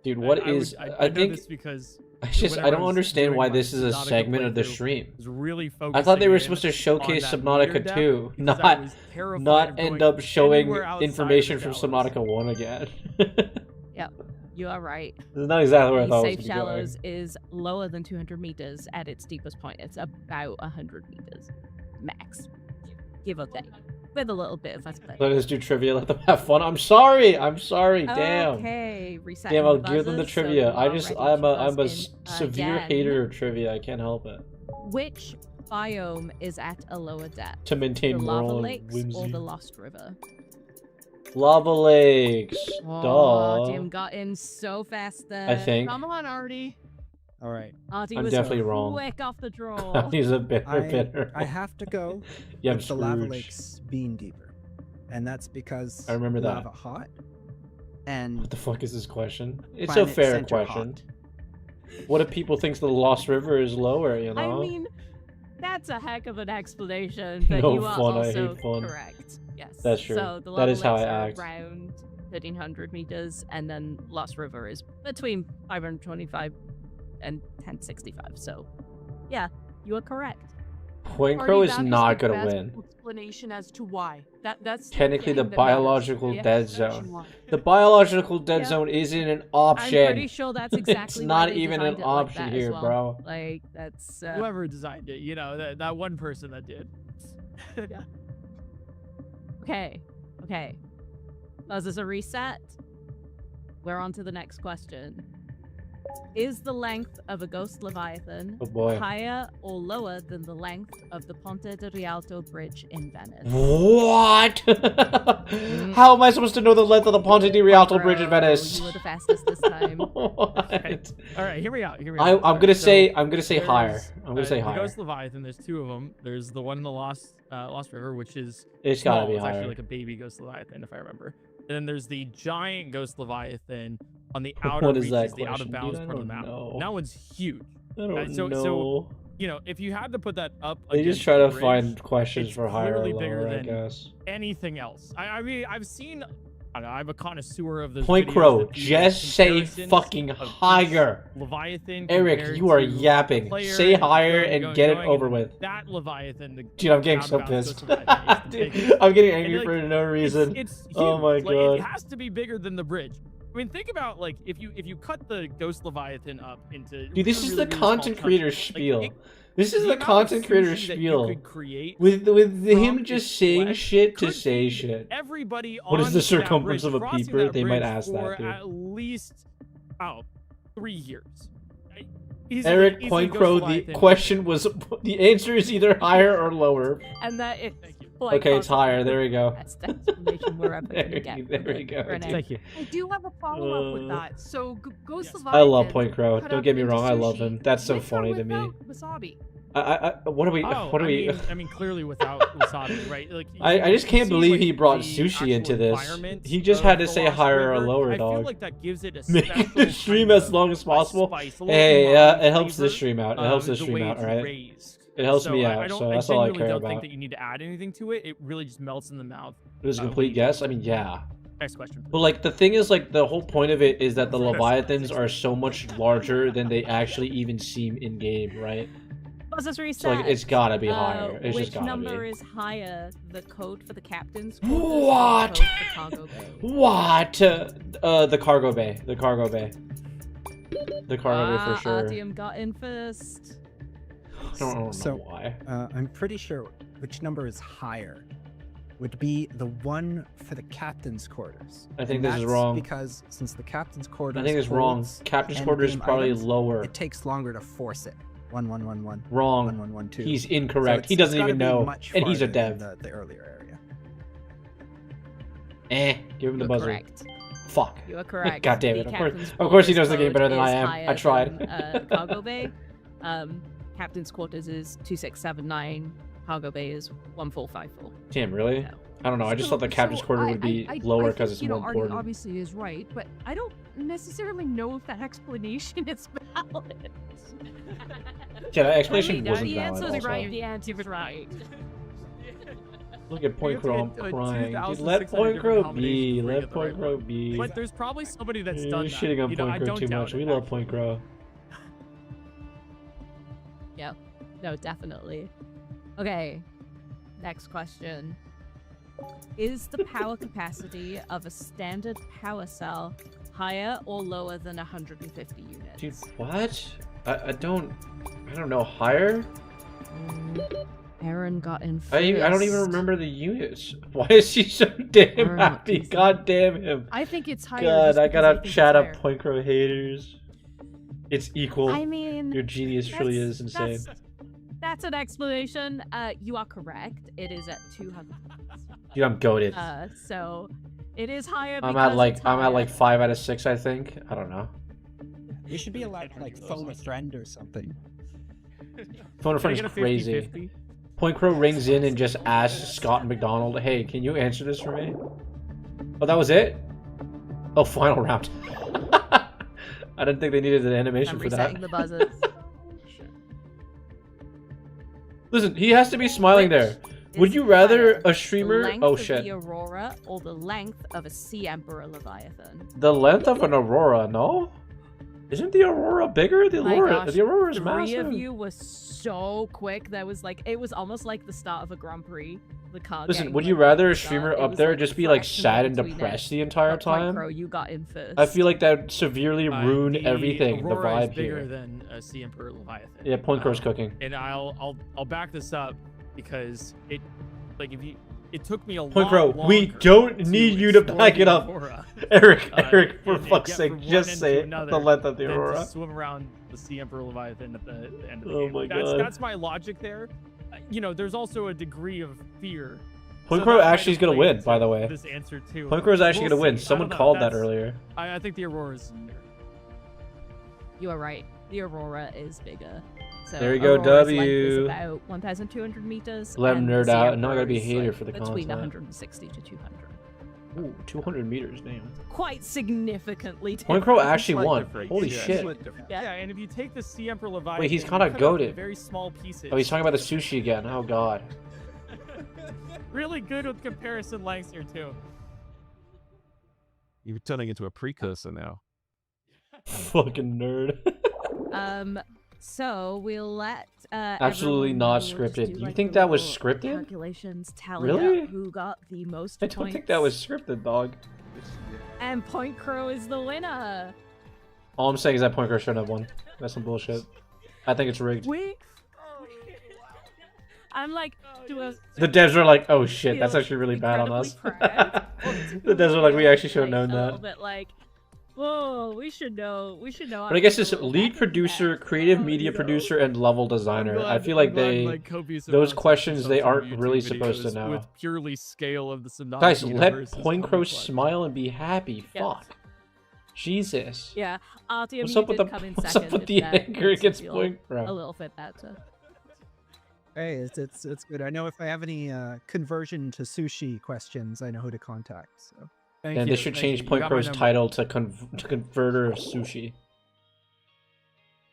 Dude, what I is? would- I know think this because I just whenever I don't was understand doing why my this is a Subnautica segment of the playthrough, stream. was really I thought they were focusing supposed to in showcase on that meter Subnautica depth 2, because I not was terrified not of end going up showing anywhere outside of information the from shallows. Subnautica 1 again. Yep, you are right. This is not exactly where I The thought it safe was going. shallows is lower than 200 meters at its deepest point. It's about 100 meters max, give or take, with a little bit of us play. Let us do trivia. Let them have fun. I'm sorry. I'm sorry. Damn. Okay, reset. Damn. I'll give them the trivia. I'm a in severe again. hater of trivia. I can't help it. Which biome is at a lower depth? To maintain the lava moral lakes whimsy. or the Lost River? Lava lakes. Oh, Duh. Jim got in so fast there. I think. Come on, Artie. All right. Artie I'm was definitely wrong. quick off the draw. He's a bitter. I have to go Yeah, I'm with the lava Scrooge. lakes being deeper. And that's because I remember that. lava hot and What the fuck is this question? It's a planet fair center question. hot. What if people think the Lost River is lower? You I know. mean, that's a heck of an explanation, but No you are fun, I also hate fun. correct. Yes. That's true. So the That lava is how lakes I are act. around 1,300 meters, and then Lost River is between 525 and 1065. So, yeah, you are correct. Point Crow Artie, is that not the gonna best win. Explanation as to why. That's Technically, the thing that matters. biological Yeah, dead that's zone. why. The biological dead Yeah. zone isn't an I'm option. pretty sure that's exactly It's why not they even designed an it like option that as here, well. bro. Like, that's... Whoever designed it, you know, that one person that did. Yeah. Okay. Okay. As this a reset, we're on to the next question. Is the length of a ghost leviathan Oh boy. higher or lower than the length of the Ponte di Rialto bridge in Venice? What? How am I supposed to know the length of the Ponte di Rialto Bridge in Bro, Venice? You were the fastest this time. What? All right, hear me out. Hear me I'm out. All gonna right, say so I'm gonna say higher. there's, I'm gonna say the higher. Ghost Leviathan. There's two of them. There's the one in the Lost River, which is It's gotta small. be It's higher. actually like a baby Ghost Leviathan, if I remember. And then there's the giant Ghost Leviathan on the outer What is reaches, that the out of question, bounds dude? I part of the don't mountain. know. That one's huge. I don't So know. you know, if you had to put that up, They just against try the to bridge, find questions it's for higher or clearly bigger lower, I than guess. anything else. I mean, I've seen. I don't know, I'm a connoisseur of those Point videos Crow, that do, like, just say comparisons fucking of each higher. Leviathan Eric, compared you are to yapping. player, Say and higher going, and going, get it going, over and with. That Leviathan, the Dude, I'm getting so out of bounds pissed. Ghost Leviathan, is the Dude, biggest. I'm getting And, angry like, for no reason. It's huge. Oh my Like, god. it has to be bigger than the bridge. I mean, think about, like, if you cut the Ghost Leviathan up into Dude, this is really, the really small content chunks, creator like, spiel. This is the the amount of content creator sushi that you spiel. could create With him from just its saying flesh shit to could say feed shit. everybody What is on the that circumference bridge, of a crossing peeper? that They might bridge ask for that, dude. at least 3 years. Eric Point Crow, the question was, the answer is either higher or lower. And that is Okay, it's higher. There we go. That's the explanation we're ever gonna get. There we go. Thank you. I do have a follow up with that. So Ghost I Leviathan. love Point Crow. cut Don't up get me into wrong. I love sushi him. That's so with or funny to me. without Wasabi. What are we? Oh, What are we? I mean, clearly without wasabi, right? Like, I just you can't see, believe like, he brought the sushi into actual this. environment He just of had to the say Lost higher or River. lower, I dog. feel like that gives it a Make special the stream kind as long as of possible. spice, a little Hey, umami it helps flavor, this stream out. It helps this the stream way out, it's right? raised. It helps So me I out, don't, so I that's all I genuinely care don't about. think that you need to add anything to it. It really just melts in the mouth. It was a when complete you guess. I mean, yeah. Next question. But like the thing is, like the whole point of it is that the Leviathans are so much larger than they actually even seem in game, right? Buzzers reset. So like, it's gotta be higher. It's which just gotta number be. is higher? The code for the captain's What? quarters or the code for cargo bay? What? The cargo bay. The cargo bay. The cargo bay for sure. Artyom got in first. I don't know why. I'm pretty sure which number is higher would be the one for the captain's quarters. I think And this is that's wrong. because since the captain's quarters, I think it's wrong. holds Captain's quarters is endgame probably items, lower. It takes longer to force it. 1-1-1-1. Wrong. 1-1-1-2. He's So incorrect. it's- He doesn't it's gotta even be know. much And he's a farther than dev. The earlier area. Give him the You're buzzer. correct. Fuck. You are correct. God damn The it. captain's Of course he knows quarters the game better code than I is am. higher I tried. than, cargo bay. Captain's quarters is 2679. Cargo bay is 1454. Damn, really? No. I don't know. I just thought the captain's quarter would be lower because it's more Artie important. obviously is right, but I don't necessarily know if that explanation is valid. Yeah, that explanation No, wasn't the valid. answer is Also. right. The answer is right. Look at Point We Crow, have to I'm get, crying. Dude, 2,600 let Point Crow different be. combinations before you Let get the Point right Crow one. be. But there's probably somebody that's You're done that. shitting on You know, Point I Crow don't too doubt much. it, We love actually. Point Crow. Yeah. No, definitely. Okay. Next question. Is the power capacity of a standard power cell higher or lower than 150 units? Dude, what? I don't know. Higher? Aaron got in first. I don't even remember the units. Why is he so damn Aaron got happy? two. God damn him. I think it's higher. God, just I because gotta think chat it's up higher. Point Crow haters. It's equal. I mean, Your genius truly is insane. That's an explanation. You are correct. It is at 200. Dude, I'm goated. So it is higher. I'm because at like it's higher. 5 out of 6, I think. I don't know. You should be allowed to like phone a friend or something. Phone a friend Can I is get a crazy. 50-50? Point Crow rings in and just asks Scott McDonald, "Hey, can you answer this for me?" Oh, that was it? Oh, final round. I didn't think they needed an animation I'm for that. resetting the buzzers. Listen, he has to be smiling there. Would you rather a streamer? The length Oh of shit. the Aurora or the length of a Sea Emperor Leviathan? The length of an Aurora, no? Isn't the Aurora bigger? The My Aurora, gosh, the Aurora is 3 massive. of you was so quick. That was like, it was almost like the start of a Grand Prix. The car. Listen, gang, would like, you rather a start. streamer It up was, there like, just be like fraction sad and between depressed it. the entire But Point time? Crow, you got in first. I feel like that would severely ruin The everything, the Aurora is vibe bigger here. than a Sea Emperor Leviathan. Yeah, Point Crow's cooking. And I'll back this up because it, like, if you, it took me a Point Crow, lot we longer don't need you to explore back the it up. Aurora, Eric, for and fuck's get sake, from one just end say to it. another The length of the than to Aurora. swim around the Sea Emperor Leviathan at the end of the Oh game. my God. That's my logic there. You know, there's also a degree of fear. Point So Crow that might actually is have gonna played win, into by the way. This answer too. Point Crow's actually We'll gonna win. see. I Someone don't know. called that That's- earlier. I think the Aurora's bigger. You are right. The Aurora is bigger. So There you go, Aurora's length is W. about 1,200 meters. Let him and the nerd Sea out. No, I gotta Emperor be a is, hater like, for the between content. 160 to 200. Ooh, 200 meters, damn. quite significantly Point Crow different. actually Slight won. difference, Holy yeah, shit. slight difference. Yeah, and if you take the Sea Emperor Leviathan, Wait, he's you kinda cut it up into goated. very small pieces. Oh, he's talking about the sushi again. Oh god. Really good with comparison lengths here too. You're turning into a precursor now. Fucking nerd. So we'll let Absolutely everyone not know, we'll just scripted. do, You like, think the that was little scripted? Calculations tally Really? up who got the most I points. don't think that was scripted, dog. And Point Crow is the winner. All I'm saying is that Point Crow shouldn't have won. That's some bullshit. I think it's rigged. I'm like, The devs were like, oh shit, that's feel actually really bad on us. incredibly proud. The devs were like, we actually should have known A little that. bit like, whoa, we should know. We should know. But I guess it's lead producer, creative media producer, and level designer. I feel like those questions they aren't really supposed to know. With purely scale of the Subnautica Guys, let universe is Point coming Crow fun. smile and be happy. Yes. Fuck. Jesus. Yeah, Artyom, What's you up with did the come in what's second up with if the that anger makes you against feel Point a Crow? little bit better. Hey, it's good. I know if I have any conversion to sushi questions, I know who to contact. So. And they should change Point Crow's title to Converter of Sushi.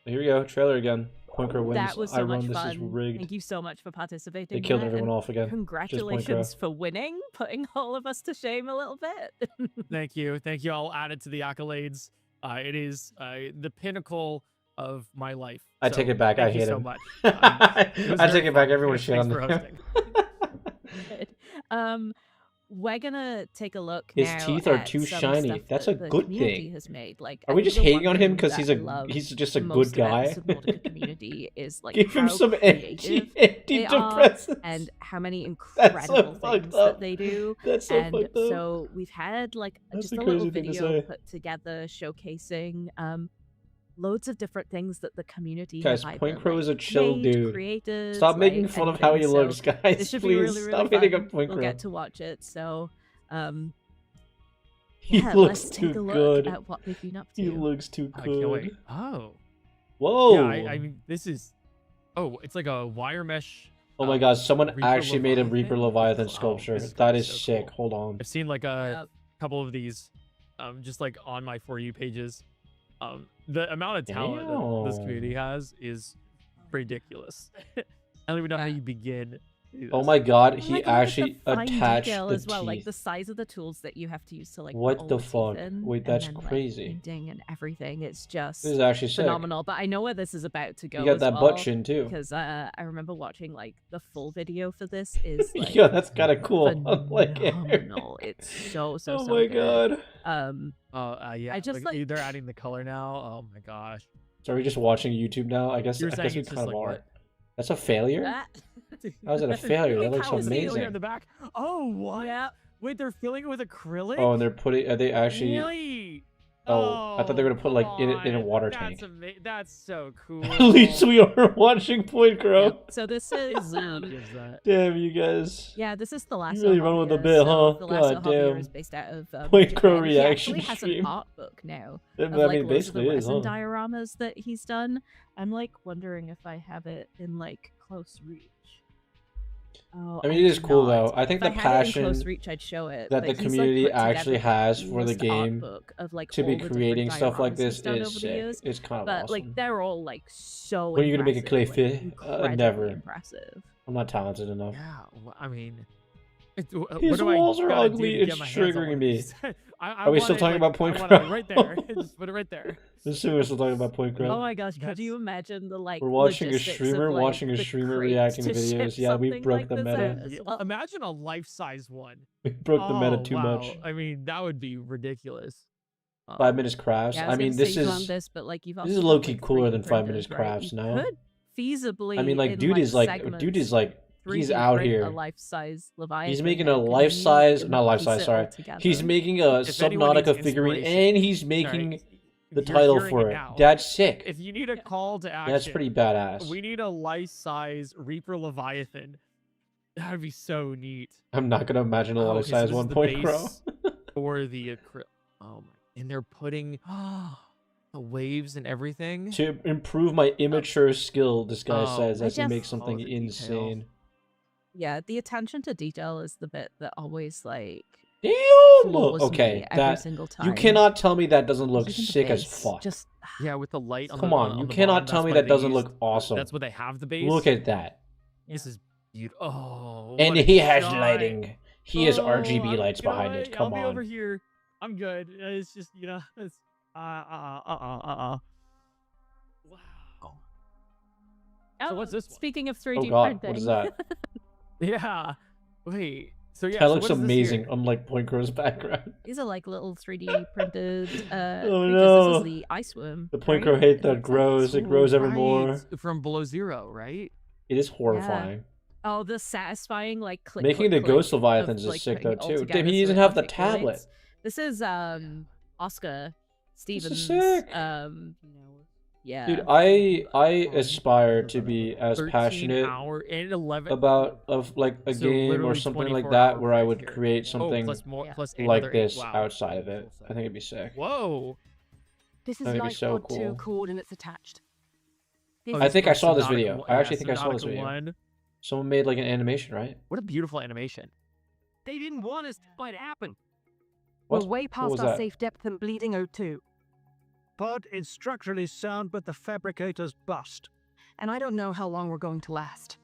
Here we go, trailer again. Point Crow wins. That was I so run. much This fun. is rigged. Thank you so much for participating. They killed there, everyone and off again. Just Point Crow. Congratulations for winning, putting all of us to shame a little bit. Thank you. I'll add it to the accolades. It is the pinnacle of my life. I take it back. I Thank you hate so him. much. I was take very it back. fun. Everyone shit Thanks on for him. hosting. Good. We're gonna take a look His now teeth are at too some shiny. stuff That's that a the good community thing. has made. Like, Are I we think just the hating one on him thing because that he's I love just a most good about guy? the Subnautica community is like Give him how some creative they are antidepressants. and how many That's so incredible fucked things up. that they do. That's so And fucked up. so we've had like That's just a a little crazy thing to video say. put together showcasing loads of different things that the community Guys, have Point either, Crow like, is a chill made, dude. created, Stop making like, fun of how he anything. looks, So guys. this should be Please really, really stop fun. hitting up Point We'll Crow. get to watch it. So, He yeah, looks let's take too a look good. at what they've been up to. He looks too I good. can't wait. Oh. Whoa. Yeah, I mean, this is. Oh, it's like a wire mesh. Oh my god, someone Reaper actually made a Leviathan? Reaper Leviathan Oh, sculpture. this is That gonna be is so sick. cool. Hold on. I've seen like a couple of these, just like on my For You pages. The amount of talent that this community has is ridiculous. I don't even know how you begin. Oh my god, And, he like, look at the actually fine attached detail the as well, teeth. like the size of the tools that you have to use to like What put all the teeth fuck? in, Wait, and that's then, like, crazy. painting and everything. It's just This is actually sick. phenomenal. But I know where this is about to go. You got as that well, butt chin, too. because I remember watching like the full video for this. Is like, Yeah, that's kinda cool. Like it. phenomenal. It's so Oh so my good. god. Yeah. I just like they're adding the color now. Oh my gosh. So are we just watching YouTube now? I guess You were I saying guess we it's just kind of like are. what? That's a failure? that. How is that a failure? That looks How is it amazing. in the back? Oh, what? Yeah. Wait, they're filling it with acrylic? Oh, and they're putting. Are they actually? Really? Oh, I thought they were gonna put like in a water tank. That's so cool. At least we are watching Point Crow. So this is Damn you guys. yeah, this is the last. You really run with the bit, huh? The Lasso God Hobbier damn. is based out of Point Crow Japan. reaction He actually stream. has an art book now. I Of, mean, like, loads of basically the it is, resin huh? dioramas that he's done. I'm like wondering if I have it in like close reach. Oh, I mean, it is do cool not. though. I think If the I had it in passion close reach, I'd show it. that but the he's, like, community put together actually the has for the coolest art game book of, like, to be all the different creating stuff like dioramas this he's done is over the sick. years. It's kind of But awesome. like they're all like so. When are you gonna make a clay impressive, like, fit? incredibly Never. impressive. I'm not talented enough. Yeah, I mean, His what do walls I are gotta do ugly. to It's get my hands on triggering one? me. I Are we want still it, talking like, about Point I want Crow? it right there. Just put it right there. This is we're still talking about Point Crow. Oh my gosh, could you imagine the like We're watching a logistics streamer of, like, watching a the streamer crates reacting to to ship videos. Yeah, we something broke like the this meta. out as Yeah, well? imagine a life-size one. We broke the meta Oh, too wow. much. I mean, that would be ridiculous. 5 minutes crafts. Yeah, I mean, this on is this, but like you've this is also low got, key like, cooler than 3D 5 minutes printers, right? crafts. You No, could feasibly. I mean, like, in, dude like, is like segments, like he's 3D out print here. A life-size Leviathan He's making a that could life be size, and not life piece size. it Sorry, all together. he's making a If anyone Subnautica needs figurine, inspiration, and he's making right, the you're title hearing for it it. now. That's sick. If you need a call to action, That's pretty badass. We need a life-size Reaper Leviathan. That would be so neat. I'm not gonna imagine a Oh, life okay, so size this is one the Point Crow. base for the acrylic. Oh my! And they're putting the waves and everything. To improve my immature skill, this guy Oh, says I as he just- makes something the detail. insane. Yeah, the attention to detail is the bit that always like Damn. floors me Okay, every that single time. you cannot tell me that doesn't look Even the sick as base, fuck. Just Yeah, with the light on Come the on, you the cannot bottom, tell that's me why that they doesn't used- look awesome. That's what they have the base. Look at that. This is beautiful. Oh, And what a he has shot. lighting. He has Oh, RGB lights you know behind what? it. Come I'll be over on. here. I'm good. It's just it's Wow. So what's this one? Speaking of 3D Oh god, printing. what is that? Yeah. Wait. So yeah. That so looks what is this amazing, here? unlike Point Crow's background. These are like little 3D printed Oh creatures. no. This is the ice worm. The Point right? Crow hate It that looks like grows. It grows Right, evermore. from Below Zero, right? It is horrifying. Oh, the satisfying like click. Making click, the Ghost click Leviathans of, is sick putting though it all too. together Damn, he so doesn't it have the articulates. tablet. This is Oscar Stevens. sick. Yeah. Dude, I aspire to be as 13 passionate hour and 11 about like a So game or literally something like 24 that hour where I price would here. create Oh, something plus more, plus like another this 8. Wow. outside of it. I think it'd be sick. Whoa. This is That'd be Light so Pod 2 cool. coordinates attached. This I is think I for saw this Subnautica video. one- I actually yeah, think I saw this Subnautica video. 1. Someone made like an animation, right? What a beautiful animation. They didn't want us to fight happen. What? We're way What past was our that? safe depth and bleeding O2. Pod is structurally sound, but the fabricator's bust. And I don't know how long we're going to last.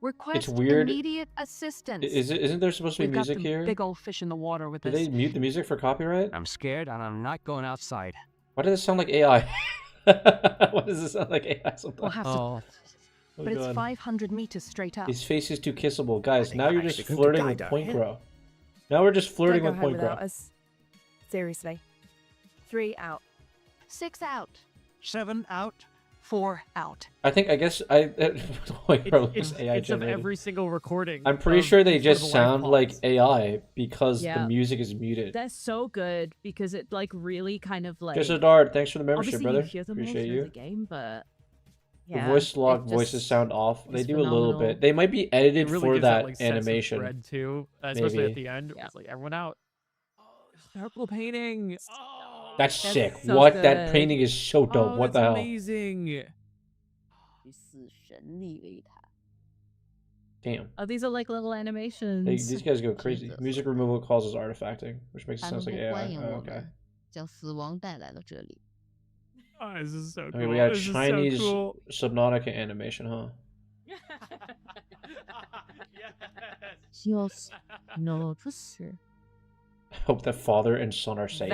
Request weird. immediate assistance. Isn't there supposed to be We've got music some here? big old fish in the water with Did us. they mute the music for copyright? I'm scared and I'm not going outside. Why does it sound like AI? Why does it sound like AI sometimes? We'll have to. Oh But it's God. 500 meters straight up. His face is too kissable. Guys, now you're just actually going to flirting with guide our Point hit. Crow. Now we're just flirting Don't with go Point home Crow. without us. Seriously. 3 out. 6 out. 7 out. 4 out. I guess Point Crow looks AI It's of generated. every single recording. I'm pretty of sure they each one of just the live sound like pods. AI because Yeah. the music is muted. That's so good because it like really kind of like. Just a dart. Thanks for the membership, obviously brother. You hear them all Appreciate through you. the game, but The yeah, voice log it voices just sound off. They is do a little phenomenal. bit. They might be It edited really for gives that like, sense of animation. dread too, especially Maybe. at the end. It's like everyone out. Oh, purple painting. Oh, That's sick. so What? That good. painting is so dope. oh, What the that's hell? amazing. Damn. Oh, these are like little animations. These guys go crazy. Music removal causes artifacting, which makes it sound like AI. Oh, okay. 将死亡带来了这里。 Oh, this is so cool. Okay, we got This is so Chinese cool. Subnautica animation, huh? 就是no，这是 Hope that father and son are safe.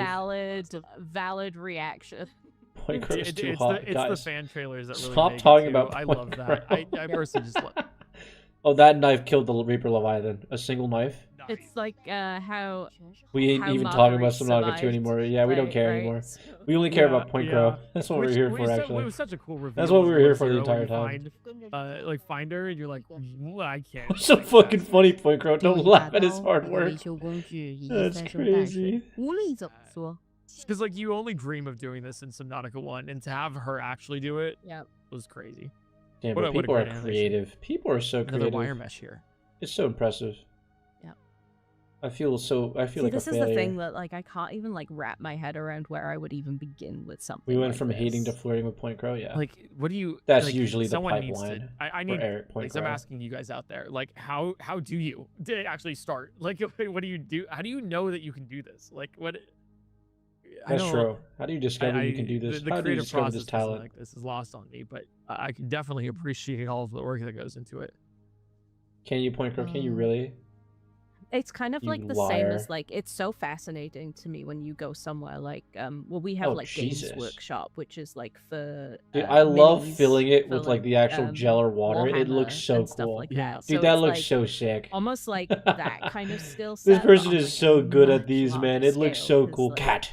Valid reaction. Point Crow's too It's hot, the guys. fan trailers that really Stop make it, talking too. about I Point love that. I Crow. personally just love. Oh, that knife killed the Reaper Leviathan. A single knife. It's like how We ain't how even talking about Marguerite Subnautica 2 survived, anymore. Yeah, we don't right, care right? anymore. So- We only care Yeah, about Point yeah. Crow. That's what Which- we're here which for, so- actually. It was such a cool reveal. That's what we were here for the Zero when entire you time. Find, like Finder, and you're like, "Well, I can't. What's so fucking funny, Point Crow? Don't 用 laugh 大 at his 刀 hard 和 work. 维修工具以及 That's 再生淡水 crazy.，无论怎么说， Because like you only dream of doing this in Subnautica 1, and to have her actually do it Yep. was crazy. Damn, What but a- what a people are great animation. creative. People are so Another creative. wire mesh here. It's so impressive. Yep. I feel See, like this a is failure. the thing that like I can't even like wrap my head around where I would even begin with something. We went like from hating to this. flirting with Point Crow. Yeah. Like, what do you? That's like, usually the someone needs pipeline to, I for need. Point Like, I'm Crow. asking you guys out there, like, how do you did it actually start? Like, what do you do? How do you know that you can do this? Like, what? That's I don't- true. How do you discover you can do this? The How do you creative discover process this of something talent? like this is lost on me, but I can definitely appreciate all of the work that goes into it. Can you, Point Crow? Can you really? It's kind of You like the same as liar. like it's so fascinating to me when you go somewhere like well we have Oh, like Jesus. Games Workshop, which is like for Dude, I love minis filling it for, with like the actual gel or water. It looks Warhammer so and stuff cool. like that. Dude, So that it's, looks like, so sick. almost like that kind of skill set. This but person on, is like, so a good at much these, man. larger It looks scale, so 'cause, cool. like- Cat.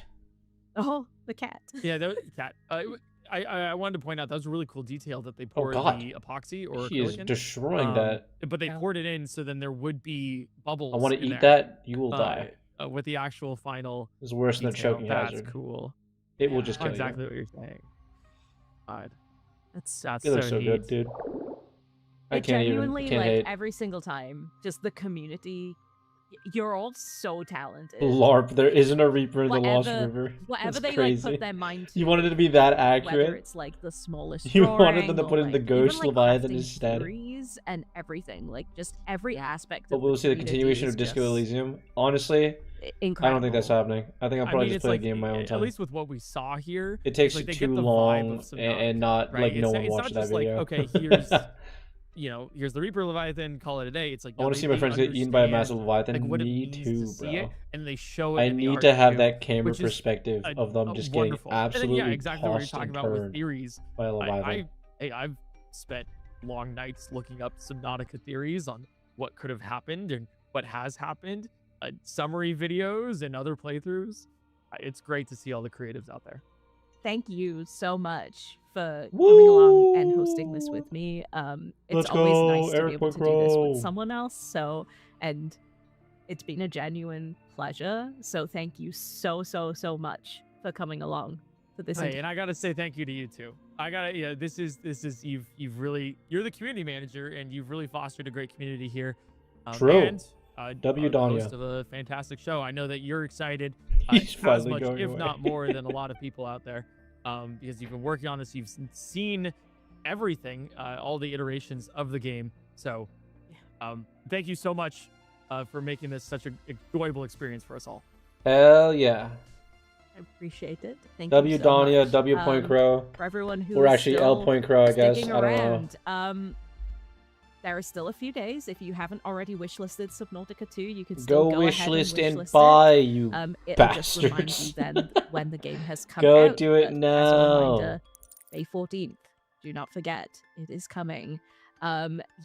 Oh, the cat. Yeah, that cat. I wanted to point out that was a really cool detail that they poured Oh, God. the epoxy or He is acrylic in. destroying that. But they poured it in so then there would be bubbles. I want to in eat there, that. You will die. with the actual final. It's worse than a detail. choking That's hazard. cool. It will just kill exactly you. what you're saying. God, that's It so looks so neat. good, dude. I It can't even. genuinely Can't like hate. every single time, just the community. You're all so talented. LARP. There isn't a Reaper in the Lost Whatever- River. Whatever It's they crazy. like put their mind to. You wanted it to be that Whether accurate. it's like the smallest. You wanted them drawing to or, put in the like, Ghost even, like, Leviathan crafting instead. theories communities and everything. Like just every aspect But of we'll the see the community continuation is of Disco just Elysium. Honestly, incredible. I don't think that's happening. I think I'll probably just it's play like, a game in my own at time. least with what we saw here, It takes it's like they too get the vibe long of and Subnautica, not right? like no one it's watched not that just like, video. okay, here's here's the Reaper Leviathan, call it a day. It's like I no, want to see my they friends get eaten by a massive understand, Leviathan. like what it Me means too, to see bro. it, and they show it I in the need art to have too, that camera which is perspective of them just wonderful. getting And then, absolutely exactly what you're tossed talking and about with turned theories. by a Leviathan. I've spent long nights looking up Subnautica theories on what could have happened and what has happened, summary videos and other playthroughs. It's great to see all the creatives out there. Thank you so much for coming along and hosting this with me. It's Let's always go, nice to Eric be able to do this Crow. with someone else. So, and it's been a genuine pleasure. So thank you so much for coming along for this. Hey, and I gotta say thank you to you too. This is you've really, you're the community manager and you've really fostered a great community here. True. And W. the Danya. host of a fantastic show. I know that you're excited He's as finally much, going if away. not more, than a lot of people out there. Because you've been working on this, you've seen everything, all the iterations of the game. So, thank you so much for making this such an enjoyable experience for us all. Hell yeah. I appreciate it. Thank W. you so Danya, much. W. Point Crow. For everyone who Or actually L. Point Crow, I guess. I don't know. There are still a few days. If you haven't already wishlisted Subnautica 2, you can still Go go ahead wishlist and and wishlist buy, it. you It'll just remind you bastards. then when the game has come Go out. do it But now. As a reminder, May 14th. Do not forget, it is coming.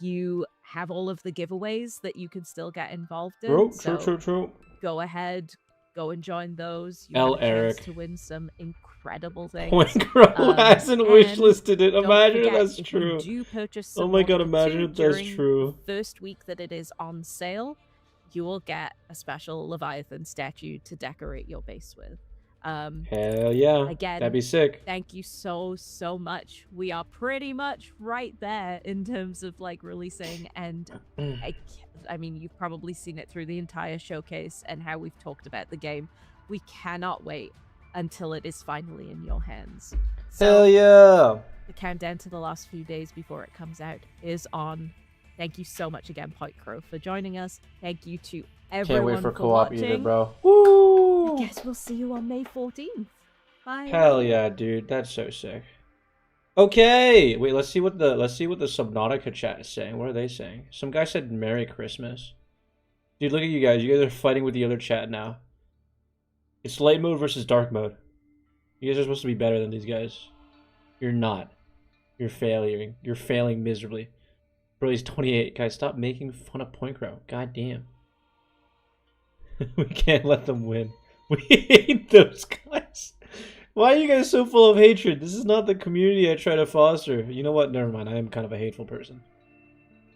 You have all of the giveaways that you can still get involved in. True. Go ahead, go and join those. You L. have a chance Eric. to win some incredible things. Point Crow hasn't and wishlisted it. don't Imagine if forget, that's if true. You do purchase Oh my god, Subnautica imagine 2 if that's during true. the first week that it is on sale, you will get a special Leviathan statue to decorate your base with. Hell yeah. Again, That'd be sick. Thank you so much. We are pretty much right there in terms of like releasing, and I mean, you've probably seen it through the entire showcase and how we've talked about the game. We cannot wait until it is finally in your hands. Hell yeah. The countdown to the last few days before it comes out is on. Thank you so much again, Point Crow, for joining us. Thank you to everyone Can't wait for co-op watching. either, bro. Woo! I guess we'll see you on May 14th. Bye. Hell yeah, dude. That's so sick. Okay. Wait, let's see what the Subnautica chat is saying. What are they saying? Some guy said Merry Christmas. Dude, look at you guys. You guys are fighting with the other chat now. It's light mode versus dark mode. You guys are supposed to be better than these guys. You're not. You're failing. You're failing miserably. Bro, he's 28. Guys, stop making fun of Point Crow. God damn. We can't let them win. We hate those guys. Why are you guys so full of hatred? This is not the community I try to foster. You know what? Never mind. I am kind of a hateful person.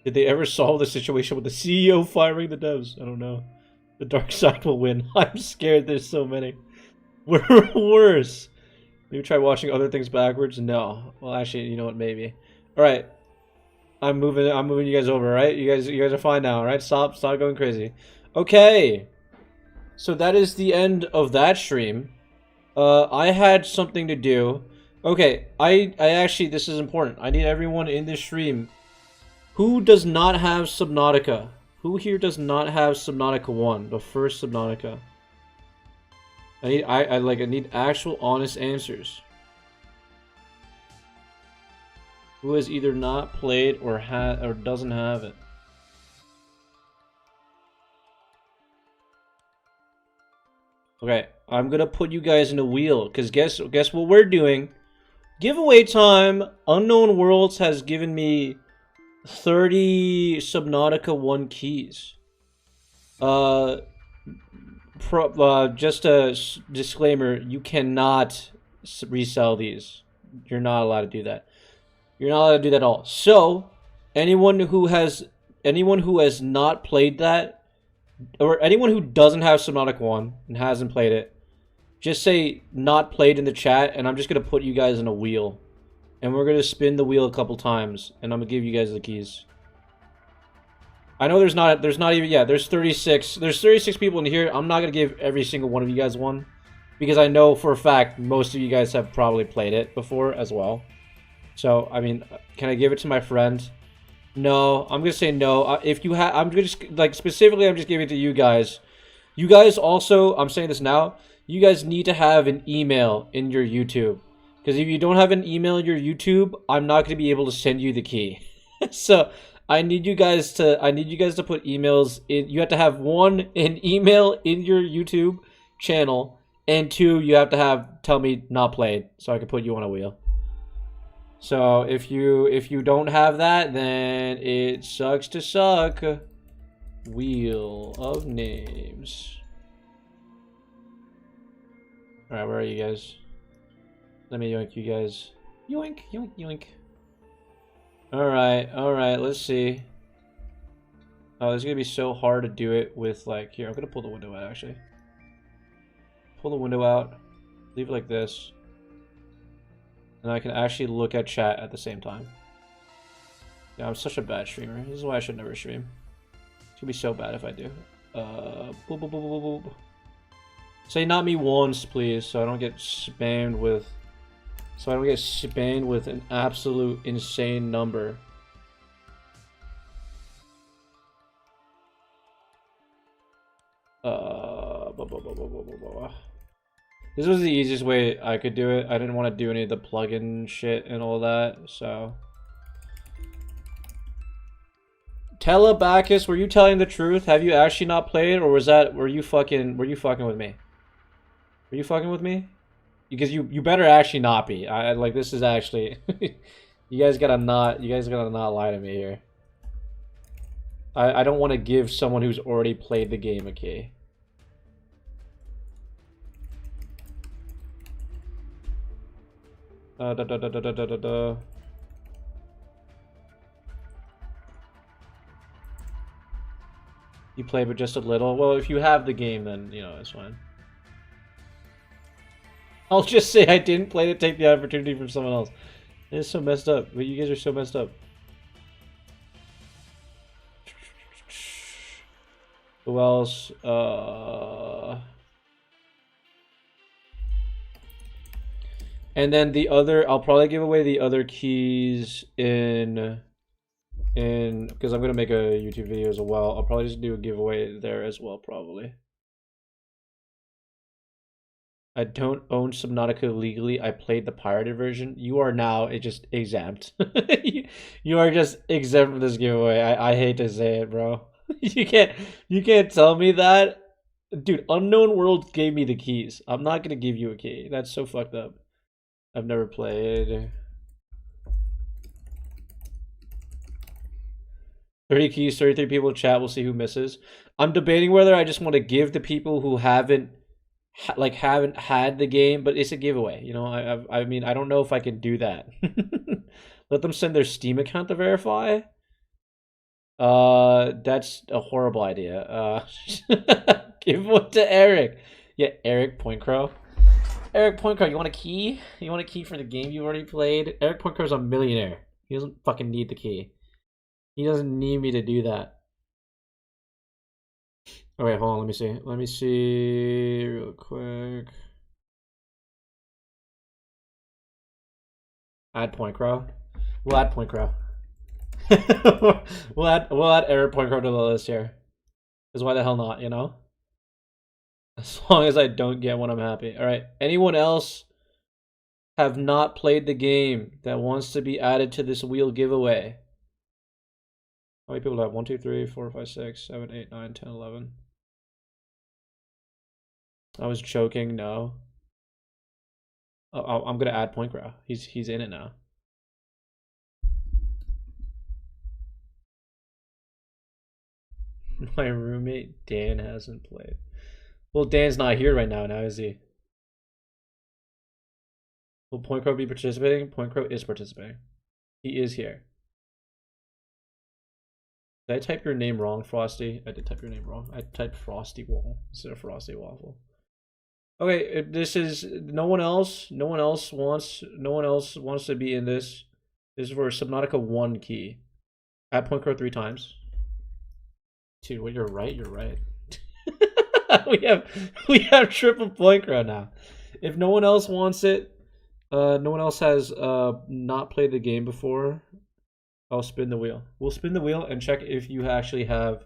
Did they ever solve the situation with the CEO firing the devs? I don't know. The dark side will win. I'm scared there's so many. We're worse. Maybe try watching other things backwards? No. Well, actually, you know what? Maybe. Alright. I'm moving you guys over, right? You guys are fine now, right? Stop going crazy. Okay. So that is the end of that stream. I had something to do. Okay, I actually, this is important. I need everyone in this stream. Who does not have Subnautica? Who here does not have Subnautica 1, the first Subnautica? I need actual honest answers. Who has either not played or doesn't have it? Okay, I'm gonna put you guys in a wheel, because guess what we're doing? Giveaway time! Unknown Worlds has given me 30 Subnautica 1 keys. Just a disclaimer, you cannot resell these. You're not allowed to do that. You're not allowed to do that at all. So, anyone who has not played that, or anyone who doesn't have Subnautica 1 and hasn't played it, just say not played in the chat, and I'm just going to put you guys in a wheel. And we're going to spin the wheel a couple times, and I'm going to give you guys the keys. I know there's not even, yeah, there's 36 people in here. I'm not going to give every single one of you guys one, because I know for a fact most of you guys have probably played it before as well. So, I mean, can I give it to my friend? No, I'm gonna say no. If you have, I'm just like specifically, I'm just giving it to you guys. You guys also, I'm saying this now. You guys need to have an email in your YouTube, because if you don't have an email in your YouTube, I'm not gonna be able to send you the key. So I need you guys to put emails in. You have to have one, an email in your YouTube channel, and two, you have to have tell me not played, so I can put you on a wheel. So if you don't have that, then it sucks to suck. Wheel of names. Alright, where are you guys? Let me yoink you guys. Yoink, yoink, yoink. Alright, let's see. Oh, this is gonna be so hard to do it with, like, here, I'm gonna pull the window out, actually. Pull the window out. Leave it like this. And I can actually look at chat at the same time. Yeah, I'm such a bad streamer. This is why I should never stream. It's gonna be so bad if I do. Boop, boop, boop, boop, boop. Say not me once, please, so I don't get spammed with... So I don't get spammed with an absolute insane number. This was the easiest way I could do it. I didn't want to do any of the plugin shit and all that, so... Telebacchus, were you telling the truth? Have you actually not played, or were you fucking with me? Were you fucking with me? Because you better actually not be. Like, this is actually you guys gotta not lie to me here. I don't want to give someone who's already played the game a key. You play but just a little? Well, if you have the game, then, you know, it's fine. I'll just say I didn't play to take the opportunity from someone else. It's so messed up. But you guys are so messed up. Who else? And then the other, I'll probably give away the other keys in because I'm gonna make a YouTube video as well. I'll probably just do a giveaway there as well, probably. I don't own Subnautica legally. I played the pirated version. You are now just exempt. You are just exempt from this giveaway. I hate to say it, bro. You can't tell me that. Dude, Unknown World gave me the keys. I'm not gonna give you a key. That's so fucked up. I've never played. 30 keys, 33 people in chat. We'll see who misses. I'm debating whether I just want to give to people who haven't had the game, but it's a giveaway. You know, I mean, I don't know if I can do that. Let them send their Steam account to verify. That's a horrible idea. Give one to Eric. Yeah, Eric Pointcrow. Eric Pointcrow, you want a key? You want a key for the game you already played? Eric Pointcrow's a millionaire. He doesn't fucking need the key. He doesn't need me to do that. Oh wait, hold on, let me see. Let me see real quick. Add Pointcrow. We'll add Pointcrow. we'll add Eric Pointcrow to the list here. Because why the hell not, you know? As long as I don't get one, I'm happy. Alright, anyone else have not played the game that wants to be added to this wheel giveaway? How many people do I have? 1, 2, 3, 4, 5, 6, 7, 8, 9, 10, 11. I was joking, no. Oh, I'm gonna add Pointcrow. He's in it now. My roommate Dan hasn't played. Well, Dan's not here right now, is he? Will Pointcrow be participating? Pointcrow is participating. He is here. Did I type your name wrong, Frosty? I did type your name wrong. I typed Frosty Wall instead of Frosty Waffle. Okay, this is no one else wants to be in this. This is for Subnautica 1 key. Add Pointcrow 3 times. Dude, well, you're right. we have triple Pointcrow now. If no one else wants it, no one else has not played the game before. I'll spin the wheel. We'll spin the wheel and check if you actually have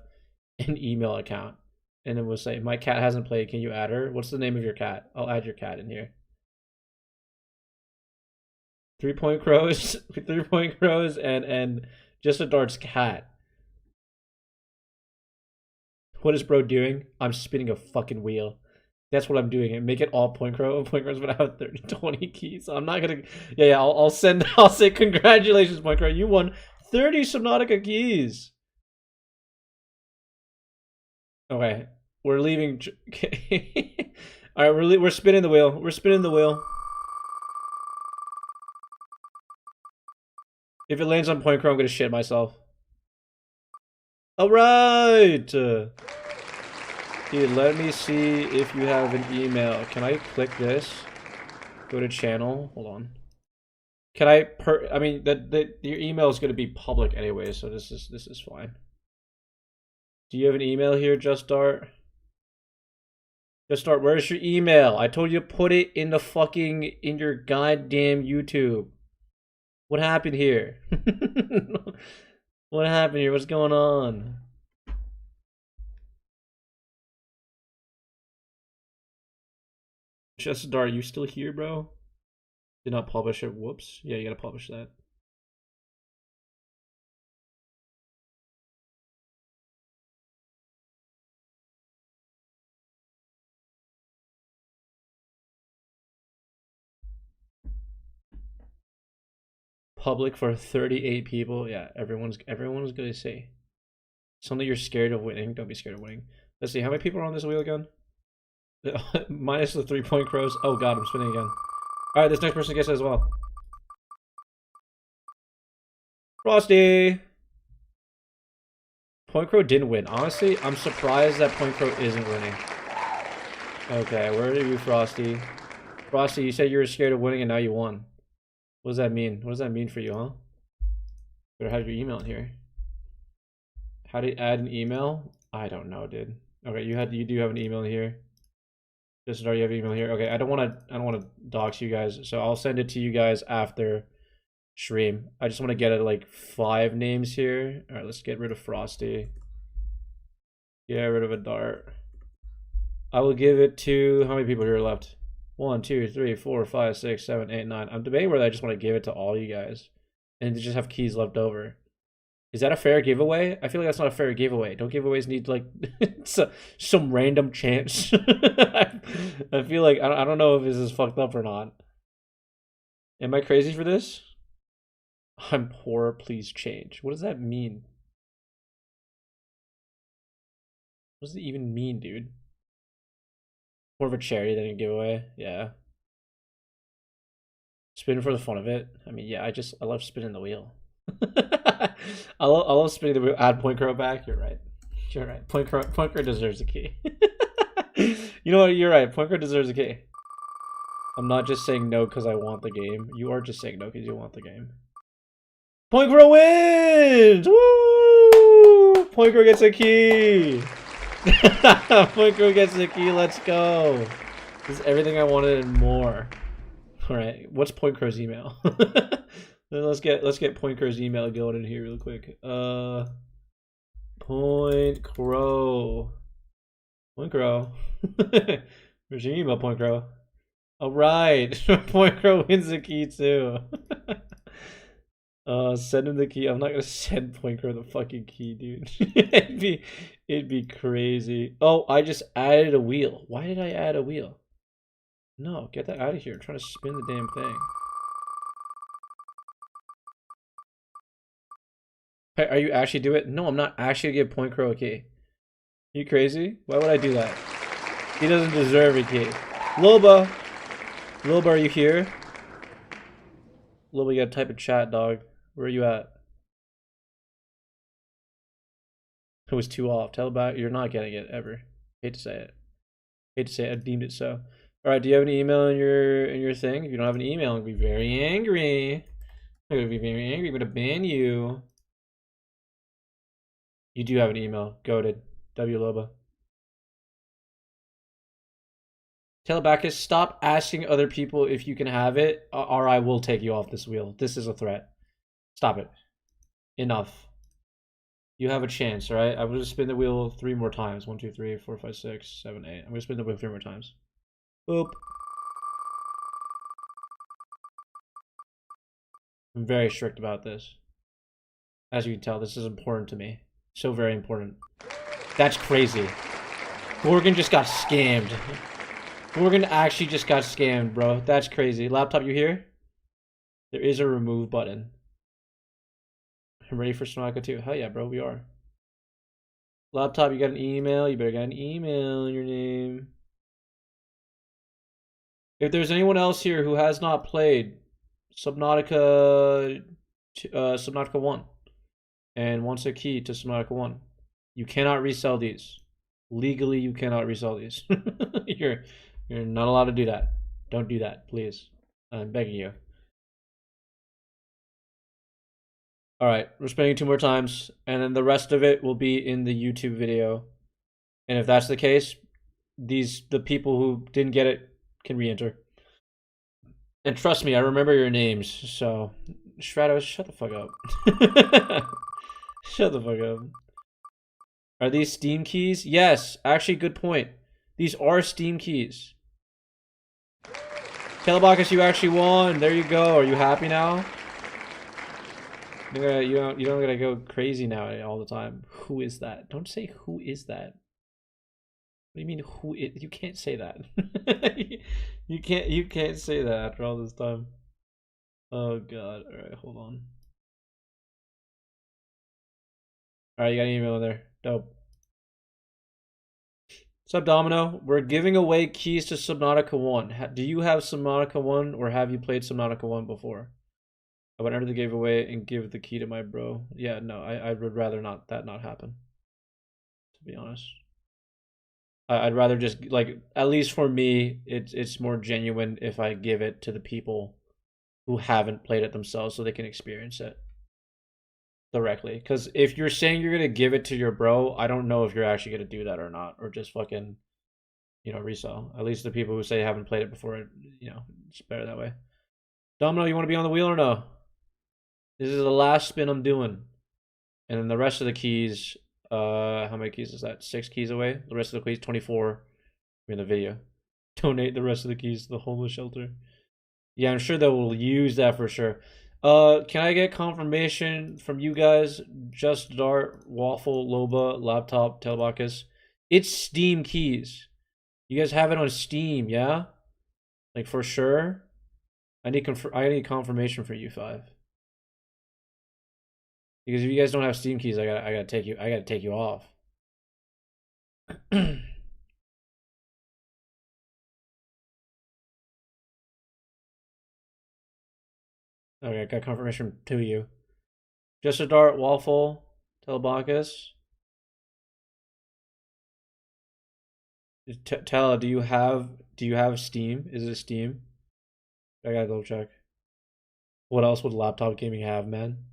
an email account. And then we'll say, my cat hasn't played. Can you add her? What's the name of your cat? I'll add your cat in here. 3 Point Crows, 3 Point Crows, and Just a Dart's cat. What is bro doing? I'm spinning a fucking wheel. That's what I'm doing. And make it all Point Crows, but I have 20 keys. So I'm not gonna. Yeah. I'll send. I'll say congratulations, Point Crow. You won 30 Subnautica keys. Okay, we're leaving. Okay. All right, we're spinning the wheel. We're spinning the wheel. If it lands on Point Crow, I'm gonna shit myself. All right. Dude, let me see if you have an email. Can I click this? Go to channel. Hold on. Can I I mean your email is gonna be public anyway, so this is fine. Do you have an email here, Just Dart? Just Dart, where's your email? I told you to put it in in your goddamn YouTube. What happened here? What happened here? What's going on? Just Dart, you still here, bro? Did not publish it. Whoops. Yeah, you gotta publish that. Public for 38 people. Yeah, everyone's gonna say something. You're scared of winning. Don't be scared of winning. Let's see, how many people are on this wheel again? Minus the 3 Point Crows. Oh god, I'm spinning again. Alright, this next person gets it as well. Frosty! Point Crow didn't win. Honestly, I'm surprised that Point Crow isn't winning. Okay, where are you, Frosty? Frosty, you said you were scared of winning and now you won. What does that mean? What does that mean for you, huh? Better have your email in here. How to add an email? I don't know, dude. Okay, you do have an email in here. Just start. You have an email here. Okay, I don't want to dox you guys, so I'll send it to you guys after stream. I just want to get it like 5 names here. All right, let's get rid of Frosty. Get rid of a Dart. I will give it to how many people here are left? 1, 2, 3, 4, 5, 6, 7, 8, 9. I'm debating whether I just want to give it to all you guys and just have keys left over. Is that a fair giveaway? I feel like that's not a fair giveaway. Don't giveaways need like some random chance? I feel like I don't know if this is fucked up or not. Am I crazy for this? I'm poor, please change. What does that mean? What does it even mean, dude? More of a charity than a giveaway. Yeah. Spin for the fun of it. I mean, yeah, I love spinning the wheel. I love spinning the wheel. Add Point Crow back. You're right. You're right. Point Crow deserves a key. You know what? You're right. Point Crow deserves a key. I'm not just saying no because I want the game. You are just saying no because you want the game. Point Crow wins! Woo! Point Crow gets a key. Point Crow gets a key. Let's go. This is everything I wanted and more. All right. What's Point Crow's email? Let's get Point Crow's email going in here real quick. Point Crow. Point Crow. Where's your email, Point Crow? All right. Point Crow wins the key too. Send him the key. I'm not gonna send Point Crow the fucking key, dude. it'd be crazy. Oh, I just added a wheel. Why did I add a wheel? No, get that out of here. I'm trying to spin the damn thing. Hey, are you actually doing it? No, I'm not actually gonna give Point Crow a key. You crazy? Why would I do that? He doesn't deserve a key. Loba! Loba, are you here? Loba, you gotta type in chat, dog. Where are you at? It was 2 off. Tell about you're not getting it ever. Hate to say it. Hate to say it. I deemed it so. Alright, do you have an email in your thing? If you don't have an email, I'm gonna be very angry. I'm gonna be very angry. I'm gonna ban you. You do have an email. Goated. W Loba. Telebacchus, stop asking other people if you can have it, or I will take you off this wheel. This is a threat. Stop it. Enough. You have a chance, all right? I'm gonna spin the wheel 3 more times. 1, 2, 3, 4, 5, 6, 7, 8. I'm gonna spin the wheel 3 more times. Boop. I'm very strict about this. As you can tell, this is important to me. So very important. That's crazy. Gorgon just got scammed. Gorgon actually just got scammed, bro. That's crazy. Laptop, you here? There is a remove button. I'm ready for Subnautica 2. Hell yeah, bro, we are. Laptop, you got an email? You better get an email in your name. If there's anyone else here who has not played Subnautica 1 and wants a key to Subnautica 1, you cannot resell these. Legally, you cannot resell these. You're not allowed to do that. Don't do that, please. I'm begging you. Alright, we're spending 2 more times, and then the rest of it will be in the YouTube video. And if that's the case, the people who didn't get it can re-enter. And trust me, I remember your names, so Stratos, shut the fuck up. Shut the fuck up. Are these Steam keys? Yes, actually, good point. These are Steam keys. Telebakis, you actually won. There you go. Are you happy now? You don't gotta go crazy now all the time. Who is that? Don't say who is that. What do you mean who is? You can't say that. you can't say that after all this time. Oh god. Alright, hold on. Alright, you got an email in there. Dope. What's up, Domino? We're giving away keys to Subnautica 1. Do you have Subnautica 1 or have you played Subnautica 1 before? I would enter the giveaway and give the key to my bro. Yeah, no, I would rather not happen. To be honest. I'd rather just, like, at least for me, it's more genuine if I give it to the people who haven't played it themselves so they can experience it directly. Because if you're saying you're going to give it to your bro, I don't know if you're actually going to do that or not. Or just fucking, resell. At least the people who say haven't played it before, it's better that way. Domino, you want to be on the wheel or no? This is the last spin I'm doing. And then the rest of the keys, how many keys is that? 6 keys away? The rest of the keys, 24 in the video. Donate the rest of the keys to the homeless shelter. Yeah, I'm sure they will use that for sure. Can I get confirmation from you guys? Just Dart, Waffle, Loba, Laptop, Telebakis. It's Steam keys. You guys have it on Steam, yeah? Like for sure? I need confirmation for you 5. Because if you guys don't have Steam keys, I gotta take you off. Okay, I got confirmation to you. Just a Dart, Waffle, Telebakis. Tella, do you have Steam? Is it Steam? I gotta go check. What else would laptop gaming have, man?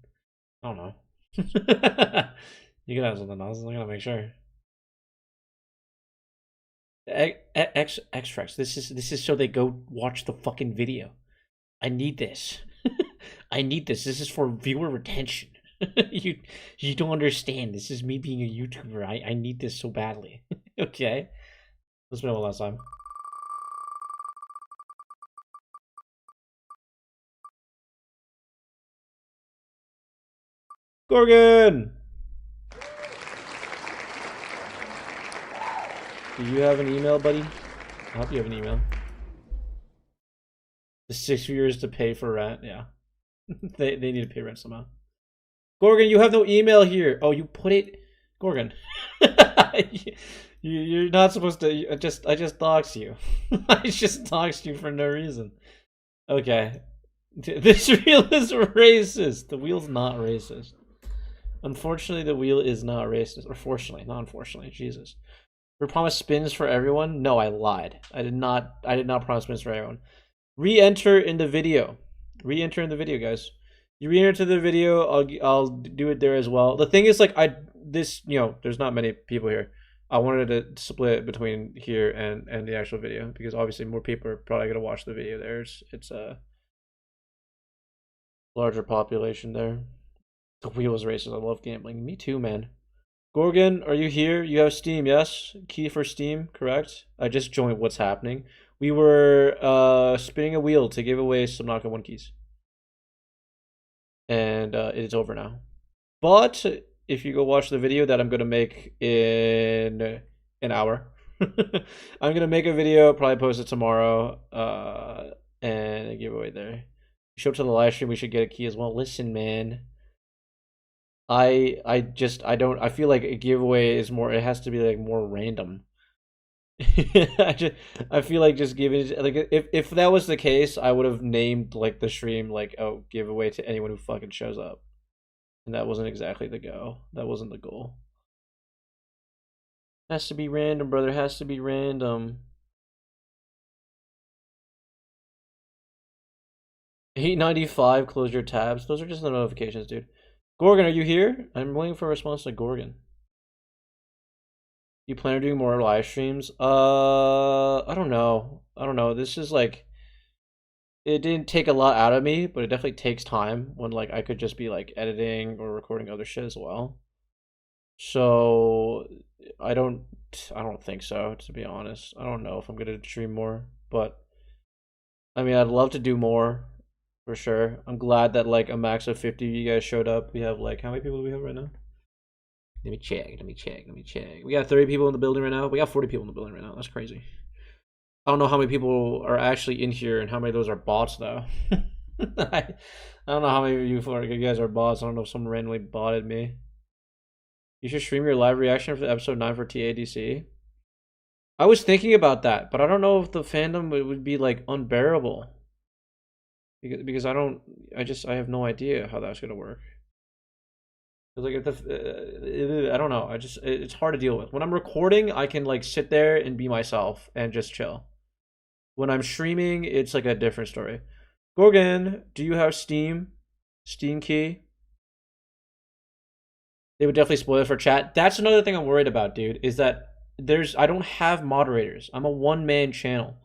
I don't know. You can have something else. I'm gonna make sure. Extracts. This is so they go watch the fucking video. I need this. I need this. This is for viewer retention. You don't understand. This is me being a YouTuber. I need this so badly. Okay. Let's spin it one last time. Gorgon! Do you have an email, buddy? I hope you have an email. The 6 years to pay for rent, yeah. they need to pay rent somehow. Gorgon, you have no email here. Oh, you put it... Gorgon. You're not supposed to... I just doxed you. I just doxed you for no reason. Okay. This wheel is racist. The wheel's not racist. Unfortunately, the wheel is not racist. Or fortunately, not unfortunately. Jesus. We promised spins for everyone? No, I lied. I did not promise spins for everyone. Re-enter in the video. Re-enter in the video, guys. You re-enter the video, I'll do it there as well. The thing is, like, there's not many people here. I wanted to split it between here and the actual video because obviously more people are probably gonna watch the video there. It's a larger population there. The wheels races. I love gambling. Me too, man. Gorgon, are you here? You have Steam, yes? Key for Steam, correct? I just joined what's happening. We were spinning a wheel to give away some Subnautica 1 keys. And it is over now. But if you go watch the video that I'm going to make in an hour, I'm going to make a video, probably post it tomorrow, and a giveaway there. Show up to the live stream, we should get a key as well. Listen, man. I feel like a giveaway is more, it has to be like more random. I feel like just giving, like, if that was the case, I would have named like the stream like, oh, giveaway to anyone who fucking shows up. And that wasn't exactly the go. That wasn't the goal. Has to be random, brother. Has to be random. 895, close your tabs. Those are just the notifications, dude. Gorgon, are you here? I'm waiting for a response to Gorgon. You plan on doing more live streams? I don't know. I don't know. This is like, it didn't take a lot out of me, but it definitely takes time when like I could just be like editing or recording other shit as well. So I don't think so, to be honest. I don't know if I'm gonna stream more, but I mean, I'd love to do more for sure. I'm glad that like a max of 50 of you guys showed up. We have like, how many people do we have right now? Let me check. We got 30 people in the building right now. We got 40 people in the building right now. That's crazy. I don't know how many people are actually in here and how many of those are bots though. I don't know how many of you guys are bots. I don't know if someone randomly botted me. You should stream your live reaction for episode 9 for TADC. I was thinking about that, but I don't know if the fandom would be like unbearable. Because I have no idea how that's gonna work. Like if I don't know. It's hard to deal with. When I'm recording, I can like sit there and be myself and just chill. When I'm streaming, it's like a different story. Gorgon, do you have Steam? Steam key? They would definitely spoil it for chat. That's another thing I'm worried about, dude, is that I don't have moderators. I'm a one-man channel.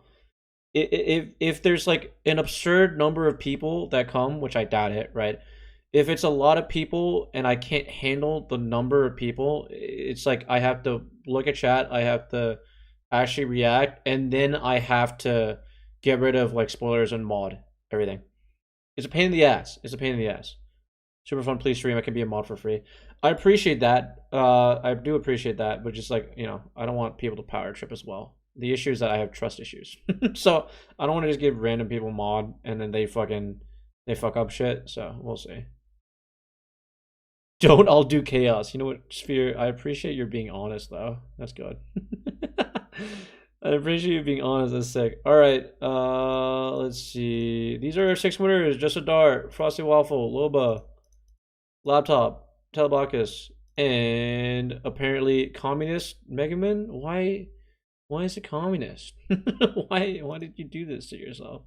If there's like an absurd number of people that come, which I doubt it, right? If it's a lot of people and I can't handle the number of people, it's like I have to look at chat, I have to actually react, and then I have to get rid of like spoilers and mod everything. It's a pain in the ass. Super fun, please stream. I can be a mod for free. I appreciate that. I do appreciate that, but just like, you know, I don't want people to power trip as well. The issue is that I have trust issues. So I don't want to just give random people mod and then they fuck up shit. So we'll see. Don't all do chaos. You know what, Sphere? I appreciate your being honest though. That's good. I appreciate you being honest. That's sick. All right. Let's see. These are 6 winners. Just a dart. Frosty Waffle. Loba. Laptop. Telebacchus. And apparently communist Megaman. Why is it communist? Why did you do this to yourself?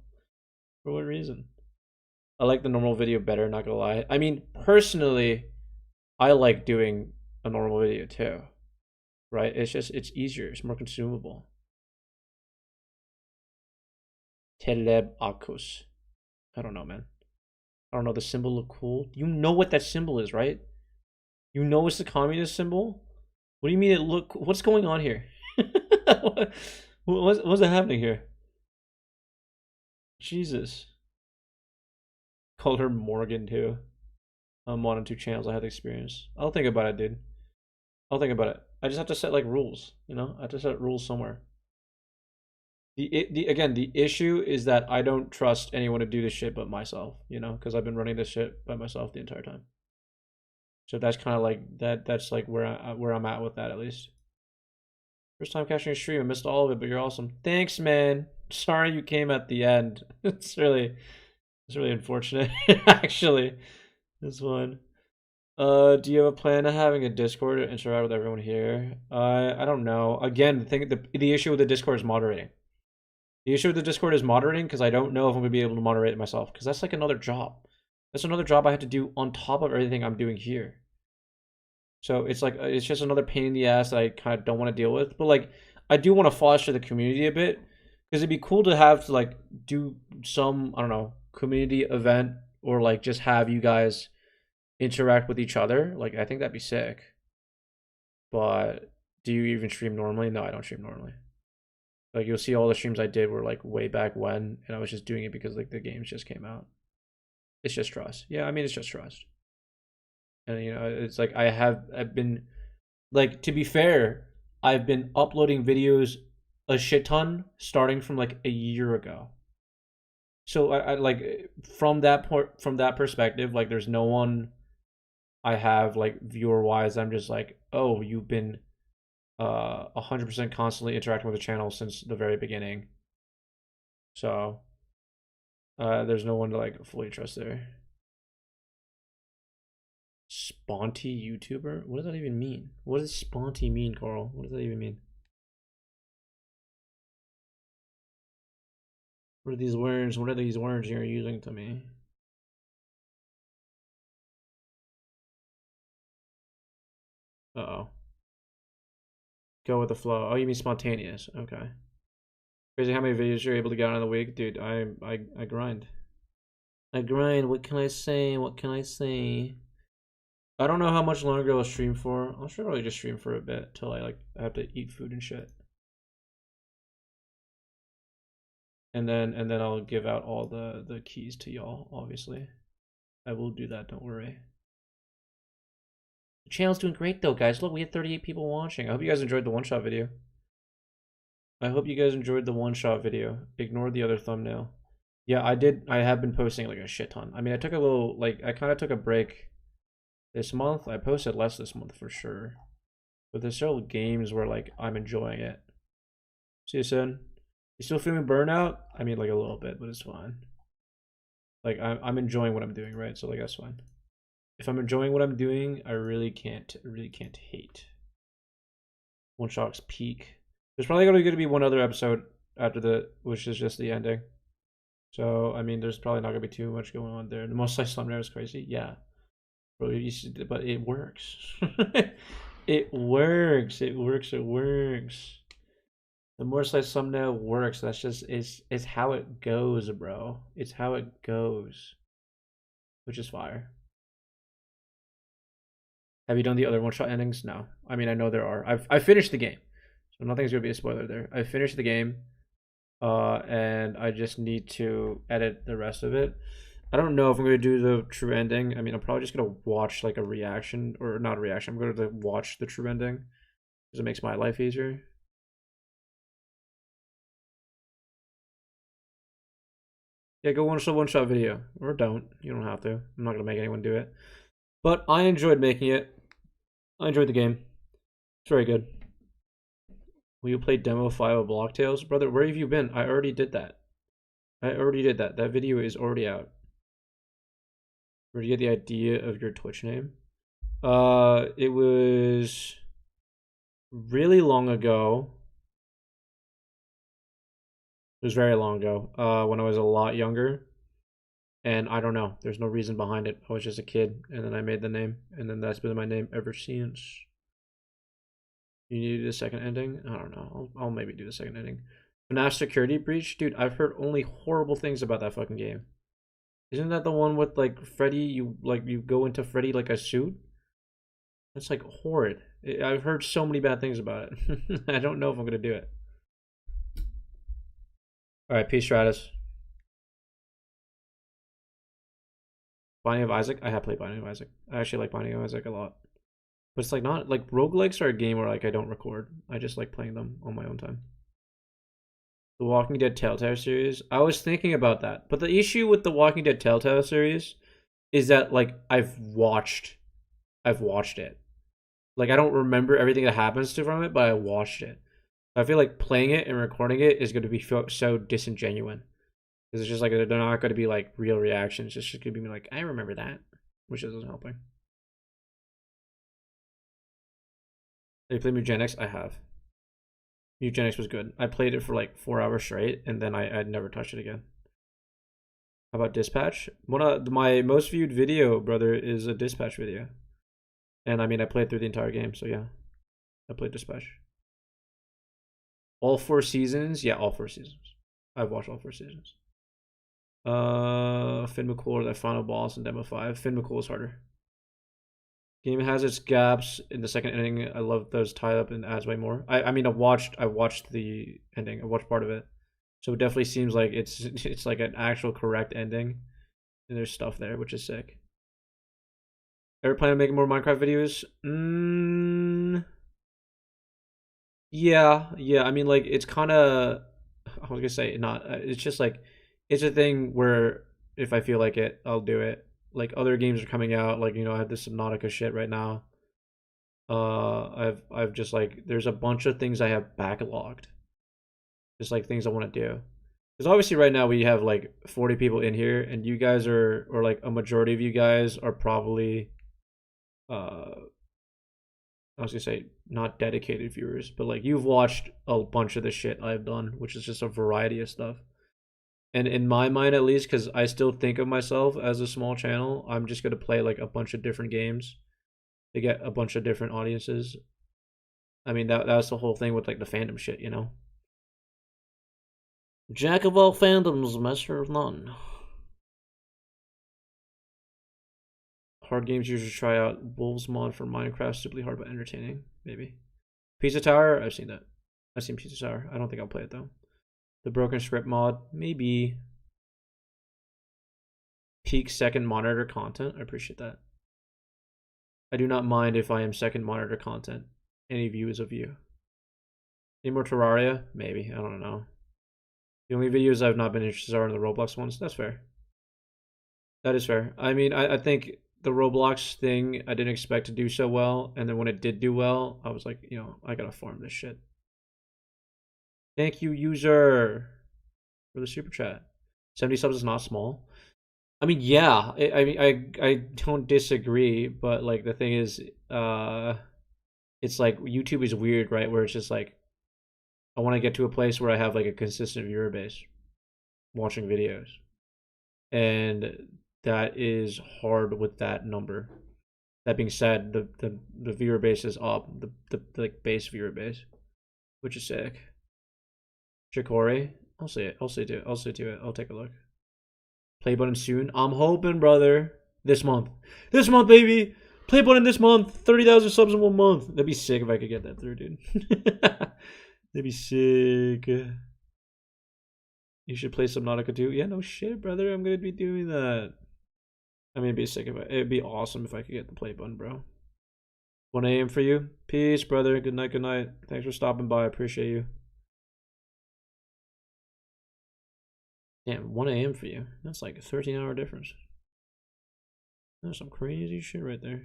For what reason? I like the normal video better, not gonna lie. I mean, personally, I like doing a normal video too. Right? It's easier, it's more consumable. Telebacchus. I don't know, man. I don't know, the symbol look cool. You know what that symbol is, right? You know it's the communist symbol? What do you mean it look? What's going on here? What's happening here? Jesus. Called her Morgan too. I'm on 2 channels. I had the experience. I'll think about it, dude. I'll think about it. I just have to set like rules, you know? I have to set rules somewhere. Again, the issue is that I don't trust anyone to do this shit but myself, you know? Because I've been running this shit by myself the entire time. So that's kind of like that's like where I'm at with that, at least. First time catching a stream. I missed all of it, but you're awesome. Thanks, man. Sorry you came at the end. It's really unfortunate, actually. This one. Do you have a plan of having a Discord to interact with everyone here? I don't know. Again, the issue with the Discord is moderating. The issue with the Discord is moderating because I don't know if I'm gonna be able to moderate it myself. Because that's like another job. That's another job I have to do on top of everything I'm doing here. So it's like, it's just another pain in the ass that I kind of don't want to deal with. But like, I do want to foster the community a bit. Because it'd be cool to have to like do some, I don't know, community event. Or like just have you guys interact with each other, like I think that'd be sick. But do you even stream normally? No, I don't stream normally. Like you'll see all the streams I did were like way back when, and I was just doing it because like the games just came out. It's just trust. Yeah, I mean it's just trust. And you know, it's like I've been like, to be fair, I've been uploading videos a shit ton starting from like a year ago. So I like from that point, from that perspective, like there's no one I have like viewer wise. I'm just like, oh, you've been 100% constantly interacting with the channel since the very beginning. So there's no one to like fully trust there. Sponty YouTuber? What does that even mean? What does Sponty mean, Carl? What does that even mean? What are these words? What are these words you're using to me? Uh-oh. Go with the flow. Oh, you mean spontaneous. Okay. Crazy how many videos you're able to get out in a week. Dude, I grind. I grind. What can I say? What can I say? I don't know how much longer I'll stream for. I'll probably just stream for a bit till I have to eat food and shit. And then I'll give out all the keys to y'all, obviously. I will do that, don't worry. The channel's doing great though, guys. Look, we had 38 people watching. I hope you guys enjoyed the one-shot video. I hope you guys enjoyed the one-shot video. Ignore the other thumbnail. Yeah, I have been posting like a shit ton. I mean, I took a little, like, I kind of took a break this month. I posted less this month for sure. But there's still games where, like, I'm enjoying it. See you soon. You still feeling burnout? I mean, like, a little bit, but it's fine. Like, I'm enjoying what I'm doing, right? So, like, that's fine. If I'm enjoying what I'm doing, I really can't hate. One Shot's peak. There's probably going to be one other episode after which is just the ending. So, I mean, there's probably not going to be too much going on there. The most sliced thumbnail is crazy. Yeah. But it works. It works. It works. It works. The more sliced thumbnail works. That's just, it's how it goes, bro. It's how it goes. Which is fire. Have you done the other one-shot endings? No. I mean, I know there are. I finished the game. So nothing's going to be a spoiler there. I finished the game. And I just need to edit the rest of it. I don't know if I'm going to do the true ending. I mean, I'm probably just going to watch like a reaction, or not a reaction. I'm going to watch the true ending because it makes my life easier. Yeah, go watch the one-shot video. Or don't. You don't have to. I'm not going to make anyone do it. But I enjoyed making it. I enjoyed the game. It's very good. Will you play demo 5 of Blocktails? Brother, where have you been? I already did that. That video is already out. Where did you get the idea of your Twitch name? It was really long ago. It was very long ago. When I was a lot younger. And I don't know. There's no reason behind it. I was just a kid, and then I made the name, and then that's been my name ever since. You need to do the second ending? I don't know. I'll maybe do the second ending. FNAF Security Breach? Dude, I've heard only horrible things about that fucking game. Isn't that the one with, like, Freddy? You go into Freddy like a suit? That's, like, horrid. I've heard so many bad things about it. I don't know if I'm going to do it. Alright, peace, Stratus. Binding of Isaac? I have played Binding of Isaac. I actually like Binding of Isaac a lot. But it's like not like roguelikes are a game where like I don't record. I just like playing them on my own time. The Walking Dead Telltale series. I was thinking about that. But the issue with the Walking Dead Telltale series is that like I've watched it. Like I don't remember everything that happens to from it, but I watched it. I feel like playing it and recording it is going to be so disingenuous. Because it's just like they're not going to be like real reactions. It's just going to be like, I remember that, which isn't helping. Have you played Eugenics? I have. Eugenics was good. I played it for like 4 hours straight, and then I'd never touched it again. How about Dispatch? One of my most viewed video, brother, is a Dispatch video. And I mean, I played through the entire game, so yeah. I played Dispatch. All 4 seasons? Yeah, all 4 seasons. I've watched all 4 seasons. Finn McCool, that final boss in Demo 5. Finn McCool is harder. Game has its gaps in the second ending. I love those tied up and adds way more. I mean, I watched the ending. I watched part of it, so it definitely seems like it's like an actual correct ending, and there's stuff there, which is sick. Ever plan on making more Minecraft videos? Yeah. I mean, like, it's kind of. I was gonna say not. It's just like it's a thing where if I feel like it, I'll do it. Like other games are coming out. Like, I have this Subnautica shit right now. I've just like there's a bunch of things I have backlogged. Just like things I want to do. Because obviously right now we have like 40 people in here, and you guys are, or like a majority of you guys are probably I was gonna say not dedicated viewers, but like you've watched a bunch of the shit I've done, which is just a variety of stuff. And in my mind, at least, because I still think of myself as a small channel, I'm just gonna play like a bunch of different games to get a bunch of different audiences. I mean, that's the whole thing with like the fandom shit, Jack of all fandoms, master of none. Hard games you should try out. Wolves mod for Minecraft, stupidly hard but entertaining. Maybe. Pizza Tower, I've seen that. I've seen Pizza Tower. I don't think I'll play it though. The Broken Script mod, maybe. Peak second monitor content, I appreciate that. I do not mind if I am second monitor content. Any view is a view. Any more Terraria? Maybe. I don't know. The only videos I've not been interested in are in the Roblox ones. That's fair. That is fair. I mean, I think the Roblox thing I didn't expect to do so well, and then when it did do well, I was like, I gotta farm this shit. Thank you, user, for the super chat. 70 subs is not small. I mean, yeah, I don't disagree, but like the thing is, it's like YouTube is weird, right? Where it's just like, I want to get to a place where I have like a consistent viewer base watching videos, and that is hard with that number. That being said, the viewer base is up, the like base viewer base, which is sick. Chikori, I'll see it. I'll see to it. I'll take a look. Play button soon. I'm hoping, brother. This month, baby. Play button this month. 30,000 subs in 1 month. That'd be sick if I could get that through, dude. That'd be sick. You should play Subnautica too. Yeah, no shit, brother. I'm gonna be doing that. I mean, it'd be sick if it'd be awesome if I could get the play button, bro. 1 a.m. for you. Peace, brother. Good night. Good night. Thanks for stopping by. I appreciate you. Damn, 1 a.m. for you. That's like a 13-hour difference. That's some crazy shit right there.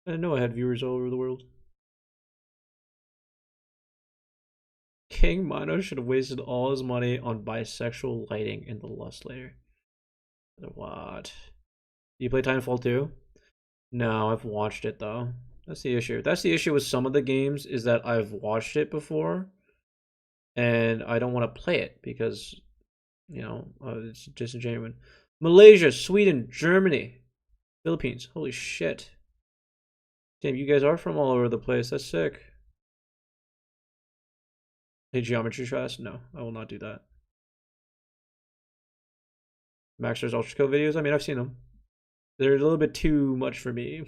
I didn't know I had viewers all over the world. King Mino should have wasted all his money on bisexual lighting in the Lust layer. What? Do you play Titanfall 2? No, I've watched it though. That's the issue. That's the issue with some of the games, is that I've watched it before and I don't want to play it because, it's disingenuous. Malaysia, Sweden, Germany, Philippines. Holy shit. Damn, you guys are from all over the place. That's sick. Hey, Geometry Trust? No, I will not do that. Maxer's Ultra Kill videos? I mean, I've seen them. They're a little bit too much for me.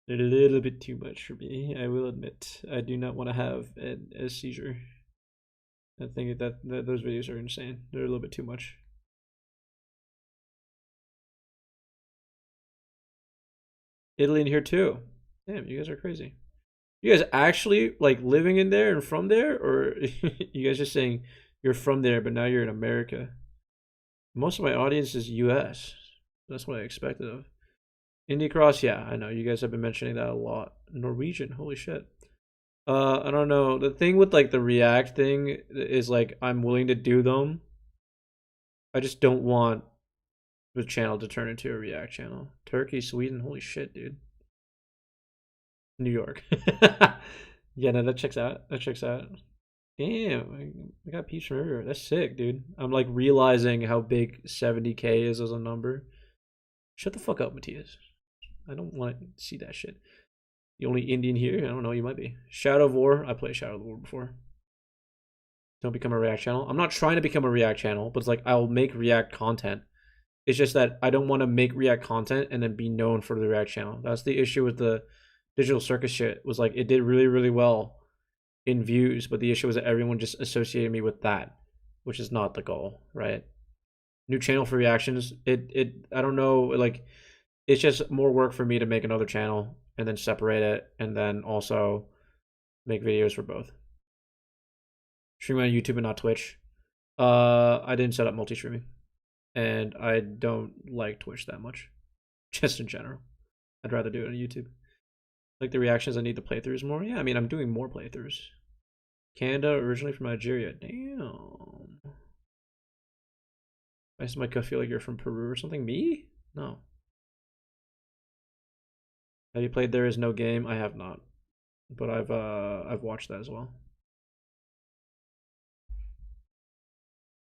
They're a little bit too much for me, I will admit. I do not want to have a seizure. I think that those videos are insane. They're a little bit too much. Italy in here too. Damn, you guys are crazy. You guys actually like living in there and from there, or you guys just saying you're from there but now you're in America? Most of my audience is US. That's what I expected of. Indie Cross, yeah, I know. You guys have been mentioning that a lot. Norwegian, holy shit. I don't know. The thing with like the React thing is like I'm willing to do them. I just don't want the channel to turn into a React channel. Turkey, Sweden, holy shit, dude. New York. Yeah, no, that checks out. That checks out. Damn, I got peeps from everywhere. That's sick, dude. I'm like realizing how big 70K is as a number. Shut the fuck up, Matthias. I don't want to see that shit. The only Indian here? I don't know, you might be. Shadow of War? I played Shadow of War before. Don't become a React channel. I'm not trying to become a React channel, but it's like I'll make React content. It's just that I don't want to make React content and then be known for the React channel. That's the issue with the Digital Circus shit. Was like it did really, really well in views, but the issue was that everyone just associated me with that, which is not the goal, right? New channel for reactions. I don't know, like it's just more work for me to make another channel and then separate it and then also make videos for both. Stream on YouTube and not Twitch. I didn't set up multi-streaming. And I don't like Twitch that much. Just in general. I'd rather do it on YouTube. Like the reactions, I need the playthroughs more. Yeah, I mean, I'm doing more playthroughs. Canada, originally from Nigeria. Damn. I just might feel like you're from Peru or something. Me? No. Have you played There Is No Game? I have not. But I've watched that as well.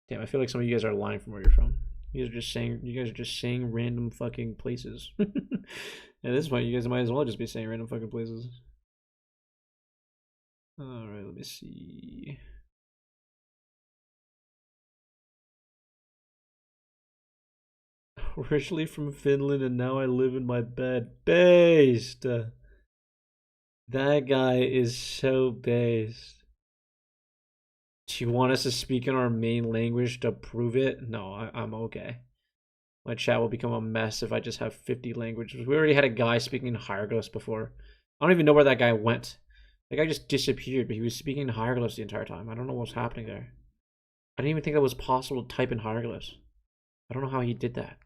Damn, I feel like some of you guys are lying from where you're from. You guys are just saying random fucking places. At this point, you guys might as well just be saying random fucking places. Alright, let me see. Originally from Finland and now I live in my bed. Based! That guy is so based. Do you want us to speak in our main language to prove it? No, I'm okay. My chat will become a mess if I just have 50 languages. We already had a guy speaking in hieroglyphs before. I don't even know where that guy went. That guy just disappeared, but he was speaking in hieroglyphs the entire time. I don't know what was happening there. I didn't even think that was possible to type in hieroglyphs. I don't know how he did that.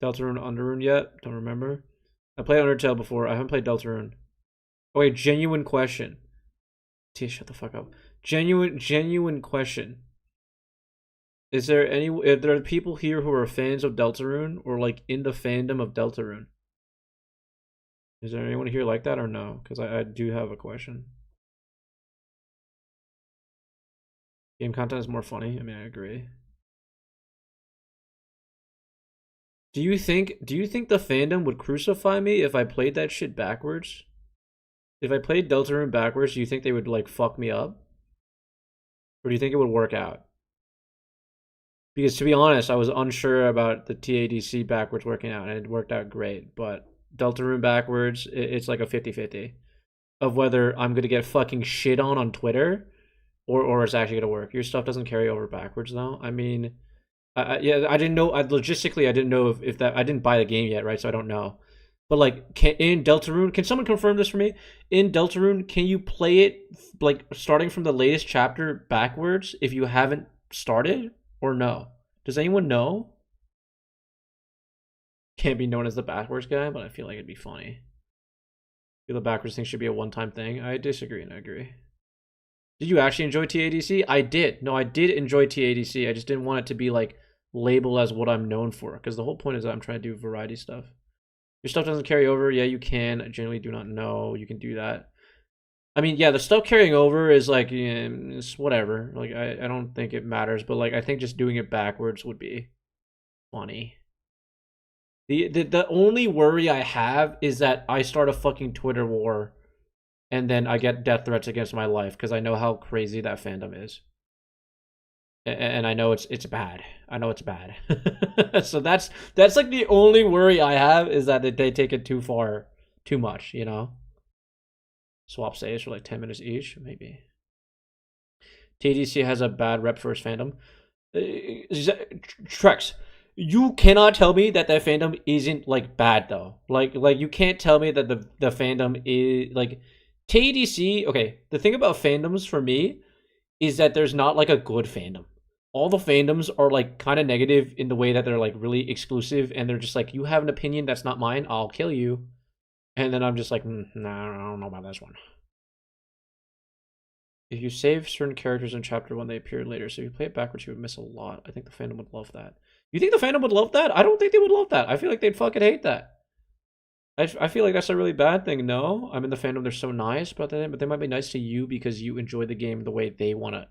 Deltarune, Underrune yet? Don't remember. I played Undertale before. I haven't played Deltarune. Oh wait, genuine question. T, shut the fuck up. Genuine question. Is there are there people here who are fans of Deltarune or like in the fandom of Deltarune? Is there anyone here like that or no? Because I do have a question. Game content is more funny. I mean, I agree. Do you think the fandom would crucify me if I played that shit backwards? If I played Deltarune backwards, do you think they would like fuck me up? Or do you think it would work out? Because to be honest, I was unsure about the TADC backwards working out, and it worked out great. But Deltarune backwards, it's like a 50-50 of whether I'm gonna get fucking shit on Twitter, or it's actually gonna work. Your stuff doesn't carry over backwards though. I mean, yeah, I didn't know. Logistically, I didn't know if that. I didn't buy the game yet, right? So I don't know. But like, in Deltarune, can someone confirm this for me? In Deltarune, can you play it like starting from the latest chapter backwards if you haven't started, or no? Does anyone know? Can't be known as the backwards guy, but I feel like it'd be funny. I feel the backwards thing should be a one-time thing. I disagree and I agree. Did you actually enjoy TADC? I did. No, I did enjoy TADC. I just didn't want it to be like labeled as what I'm known for, because the whole point is that I'm trying to do variety stuff. Your stuff doesn't carry over. Yeah, you can. I generally do not know. You can do that. I mean, yeah, the stuff carrying over is like, yeah, it's whatever. Like, I don't think it matters, but like, I think just doing it backwards would be funny. The only worry I have is that I start a fucking Twitter war and then I get death threats against my life because I know how crazy that fandom is. And I know it's bad. I know it's bad. So that's like the only worry I have, is that they take it too far, too much, you know? Swap saves for like 10 minutes each, maybe. TDC has a bad rep for his fandom. Trex, you cannot tell me that fandom isn't like bad though. Like you can't tell me that the fandom is like TDC. Okay, the thing about fandoms for me is that there's not like a good fandom. All the fandoms are like kind of negative in the way that they're like really exclusive, and they're just like, you have an opinion that's not mine, I'll kill you. And then I'm just like, nah, I don't know about this one. If you save certain characters in chapter 1, they appear later. So if you play it backwards, you would miss a lot. I think the fandom would love that. You think the fandom would love that? I don't think they would love that. I feel like they'd fucking hate that. I feel like that's a really bad thing. No, I'm in the fandom. They're so nice, but they might be nice to you because you enjoy the game the way they want to.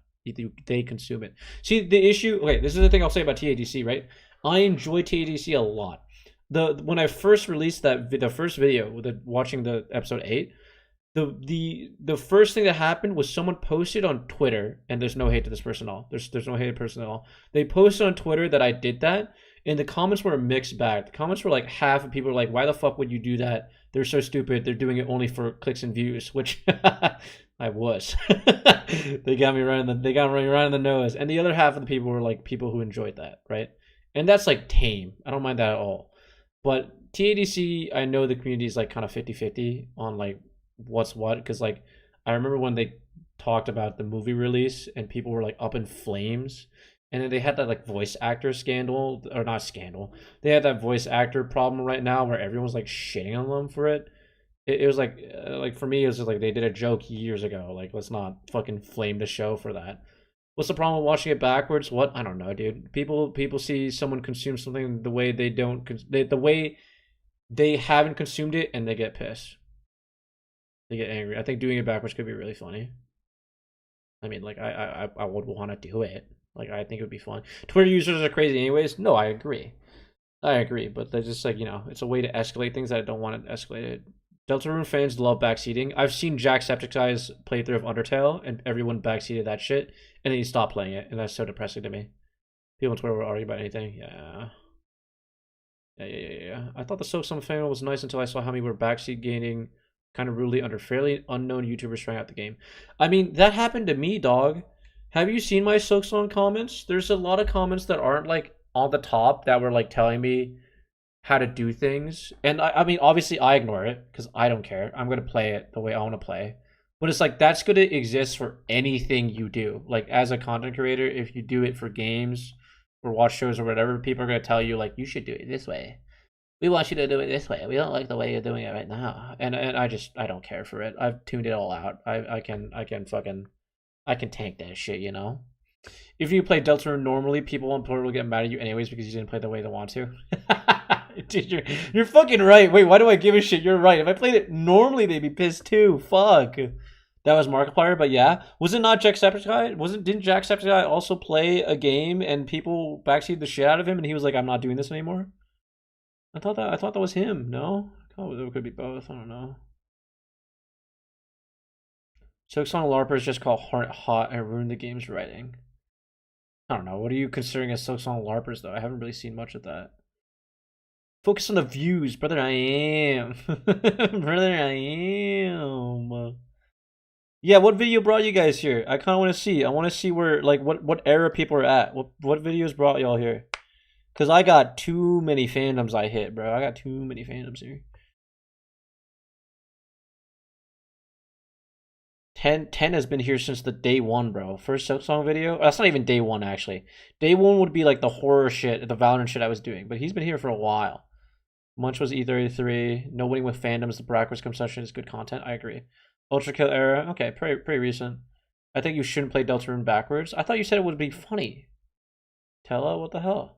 They consume it. See, the issue. Okay, this is the thing I'll say about TADC. Right, I enjoy TADC a lot. When I first released the first video with watching the episode 8, the first thing that happened was someone posted on Twitter, and there's no hate to this person at all. There's no hate to the person at all. They posted on Twitter that I did that, and the comments were a mixed bag. The comments were like half of people were like, "Why the fuck would you do that? They're so stupid. They're doing it only for clicks and views," which I was. They got me right in the nose. And the other half of the people were like people who enjoyed that, right? And that's like tame. I don't mind that at all. But TADC, I know the community is like kind of 50-50 on like what's what, because like I remember when they talked about the movie release and people were like up in flames, and then they had that like voice actor scandal, or not scandal, they had that voice actor problem right now where everyone's like shitting on them for it. It was like for me it was just like they did a joke years ago, like let's not fucking flame the show for that. What's the problem with watching it backwards? What? I don't know, dude. People see someone consume something the way they don't the way they haven't consumed it, and they get pissed. They get angry. I think doing it backwards could be really funny. I mean, like I would want to do it. Like I think it would be fun. Twitter users are crazy, anyways. No, I agree. But they're just like, you know, it's a way to escalate things that I don't want to escalate it. Deltarune fans love backseating. I've seen Jacksepticeye's playthrough of Undertale, and everyone backseated that shit, and then he stopped playing it, and that's so depressing to me. People on Twitter will argue about anything. Yeah. I thought the Silksong family was nice until I saw how many were backseat gaining kind of rudely under fairly unknown YouTubers trying out the game. I mean, that happened to me, dog. Have you seen my Silksong comments? There's a lot of comments that aren't like on the top that were like telling me how to do things, and I mean obviously I ignore it because I don't care. I'm gonna play it the way I want to play, but it's like that's gonna exist for anything you do. Like as a content creator, if you do it for games or watch shows or whatever, people are gonna tell you like you should do it this way. We want you to do it this way. We don't like the way you're doing it right now, and I don't care for it. I've tuned it all out. I can tank that shit, you know. If you play Deltarune normally, people on Twitter will get mad at you anyways because you didn't play the way they want to. Dude, you're fucking right. Wait, why do I give a shit? You're right. If I played it normally, they'd be pissed too. Fuck. That was Markiplier, but yeah. Was it not Jacksepticeye? Didn't Jacksepticeye also play a game and people backseated the shit out of him and he was like, I'm not doing this anymore? I thought that was him, no? It could be both, I don't know. Silksong LARPers just call hot and ruin the game's writing. I don't know. What are you considering as Silksong LARPers though? I haven't really seen much of that. Focus on the views, brother. I am. Brother, I am. Yeah, what video brought you guys here? I kind of want to see. I want to see where, like, what era people are at. What videos brought y'all here? Because I got too many fandoms I hit, bro. I got too many fandoms here. 10 has been here since the day one, bro. First Silksong video. That's not even day one, actually. Day one would be like the horror shit, the Valorant shit I was doing. But he's been here for a while. Munch was E33. No winning with fandoms. The backwards consumption is good content. I agree. Ultra Kill era. Okay, pretty recent. I think you shouldn't play Deltarune backwards. I thought you said it would be funny. Tella, what the hell?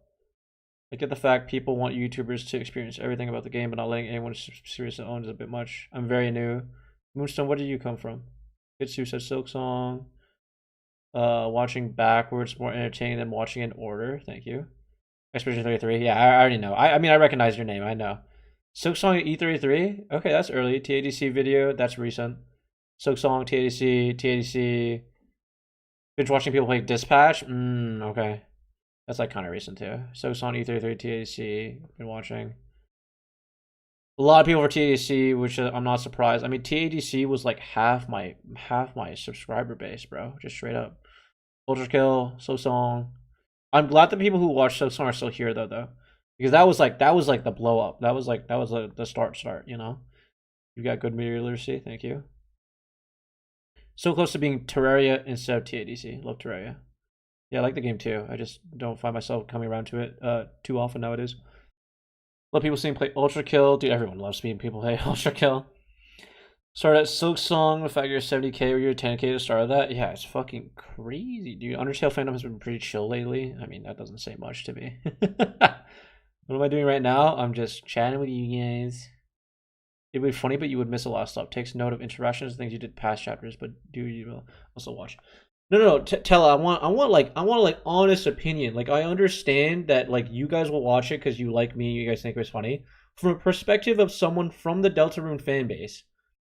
I get the fact people want YouTubers to experience everything about the game, but not letting anyone seriously own is a bit much. I'm very new. Moonstone, where did you come from? Hitsu said Silksong. Watching backwards more entertaining than watching in order. Thank you. Expedition 33. Yeah, I already know. I mean, I recognize your name. I know. Silksong E33. Okay, that's early. TADC video. That's recent. Silksong, TADC. Binge watching people play Dispatch. Okay. That's like kind of recent too. Silksong E33, TADC. Been watching. A lot of people for TADC, which I'm not surprised. I mean, TADC was like half my subscriber base, bro. Just straight up. Ultra Kill, Silksong. I'm glad the people who watch Silksong are still here though, because that was like the blow up. That was the start. You know, you got good media literacy. Thank you. So close to being Terraria instead of TADC. Love Terraria. Yeah, I like the game too. I just don't find myself coming around to it too often nowadays. Love people seeing play Ultra Kill. Dude, everyone loves seeing people play Ultra Kill. Start at Silksong, the fact you're 70k or you're 10k to start that. Yeah, it's fucking crazy, dude. Undertale fandom has been pretty chill lately. I mean, that doesn't say much to me. What am I doing right now? I'm just chatting with you guys. It would be funny, but you would miss a lot of stuff. Takes note of interactions, things you did past chapters, but do you also watch? No. Tella, I want like honest opinion. Like I understand that like you guys will watch it because you like me. You guys think it was funny. From a perspective of someone from the Deltarune fan base,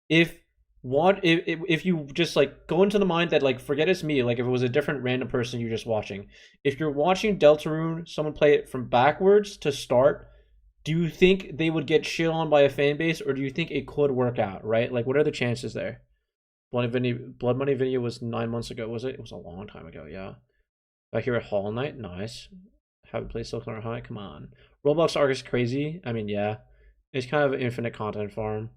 if what if you just like go into the mind that like forget it's me, like if it was a different random person you're just watching. If you're watching Deltarune, someone play it from backwards to start, do you think they would get shit on by a fan base, or do you think it could work out, right? Like what are the chances there? Blood Money video was 9 months ago, was it? It was a long time ago, yeah. Back here at Hall Night, nice. Haven't played Silk Hunter High, come on. Roblox Arc is crazy. I mean, yeah. It's kind of an infinite content farm.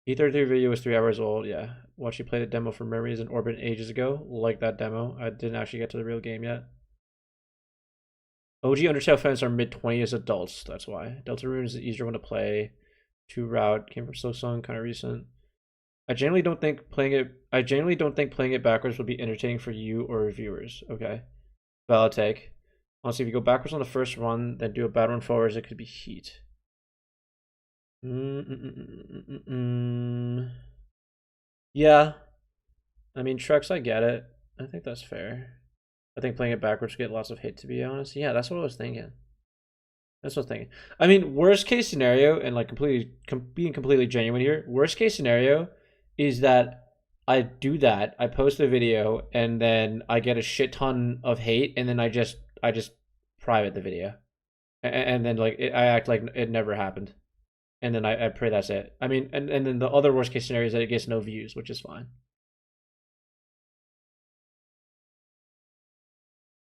E33 video was 3 hours old, yeah. Watched you play the demo for Memories in Orbit ages ago. Like that demo. I didn't actually get to the real game yet. OG Undertale fans are mid-20s adults, that's why. Deltarune is the easier one to play. 2 Route came from Silksong, kind of recent. I genuinely don't think playing it backwards would be entertaining for you or viewers. Okay. Valid take. Honestly, if you go backwards on the first run, then do a bad run forwards, it could be heat. Yeah. I mean, Trex, I get it. I think that's fair. I think playing it backwards would get lots of hate, to be honest. Yeah, that's what I was thinking. That's what I was thinking. I mean, worst case scenario, and like being completely genuine here, worst case scenario is that I do that, I post a video, and then I get a shit ton of hate, and then I just private the video, and then like I act like it never happened, and then I pray that's it. I mean, and then the other worst case scenario is that it gets no views, which is fine.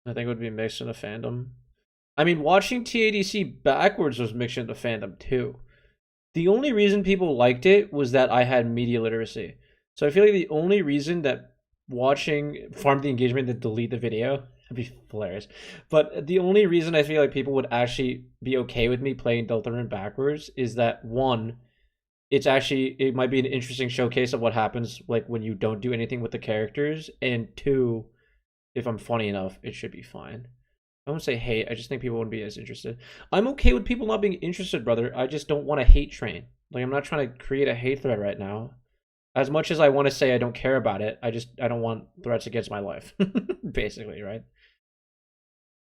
I think it would be mixed in a fandom. I mean, watching TADC backwards was mixed into fandom too. The only reason people liked it was that I had media literacy. So I feel like the only reason that watching Farm the Engagement to delete the video would be hilarious. But the only reason I feel like people would actually be okay with me playing Deltarune backwards is that one, it might be an interesting showcase of what happens like when you don't do anything with the characters, and two, if I'm funny enough, it should be fine. I won't say hate. I just think people wouldn't be as interested. I'm okay with people not being interested, brother. I just don't want a hate train. Like, I'm not trying to create a hate thread right now. As much as I want to say I don't care about it, I don't want threats against my life. Basically, right?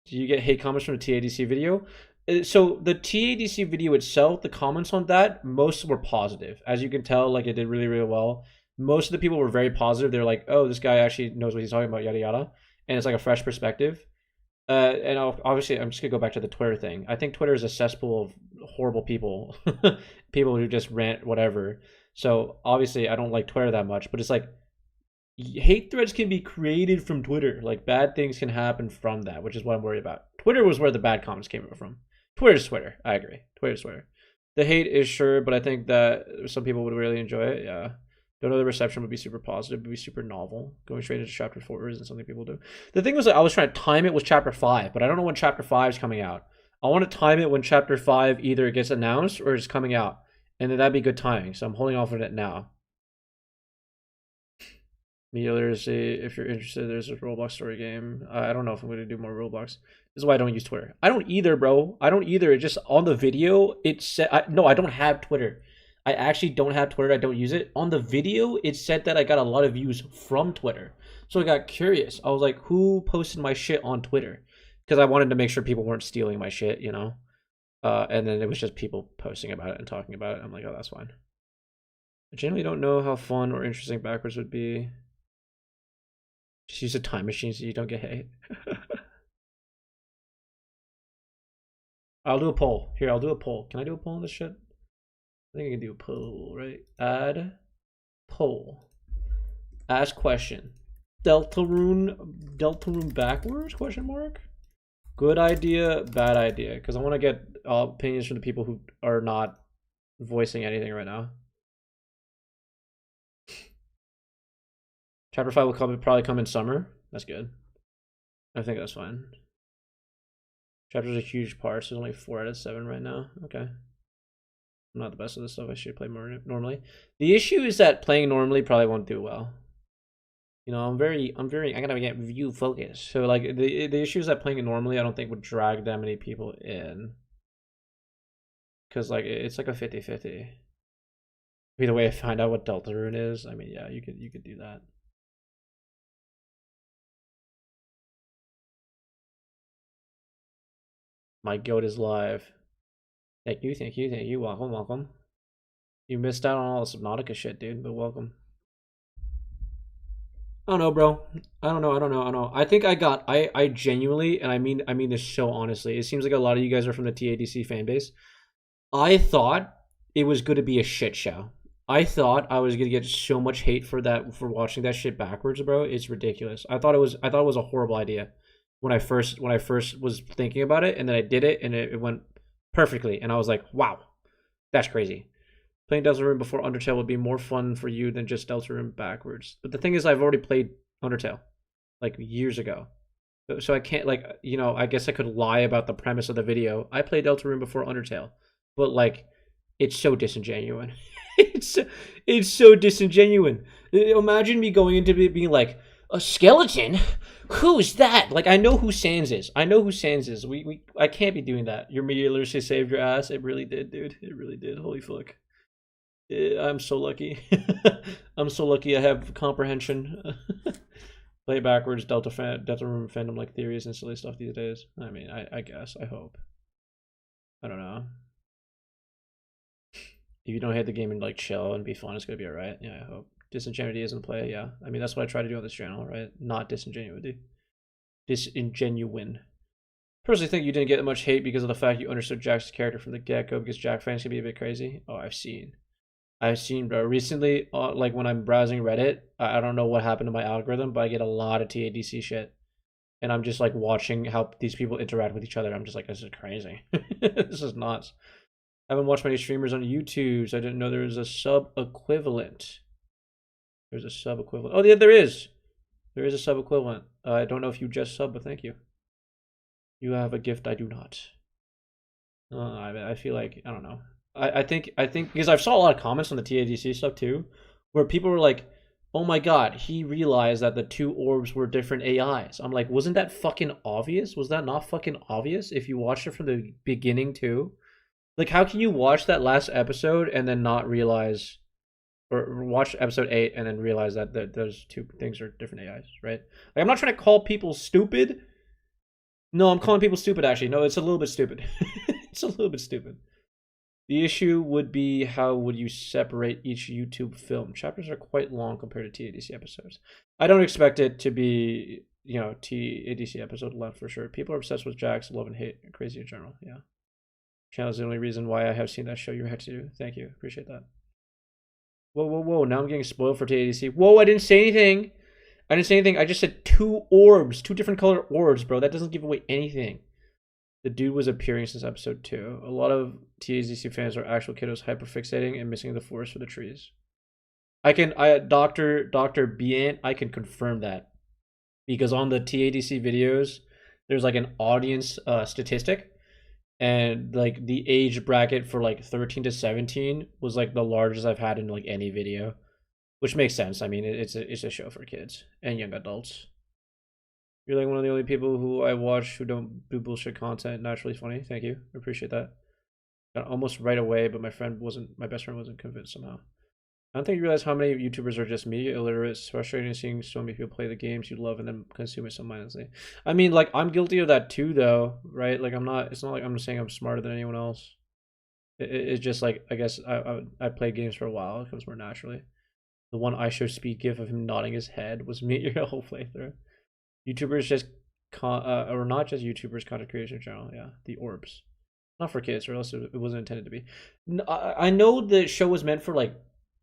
Do you get hate comments from the TADC video? So the TADC video itself, the comments on that, most were positive. As you can tell, like it did really, really well. Most of the people were very positive. They're like, oh, this guy actually knows what he's talking about, yada yada. And it's like a fresh perspective. And obviously, I'm just gonna go back to the Twitter thing. I think Twitter is a cesspool of horrible people, people who just rant whatever. So obviously, I don't like Twitter that much. But it's like hate threads can be created from Twitter. Like bad things can happen from that, which is what I'm worried about. Twitter was where the bad comments came from. Twitter's Twitter. I agree. Twitter's Twitter. The hate is sure, but I think that some people would really enjoy it. Yeah. Don't know the reception would be super positive. It would be super novel. Going straight into chapter 4 isn't something people do. The thing was, I was trying to time it with chapter 5, but I don't know when chapter 5 is coming out. I want to time it when chapter 5 either gets announced or is coming out. And then that'd be good timing. So I'm holding off on it now. Media literacy, if you're interested, there's a Roblox story game. I don't know if I'm going to do more Roblox. This is why I don't use Twitter. I don't either, bro. I don't either. It just on the video, it said... No, I don't have Twitter. I actually don't have Twitter. I don't use it. On the video, it said that I got a lot of views from Twitter. So I got curious. I was like, who posted my shit on Twitter? Because I wanted to make sure people weren't stealing my shit, you know? And then it was just people posting about it and talking about it. I'm like, oh, that's fine. I generally don't know how fun or interesting backwards would be. Just use a time machine so you don't get hate. I'll do a poll. Here, I'll do a poll. Can I do a poll on this shit? I think I can do a poll, right? Add poll. Ask question. Deltarune backwards? Question mark. Good idea, bad idea. Because I want to get opinions from the people who are not voicing anything right now. Chapter 5 will probably come in summer. That's good. I think that's fine. Chapter's a huge part, so there's only 4 out of 7 right now. Okay. I'm not the best at this stuff. I should play more normally. The issue is that playing normally probably won't do well. You know, I gotta get view focused. So like the issue is that playing it normally I don't think would drag that many people in. Cause like it's like a 50-50. Either way I find out what Deltarune is, I mean yeah, you could do that. My goat is live. Thank you. Welcome. You missed out on all the Subnautica shit, dude, but welcome. I don't know, bro. I don't know. I don't know. I don't know. I think I genuinely, and I mean this so honestly. It seems like a lot of you guys are from the TADC fan base. I thought it was going to be a shit show. I thought I was going to get so much hate for that, for watching that shit backwards, bro. It's ridiculous. I thought it was a horrible idea when I first was thinking about it, and then I did it, and it went perfectly, and I was like, wow, that's crazy. Playing Deltarune before Undertale would be more fun for you than just Deltarune backwards. But the thing is, I've already played Undertale like years ago. So I can't, like, I guess I could lie about the premise of the video. I played Deltarune before Undertale, but like, it's so disingenuous. it's it's so disingenuous. Imagine me going into it being like, a skeleton? Who's that? Like, I know who Sans is. I know who Sans is. I can't be doing that. Your media literacy saved your ass. It really did, dude. It really did. Holy fuck. I'm so lucky. I'm so lucky I have comprehension. Play backwards, Delta Room fandom like theories and silly stuff these days. I mean, I guess. I hope. I don't know. If you don't hate the game and like chill and be fun, it's gonna be alright. Yeah, I hope. Disingenuity isn't play, yeah. I mean, that's what I try to do on this channel, right? Not disingenuity. Disingenuine. Personally think you didn't get much hate because of the fact you understood Jack's character from the get-go, because Jack fans can be a bit crazy. Oh, I've seen, bro. Recently, like when I'm browsing Reddit, I don't know what happened to my algorithm, but I get a lot of TADC shit. And I'm just like watching how these people interact with each other. I'm just like, this is crazy. This is nuts. I haven't watched many streamers on YouTube, so I didn't know there was a sub equivalent. There's a sub equivalent. Oh, yeah, there is. There is a sub equivalent. I don't know if you just sub, but thank you. You have a gift I do not. I feel like, I don't know. I think because I've saw a lot of comments on the TADC stuff too, where people were like, oh my god, he realized that the two orbs were different AIs. I'm like, wasn't that fucking obvious? Was that not fucking obvious if you watched it from the beginning too? Like, how can you watch that last episode and then not realize, or watch episode 8 and then realize that those two things are different AIs, right? Like, I'm not trying to call people stupid. No, I'm calling people stupid, actually. No, it's a little bit stupid. It's a little bit stupid. The issue would be, how would you separate each YouTube film? Chapters are quite long compared to TADC episodes. I don't expect it to be, TADC episode length for sure. People are obsessed with Jack's love and hate. Crazy in general, yeah. Channel is the only reason why I have seen that show you had to do. Thank you. Appreciate that. Whoa, whoa, whoa. Now I'm getting spoiled for TADC. Whoa, I didn't say anything. I didn't say anything. I just said two orbs. Two different color orbs, bro. That doesn't give away anything. The dude was appearing since episode 2. A lot of TADC fans are actual kiddos hyperfixating and missing the forest for the trees. Dr. Bien, I can confirm that. Because on the TADC videos, there's like an audience statistic. And like the age bracket for like 13 to 17 was like the largest I've had in like any video. Which makes sense. I mean, it's a show for kids and young adults. You're like one of the only people who I watch who don't do bullshit content. Naturally funny. Thank you. I appreciate that. Got almost right away, but my best friend wasn't convinced somehow. I don't think you realize how many YouTubers are just media illiterate. It's frustrating seeing so many people play the games you love and then consume it so mindlessly. I mean, like, I'm guilty of that too, though, right? Like, it's not like I'm saying I'm smarter than anyone else. It's just like, I guess I played games for a while. It comes more naturally. The one I show speed gif of him nodding his head was me your whole playthrough. YouTubers just or not just YouTubers, content creation channel. Yeah, the orbs, not for kids, or else it wasn't intended to be. I know the show was meant for like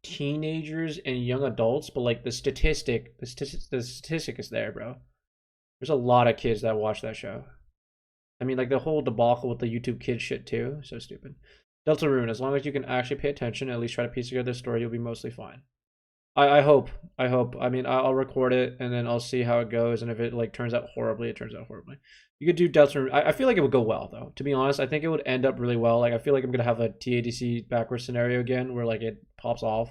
teenagers and young adults, but like the statistic is there, bro. There's a lot of kids that watch that show. I mean, like the whole debacle with the YouTube kids shit too. So stupid. Deltarune, as long as you can actually pay attention, at least try to piece together the story, you'll be mostly fine. I hope. I mean, I'll record it and then I'll see how it goes. And if it like turns out horribly, it turns out horribly. You could do Deltarune. I feel like it would go well though. To be honest, I think it would end up really well. Like I feel like I'm gonna have a TADC backwards scenario again, where like it pops off,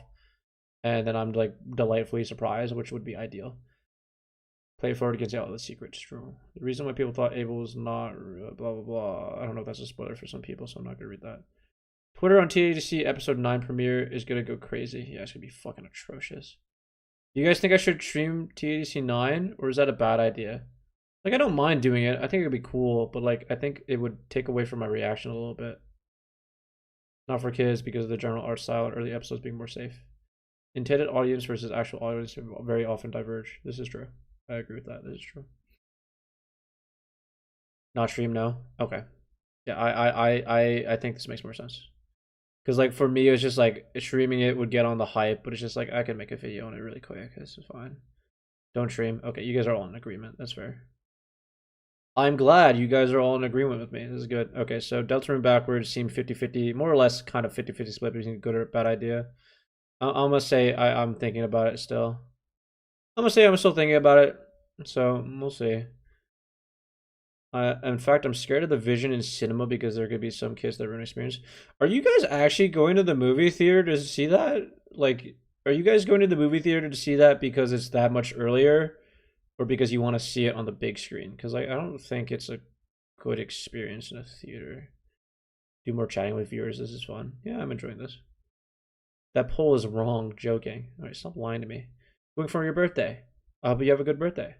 and then I'm like delightfully surprised, which would be ideal. Play forward against all the secrets. True. The reason why people thought Abel was not blah blah blah. I don't know if that's a spoiler for some people, so I'm not gonna read that. Twitter on TADC episode 9 premiere is gonna go crazy. Yeah, it's gonna be fucking atrocious. You guys think I should stream TADC 9, or is that a bad idea? Like, I don't mind doing it. I think it would be cool, but like, I think it would take away from my reaction a little bit. Not for kids because of the general art style and early episodes being more safe. intended audience versus actual audience very often diverge. This is true. I agree with that. This is true. Not stream, no. Okay. Yeah, I think this makes more sense. Because like for me, it's just like streaming it would get on the hype, but it's just like I can make a video on it really quick. This is fine. Don't stream. Okay, you guys are all in agreement. That's fair. I'm glad you guys are all in agreement with me. This is good. Okay, so Delta Rune backwards seemed 50-50, more or less kind of 50-50 split between good or bad idea. I'm gonna say I'm thinking about it still. I'm gonna say I'm still thinking about it. So we'll see. In fact, I'm scared of the vision in cinema because there could be some kids that ruin experience. Are you guys actually going to the movie theater to see that? Like, are you guys going to the movie theater to see that because it's that much earlier, or because you want to see it on the big screen? Because like, I don't think it's a good experience in a theater. Do more chatting with viewers. This is fun. Yeah, I'm enjoying this. That poll is wrong. Joking. All right, stop lying to me. Going for your birthday. I hope you have a good birthday.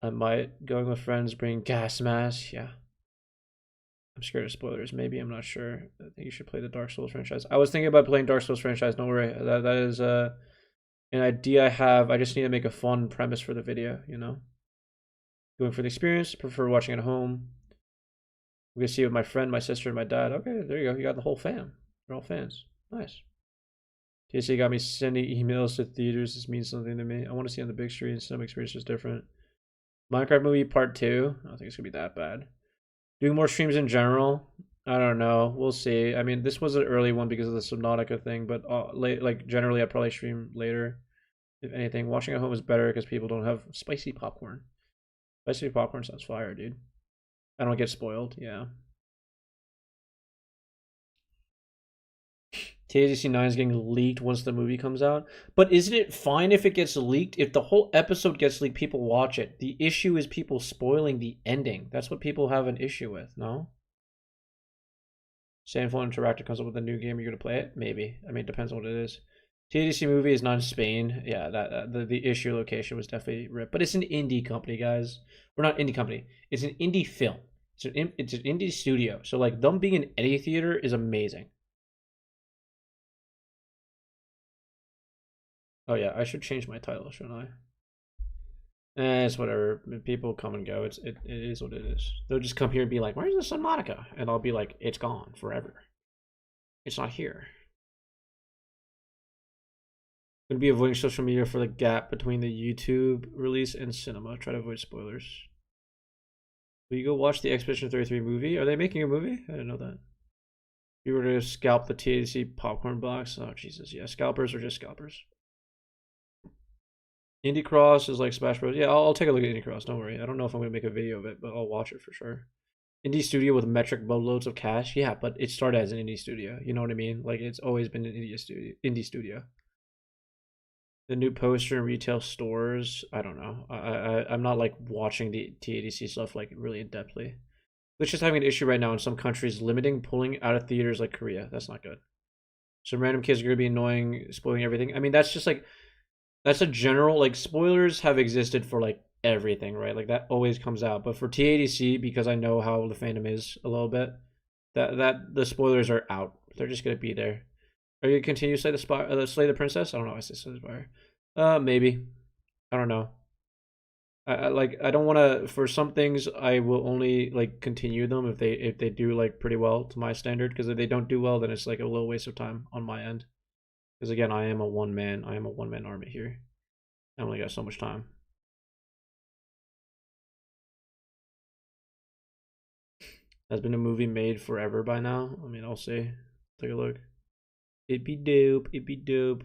I might going with friends, bring gas mask. Yeah. I'm scared of spoilers. Maybe, I'm not sure. I think you should play the Dark Souls franchise. I was thinking about playing Dark Souls franchise. Don't worry. That is an idea I have. I just need to make a fun premise for the video, you know? Going for the experience. Prefer watching at home. I'm gonna see it with my friend, my sister, and my dad. Okay, there you go. You got the whole fam. They're all fans. Nice. TC got me sending emails to theaters. This means something to me. I want to see on the big screen. Some experience is different. Minecraft movie part 2. I don't think it's gonna be that bad. Doing more streams in general. I don't know. We'll see. I mean, this was an early one because of the Subnautica thing, but like generally, I'd probably stream later. If anything, watching at home is better because people don't have spicy popcorn. Spicy popcorn sounds fire, dude. I don't get spoiled. Yeah. TADC 9 is getting leaked once the movie comes out. But isn't it fine if it gets leaked? If the whole episode gets leaked, people watch it. The issue is people spoiling the ending. That's what people have an issue with, no? Sandful Interactive comes up with a new game. You're going to play it? Maybe. I mean, it depends on what it is. TADC movie is not in Spain. Yeah, the issue location was definitely ripped. But it's an indie company, guys. We're not indie company. It's an indie film. It's an indie studio. So, like, them being in any theater is amazing. Oh yeah, I should change my title, shouldn't I? It's whatever. People come and go. It is what it is. They'll just come here and be like, "Where's the Subnautica?" And I'll be like, "It's gone forever. It's not here." Gonna be avoiding social media for the gap between the YouTube release and cinema. Try to avoid spoilers. Will you go watch the Expedition 33 movie? Are they making a movie? I didn't know that. If you were to scalp the TAC popcorn box, oh Jesus, yeah, scalpers are just scalpers. Indie Cross is like Smash Bros. Yeah, I'll take a look at Indie Cross. Don't worry. I don't know if I'm gonna make a video of it, but I'll watch it for sure. Indie studio with metric boatloads of cash. Yeah, but it started as an indie studio. You know what I mean? Like it's always been an indie studio. The new poster in retail stores. I don't know. I'm not like watching the TADC stuff like really in depthly. It's just having an issue right now in some countries limiting pulling out of theaters like Korea. That's not good. Some random kids are gonna be annoying, spoiling everything. I mean, that's just like that's a general like spoilers have existed for like everything, right? Like that always comes out. But for TADC, because I know how the fandom is a little bit, that the spoilers are out. They're just gonna be there. Are you gonna continue to slay the princess? I don't know. I say slay the spire. Maybe. I don't know. I don't want to. For some things, I will only like continue them if they do like pretty well to my standard. Because if they don't do well, then it's like a little waste of time on my end. Because again, I am a one man army here. I only got so much time. Has been a movie made forever by now. I mean, I'll see. Take a look. It'd be dope. It'd be dope.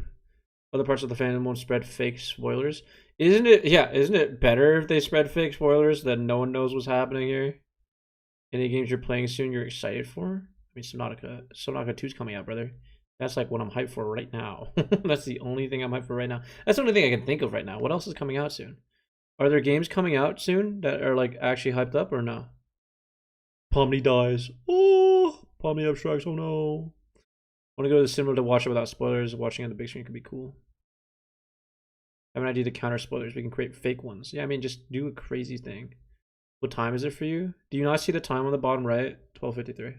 Other parts of the fandom won't spread fake spoilers. Isn't it? Yeah, isn't it better if they spread fake spoilers that no one knows what's happening here? Any games you're playing soon you're excited for? I mean, Subnautica 2's coming out, brother. That's like what I'm hyped for right now. That's the only thing I'm hyped for right now. That's the only thing I can think of right now. What else is coming out soon? Are there games coming out soon that are like actually hyped up or no? Pomni dies. Oh, Pomni abstracts. Oh no. I want to go to the cinema to watch it without spoilers. Watching on the big screen could be cool. I have an idea to counter spoilers. We can create fake ones. Yeah, I mean, just do a crazy thing. What time is it for you? Do you not see the time on the bottom right? 12:53. I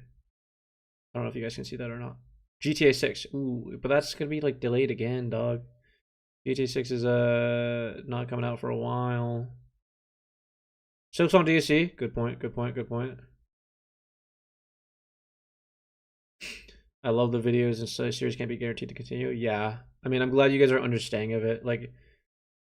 don't know if you guys can see that or not. GTA 6. Ooh, but that's gonna be like delayed again, dog. GTA 6 is not coming out for a while. Silksong DLC. Good point. Good point. Good point. I love the videos and series can't be guaranteed to continue. Yeah, I mean, I'm glad you guys are understanding of it.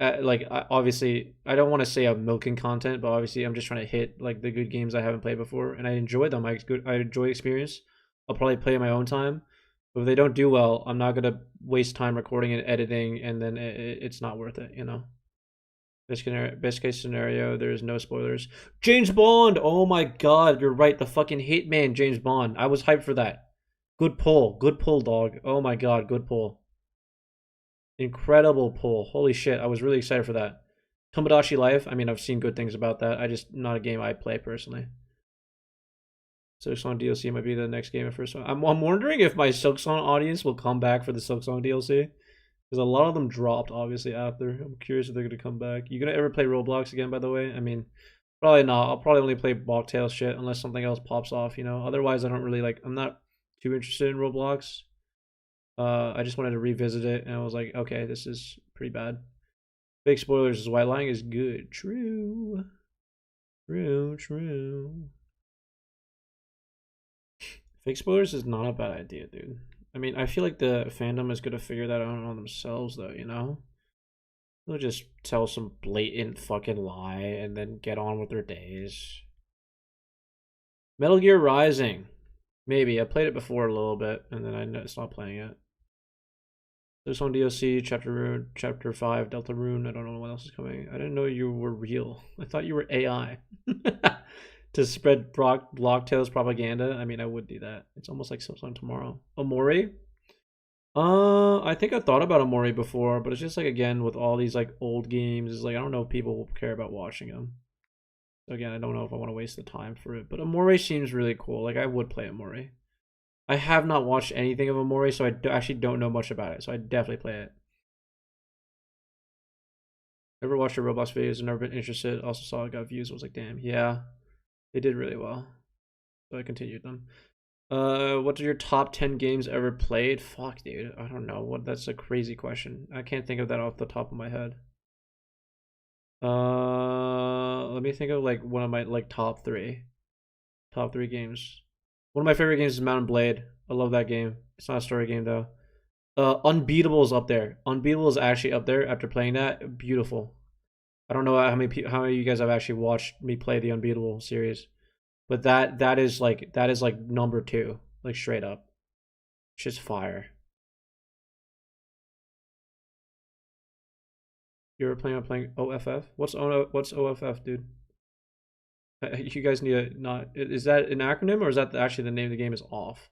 Obviously, I don't want to say I'm milking content, but obviously, I'm just trying to hit like the good games I haven't played before, and I enjoy them. I enjoy the experience. I'll probably play in my own time, but if they don't do well, I'm not gonna waste time recording and editing, and then it's not worth it, you know. Best case scenario, there's no spoilers. James Bond! Oh my god, you're right. The fucking Hitman James Bond. I was hyped for that. Good pull. Good pull, dog. Oh my god, good pull. Incredible pull. Holy shit, I was really excited for that. Tomodachi Life, I mean, I've seen good things about that. I just, not a game I play personally. Silksong DLC might be the next game at first. I'm wondering if my Silksong audience will come back for the Silksong DLC. Because a lot of them dropped, obviously, after. I'm curious if they're going to come back. You going to ever play Roblox again, by the way? I mean, probably not. I'll probably only play Blocktail shit unless something else pops off, you know? Otherwise, I don't really, like, I'm not too interested in Roblox. I just wanted to revisit it, and I was like, okay, this is pretty bad. Big spoilers is why lying is good. True. True. Fake spoilers is not a bad idea, dude. I mean, I feel like the fandom is gonna figure that out on themselves, though, you know? They'll just tell some blatant fucking lie and then get on with their days. Metal Gear Rising. Maybe. I played it before a little bit, and then I stopped playing it. There's on DLC, Chapter 5, Delta Rune. I don't know what else is coming. I didn't know you were real. I thought you were AI. To spread Blocktail's propaganda. I mean, I would do that. It's almost like Silksong tomorrow. Omori? I think I thought about Omori before, but it's just like, again, with all these like old games, it's like, I don't know if people will care about watching them. So again, I don't know if I want to waste the time for it. But Omori seems really cool. Like, I would play Omori. I have not watched anything of Omori, so I actually don't know much about it. So I definitely play it. Never watched your Roblox videos and never been interested. Also saw it got views. I was like, damn, yeah. They did really well. So I continued them. What are your top 10 games ever played? Fuck, dude. I don't know. That's a crazy question. I can't think of that off the top of my head. Let me think of like one of my like top three games. One of my favorite games is Mountain Blade. I love that game. It's not a story game though. Unbeatable is up there. Unbeatable is actually up there after playing that. Beautiful. I don't know how many of you guys have actually watched me play the Unbeatable series, but that is like number 2, like straight up. It's just fire. You ever planning on playing OFF? What's OFF, dude? You guys need to not. Is that an acronym or is that actually the name of the game is off?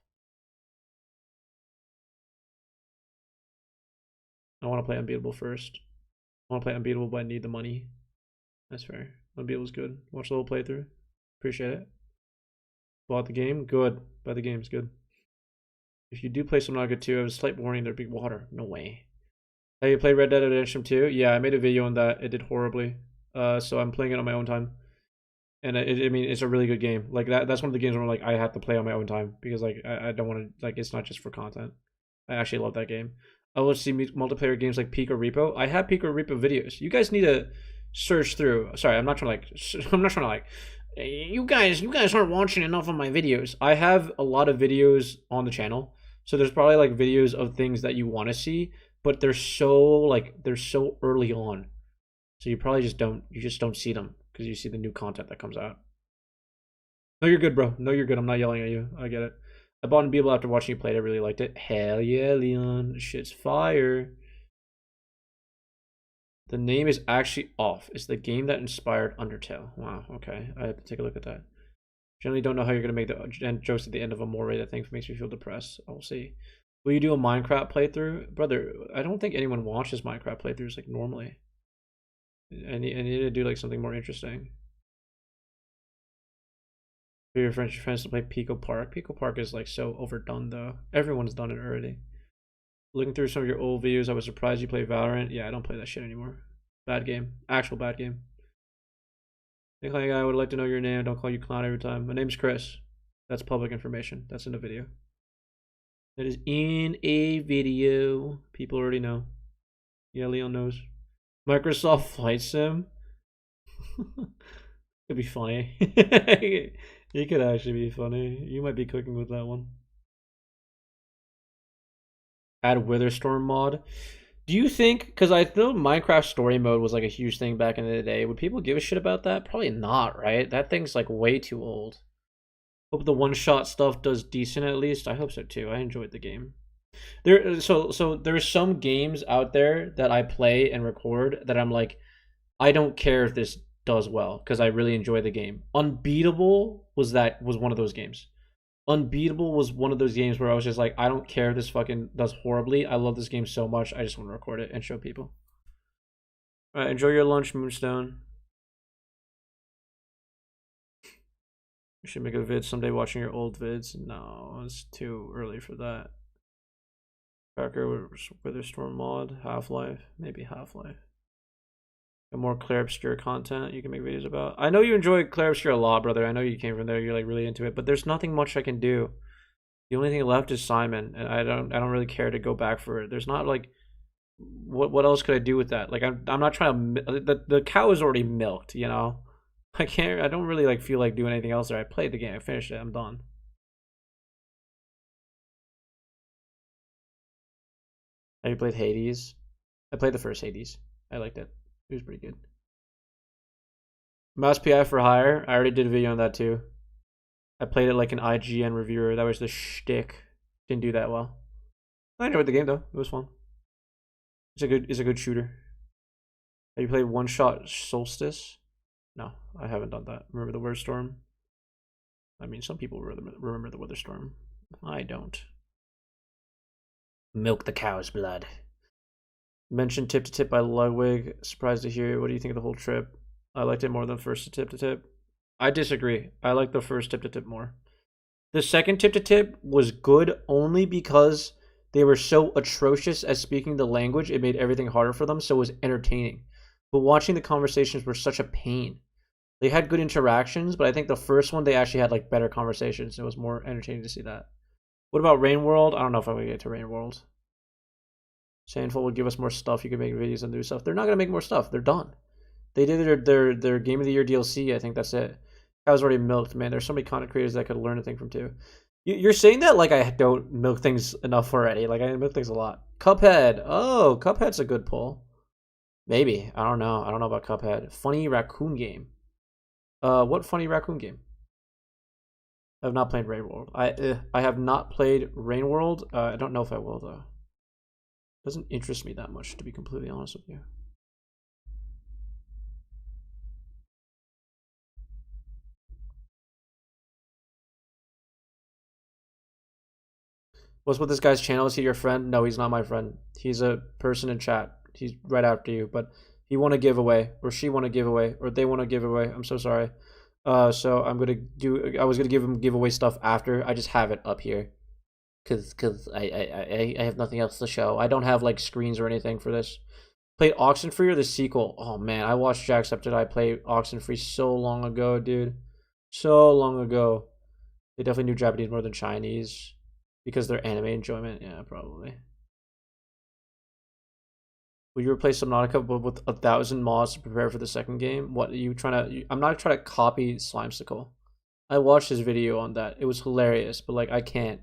I want to play Unbeatable first. I want to play Unbeatable, but I need the money. That's fair. Unbeatable's good. Watch the whole playthrough. Appreciate it. Bought the game? Good. Buy the game's good. If you do play Subnautica 2, I have a slight warning there'd be water. No way. Have you played Red Dead Redemption 2? Yeah, I made a video on that. It did horribly. So I'm playing it on my own time. And I mean, it's a really good game. Like that's one of the games where like I have to play on my own time because like I don't want to, like, it's not just for content. I actually love that game. I will see multiplayer games like Pico Repo. I have Pico Repo videos. You guys need to search through. Sorry, I'm not trying to like you guys aren't watching enough of my videos. I have a lot of videos on the channel. So there's probably like videos of things that you want to see, but they're so early on. So you probably just don't see them because you see the new content that comes out. No, you're good, bro. No, you're good. I'm not yelling at you. I get it. I bought Unbeatable after watching you play it. I really liked it. Hell yeah, Leon. Shit's fire. The name is actually off. It's the game that inspired Undertale. Wow, okay. I have to take a look at that. Generally don't know how you're going to make the jokes at the end of a Moray. That thing makes me feel depressed. I'll see. Will you do a Minecraft playthrough? Brother, I don't think anyone watches Minecraft playthroughs like normally. I need to do like something more interesting. For your friends to play Pico Park. Pico Park is like so overdone though. Everyone's done it already. Looking through some of your old videos, I was surprised you play Valorant. Yeah, I don't play that shit anymore. Bad game. Actual bad game. Think like I would like to know your name. Don't call you clown every time. My name's Chris. That's public information. That's in the video. That is in a video. People already know. Yeah, Leon knows. Microsoft Flight Sim. Could be funny. It could actually be funny. You might be cooking with that one. Add Witherstorm mod. Do you think, because I know Minecraft story mode was like a huge thing back in the day, would people give a shit about that? Probably not, right? That thing's like way too old. Hope the one-shot stuff does decent at least. I hope so too. I enjoyed the game. So there's some games out there that I play and record that I'm like, I don't care if this does well because I really enjoy the game. Unbeatable was one of those games. Unbeatable was one of those games where I was just like, I don't care if this fucking does horribly. I love this game so much. I just want to record it and show people. All right, enjoy your lunch, Moonstone. You should make a vid someday watching your old vids. No, it's too early for that. Cracker, Witherstorm mod, Half-Life, maybe Half-Life. And more Claire Obscure content you can make videos about. I know you enjoy Claire Obscure a lot, brother. I know you came from there. You're like really into it, but there's nothing much I can do. The only thing left is Simon, and I don't really care to go back for it. There's not like what else could I do with that? Like I'm not trying to. The cow is already milked, you know. I don't really like feel like doing anything else there. I played the game. I finished it. I'm done. Have you played Hades? I played the first Hades. I liked it. It was pretty good. Mouse PI for hire. I already did a video on that too. I played it like an IGN reviewer. That was the shtick. Didn't do that well. I enjoyed the game though. It was fun. It's a good shooter. Have you played One Shot Solstice? No, I haven't done that. Remember the Weather Storm? I mean, some people remember the Weather Storm. I don't. Milk the cow's blood. Mentioned Tip to Tip by Ludwig. Surprised to hear. What do you think of the whole trip? I liked it more than the first Tip to Tip. I disagree. I like the first Tip to Tip more. The second Tip to Tip was good only because they were so atrocious at speaking the language. It made everything harder for them, so it was entertaining. But watching the conversations were such a pain. They had good interactions, but I think the first one they actually had like better conversations. It was more entertaining to see that. What about Rain World? I don't know if I'm gonna get to Rain World. Sandful would give us more stuff. You could make videos and do stuff. They're not gonna make more stuff. They're done. They did their Game of the Year DLC. I think that's it. I was already milked, man. There's so many content creators that I could learn a thing from too. You're saying that like I don't milk things enough already. Like I milk things a lot. Cuphead. Oh, Cuphead's a good pull. Maybe. I don't know. I don't know about Cuphead. Funny raccoon game. What funny raccoon game? I have not played Rain World. I have not played Rain World. I don't know if I will though. Doesn't interest me that much, to be completely honest with you. What's with this guy's channel? Is he your friend? No, he's not my friend. He's a person in chat. He's right after you, but he won a giveaway, or she won a giveaway, or they won a giveaway. I'm so sorry. So I was gonna give him giveaway stuff after. I just have it up here. Cause I have nothing else to show. I don't have like screens or anything for this. Played Oxenfree or the sequel? Oh man, I watched Jacksepticeye play Oxenfree so long ago, dude. So long ago. They definitely knew Japanese more than Chinese. Because their anime enjoyment? Yeah, probably. Will you replace Subnautica but with 1,000 mods to prepare for the second game? What are you trying to... I'm not trying to copy Slimesicle. I watched his video on that. It was hilarious, but like I can't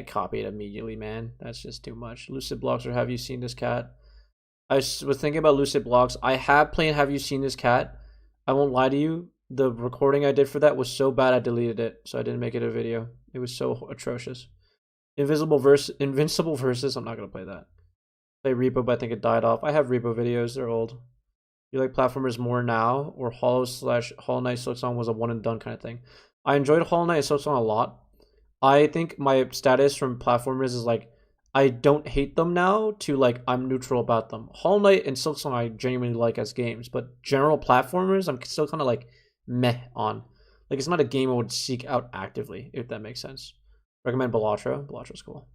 copy it immediately, man. That's just too much. Lucid Blocks or Have You Seen This Cat? I was thinking about Lucid Blocks. I have played Have You Seen This Cat? I won't lie to you. The recording I did for that was so bad I deleted it, so I didn't make it a video. It was so atrocious. Invincible Versus. I'm not gonna play that. Play Repo, but I think it died off. I have Repo videos. They're old. You like platformers more now, or Hollow Knight Silksong was a one and done kind of thing? I enjoyed Hollow Knight Silksong a lot. I think my status from platformers is like I don't hate them now to like I'm neutral about them. Hollow Knight and Silksong I genuinely like as games, but general platformers I'm still kind of like meh on. Like it's not a game I would seek out actively, if that makes sense. Recommend Balatro. Balatro's cool.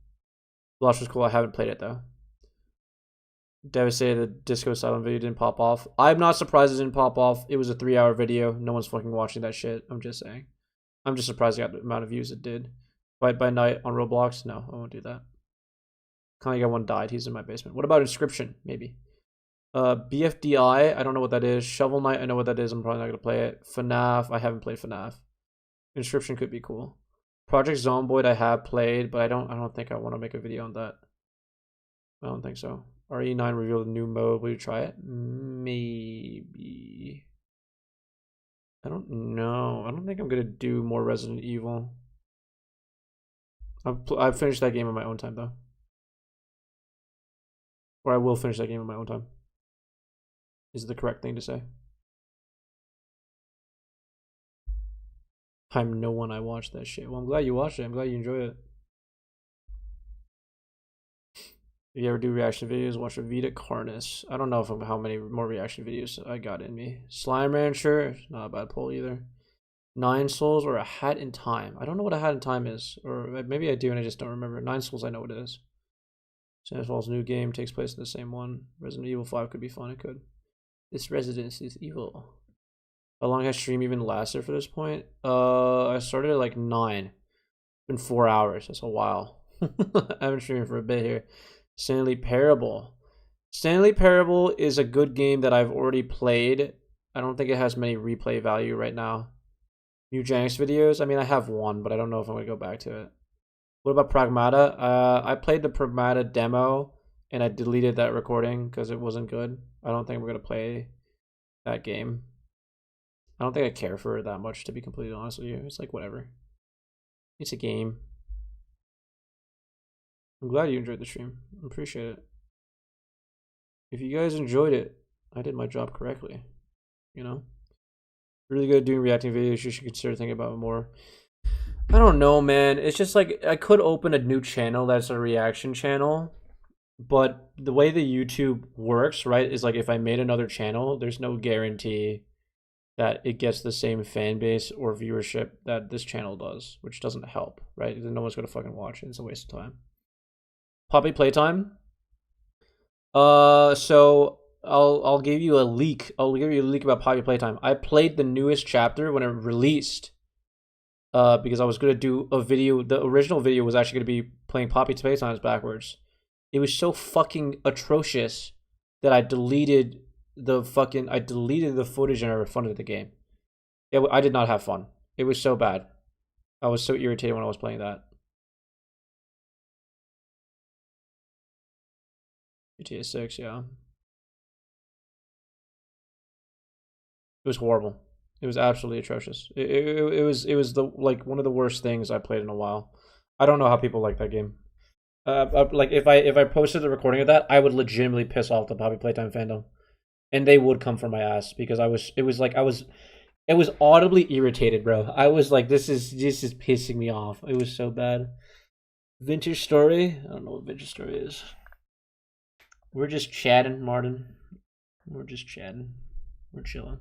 Balatro's cool. I haven't played it though. Devastated the Disco Silent video didn't pop off. I'm not surprised it didn't pop off. It was a 3-hour video. No one's fucking watching that shit. I'm just saying. I'm just surprised it got the amount of views it did. Fight by night on Roblox? No, I won't do that. Kind of got one died. He's in my basement. What about Inscription? Maybe. BFDI, I don't know what that is. Shovel Knight, I know what that is. I'm probably not gonna play it. FNAF, I haven't played FNAF. Inscription could be cool. Project Zomboid, I have played, but I don't think I want to make a video on that. I don't think so. RE9 revealed a new mode. Will you try it? Maybe. I don't know. I don't think I'm gonna do more Resident Evil. I've finished that game on my own time though. Or I will finish that game on my own time. Is the correct thing to say. I'm no one. I watched that shit. Well, I'm glad you watched it. I'm glad you enjoy it. If you ever do reaction videos, watch a Vita Carnus. I don't know if how many more reaction videos I got in me. Slime Rancher, not a bad poll either. 9 Souls or A Hat in Time. I don't know what A Hat in Time is, or maybe I do and I just don't remember. 9 Souls, I know what it is. Santa Falls new game takes place in the same one. Resident Evil 5 could be fun. It could. This residence is evil. How long has stream even lasted for this point? I started at like 9. It's been 4 hours. That's a while. I've been streaming for a bit here. Stanley Parable. Stanley Parable is a good game that I've already played. I don't think it has many replay value right now. New Janix videos. I mean, I have one, but I don't know if I'm gonna go back to it. What about Pragmata? I played the Pragmata demo and I deleted that recording because it wasn't good. I don't think I'm gonna play that game. I don't think I care for it that much, to be completely honest with you. It's like whatever. It's a game. I'm glad you enjoyed the stream. I appreciate it. If you guys enjoyed it, I did my job correctly. You know? Really good at doing reacting videos. You should consider thinking about it more. I don't know, man. It's just like I could open a new channel that's a reaction channel. But the way the YouTube works, right, is like if I made another channel, there's no guarantee that it gets the same fan base or viewership that this channel does, which doesn't help, right? No one's gonna fucking watch it. It's a waste of time. Poppy Playtime. So I'll give you a leak. I'll give you a leak about Poppy Playtime. I played the newest chapter when it released. Because I was gonna do a video. The original video was actually gonna be playing Poppy Playtimes backwards. It was so fucking atrocious that I deleted the footage and I refunded the game. I did not have fun. It was so bad. I was so irritated when I was playing that. GTA 6, yeah. It was horrible. It was absolutely atrocious. It was the like one of the worst things I played in a while. I don't know how people like that game. Like if I posted the recording of that, I would legitimately piss off the Poppy Playtime fandom, and they would come for my ass because I was audibly irritated, bro. I was like, this is pissing me off. It was so bad. Vintage Story. I don't know what Vintage Story is. We're just chatting, Martin. We're just chatting. We're chilling.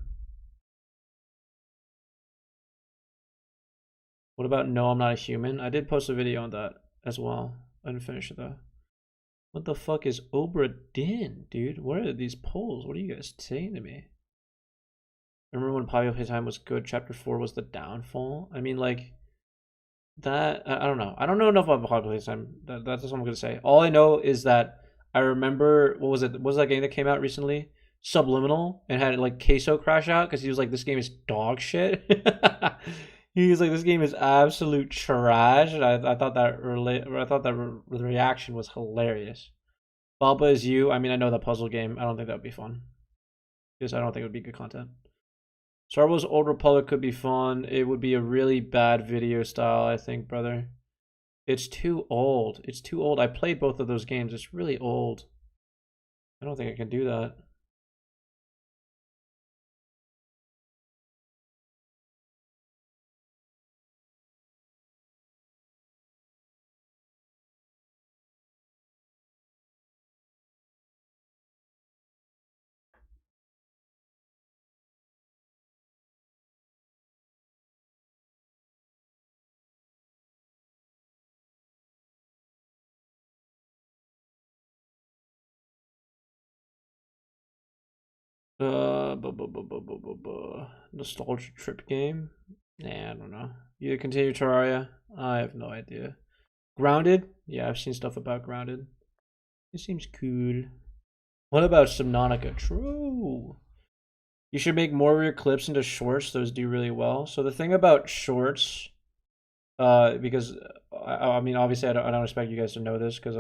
What about No, I'm Not a Human? I did post a video on that as well. I didn't finish it though. What the fuck is Obra Dinn, dude? What are these polls? What are you guys saying to me? I remember when Poppy Playtime was good, Chapter 4 was the downfall. I mean, like, that, I don't know. I don't know enough about Poppy Playtime. That's what I'm going to say. All I know is that I remember, what was it? What was that game that came out recently? Subliminal, and had, like, Queso crash out because he was like, this game is dog shit. He was like, this game is absolute trash. And I thought that the reaction was hilarious. Baba Is You. I mean, I know that puzzle game. I don't think that would be fun. Because I don't think it would be good content. Star Wars Old Republic could be fun. It would be a really bad video style, I think, brother. It's too old. It's too old. I played both of those games. It's really old. I don't think I can do that. Nostalgia trip game? Nah, I don't know. You continue Terraria. I have no idea. Grounded? Yeah, I've seen stuff about Grounded. It seems cool. What about Subnautica? True. You should make more of your clips into shorts. Those do really well. So the thing about shorts, because I mean, obviously, I don't expect you guys to know this because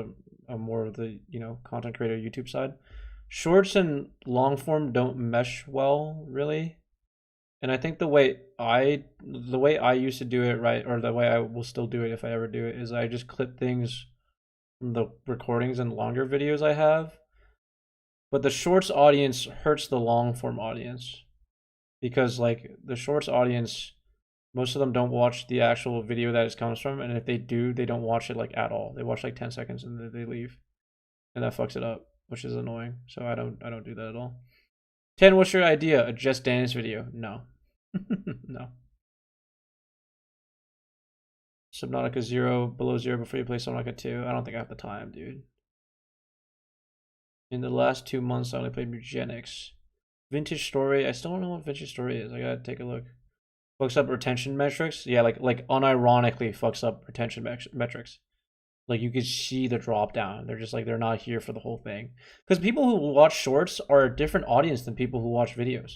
I'm more of the content creator YouTube side. Shorts and long form don't mesh well, really. And I think the way I used to do it, right, or the way I will still do it if I ever do it, is I just clip things from the recordings and longer videos I have. But the shorts audience hurts the long form audience because like the shorts audience, most of them don't watch the actual video that it comes from, and if they do, they don't watch it like at all. They watch like 10 seconds and then they leave, and that fucks it up, which is annoying. So I don't do that at all. 10, what's your idea? A Just Dance video? No. No. Subnautica 0, below 0 before you play Subnautica 2. I don't think I have the time, dude. In the last 2 months, I only played Eugenics. Vintage Story. I still don't know what Vintage Story is. I gotta take a look. Fucks up retention metrics. Yeah, like unironically fucks up retention metrics. Like you could see the drop down. They're just like they're not here for the whole thing. Because people who watch shorts are a different audience than people who watch videos.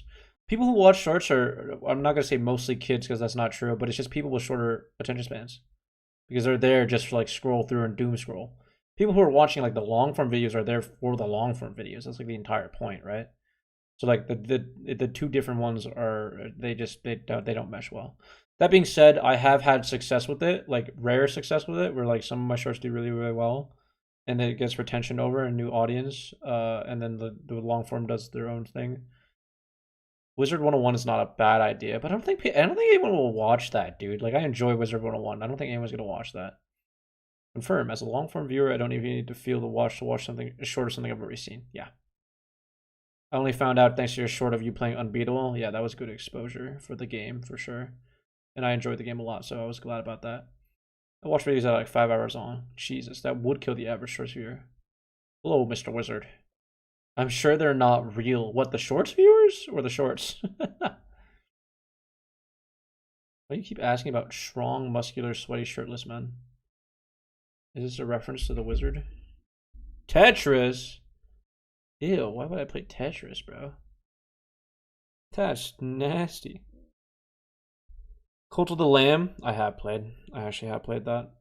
People who watch shorts are, I'm not gonna say mostly kids because that's not true, but it's just people with shorter attention spans. Because they're there just to like scroll through and doom scroll. People who are watching like the long form videos are there for the long form videos. That's like the entire point, right? So like the two different ones are they don't mesh well. That being said, I have had success with it, like rare success with it, where like some of my shorts do really, really well, and then it gets retention over a new audience, and then the long form does their own thing. Wizard 101 is not a bad idea, but I don't think anyone will watch that, dude. Like I enjoy Wizard 101. I don't think anyone's gonna watch that. Confirm, as a long form viewer, I don't even need to feel the watch to watch something short of something I've already seen. Yeah. I only found out thanks to your short of you playing Unbeatable. Yeah, that was good exposure for the game, for sure. And I enjoyed the game a lot, so I was glad about that. I watched videos that are like 5 hours long. Jesus, that would kill the average shorts viewer. Hello, Mr. Wizard. I'm sure they're not real. What, the shorts viewers? Or the shorts? Why do you keep asking about strong, muscular, sweaty, shirtless men? Is this a reference to the wizard? Tetris? Ew, why would I play Tetris, bro? That's nasty. Cult of the Lamb? I have played. I actually have played that.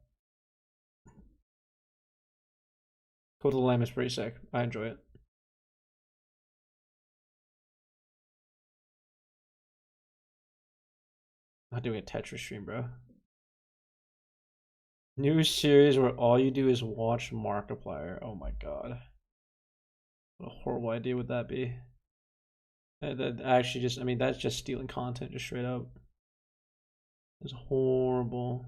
Cult of the Lamb is pretty sick. I enjoy it. I'm not doing a Tetris stream, bro. New series where all you do is watch Markiplier. Oh my god. What a horrible idea would that be? That actually just, I mean, that's just stealing content, just straight up. It's horrible.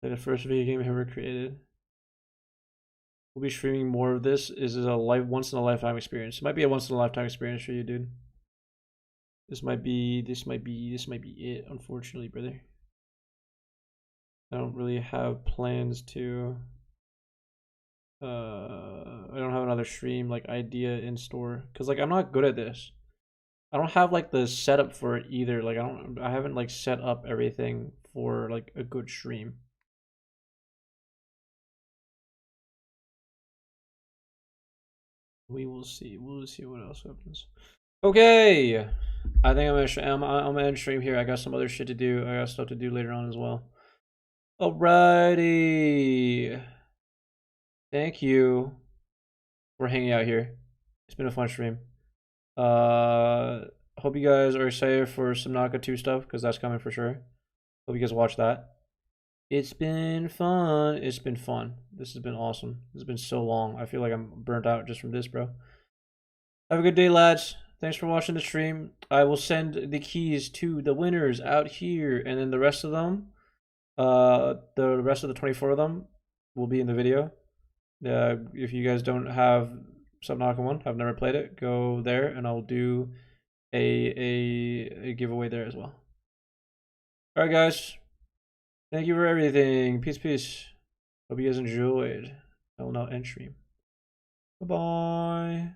Like the first video game ever created. We'll be streaming more of this. Is a once in a lifetime experience. It might be a once in a lifetime experience for you, dude. This might be it, unfortunately, brother. I don't really have plans to I don't have another stream like idea in store because like I'm not good at this. I don't have like the setup for it either. Like I haven't like set up everything for like a good stream. We will see. We'll see what else happens. Okay, I think I'm gonna end stream here. I got some other shit to do. I got stuff to do later on as well. Alrighty. Thank you for hanging out here. It's been a fun stream. Hope you guys are excited for some Subnautica 2 stuff because that's coming for sure. Hope you guys watch that. It's been fun. It's been fun. This has been awesome. This has been so long. I feel like I'm burnt out just from this, bro. Have a good day, lads. Thanks for watching the stream. I will send the keys to the winners out here, and then the rest of them, the rest of the 24 of them will be in the video. If you guys don't have Subnautica 1, have never played it, go there and I'll do a giveaway there as well. Alright guys. Thank you for everything. Peace, peace. Hope you guys enjoyed. I will now end stream. Bye-bye.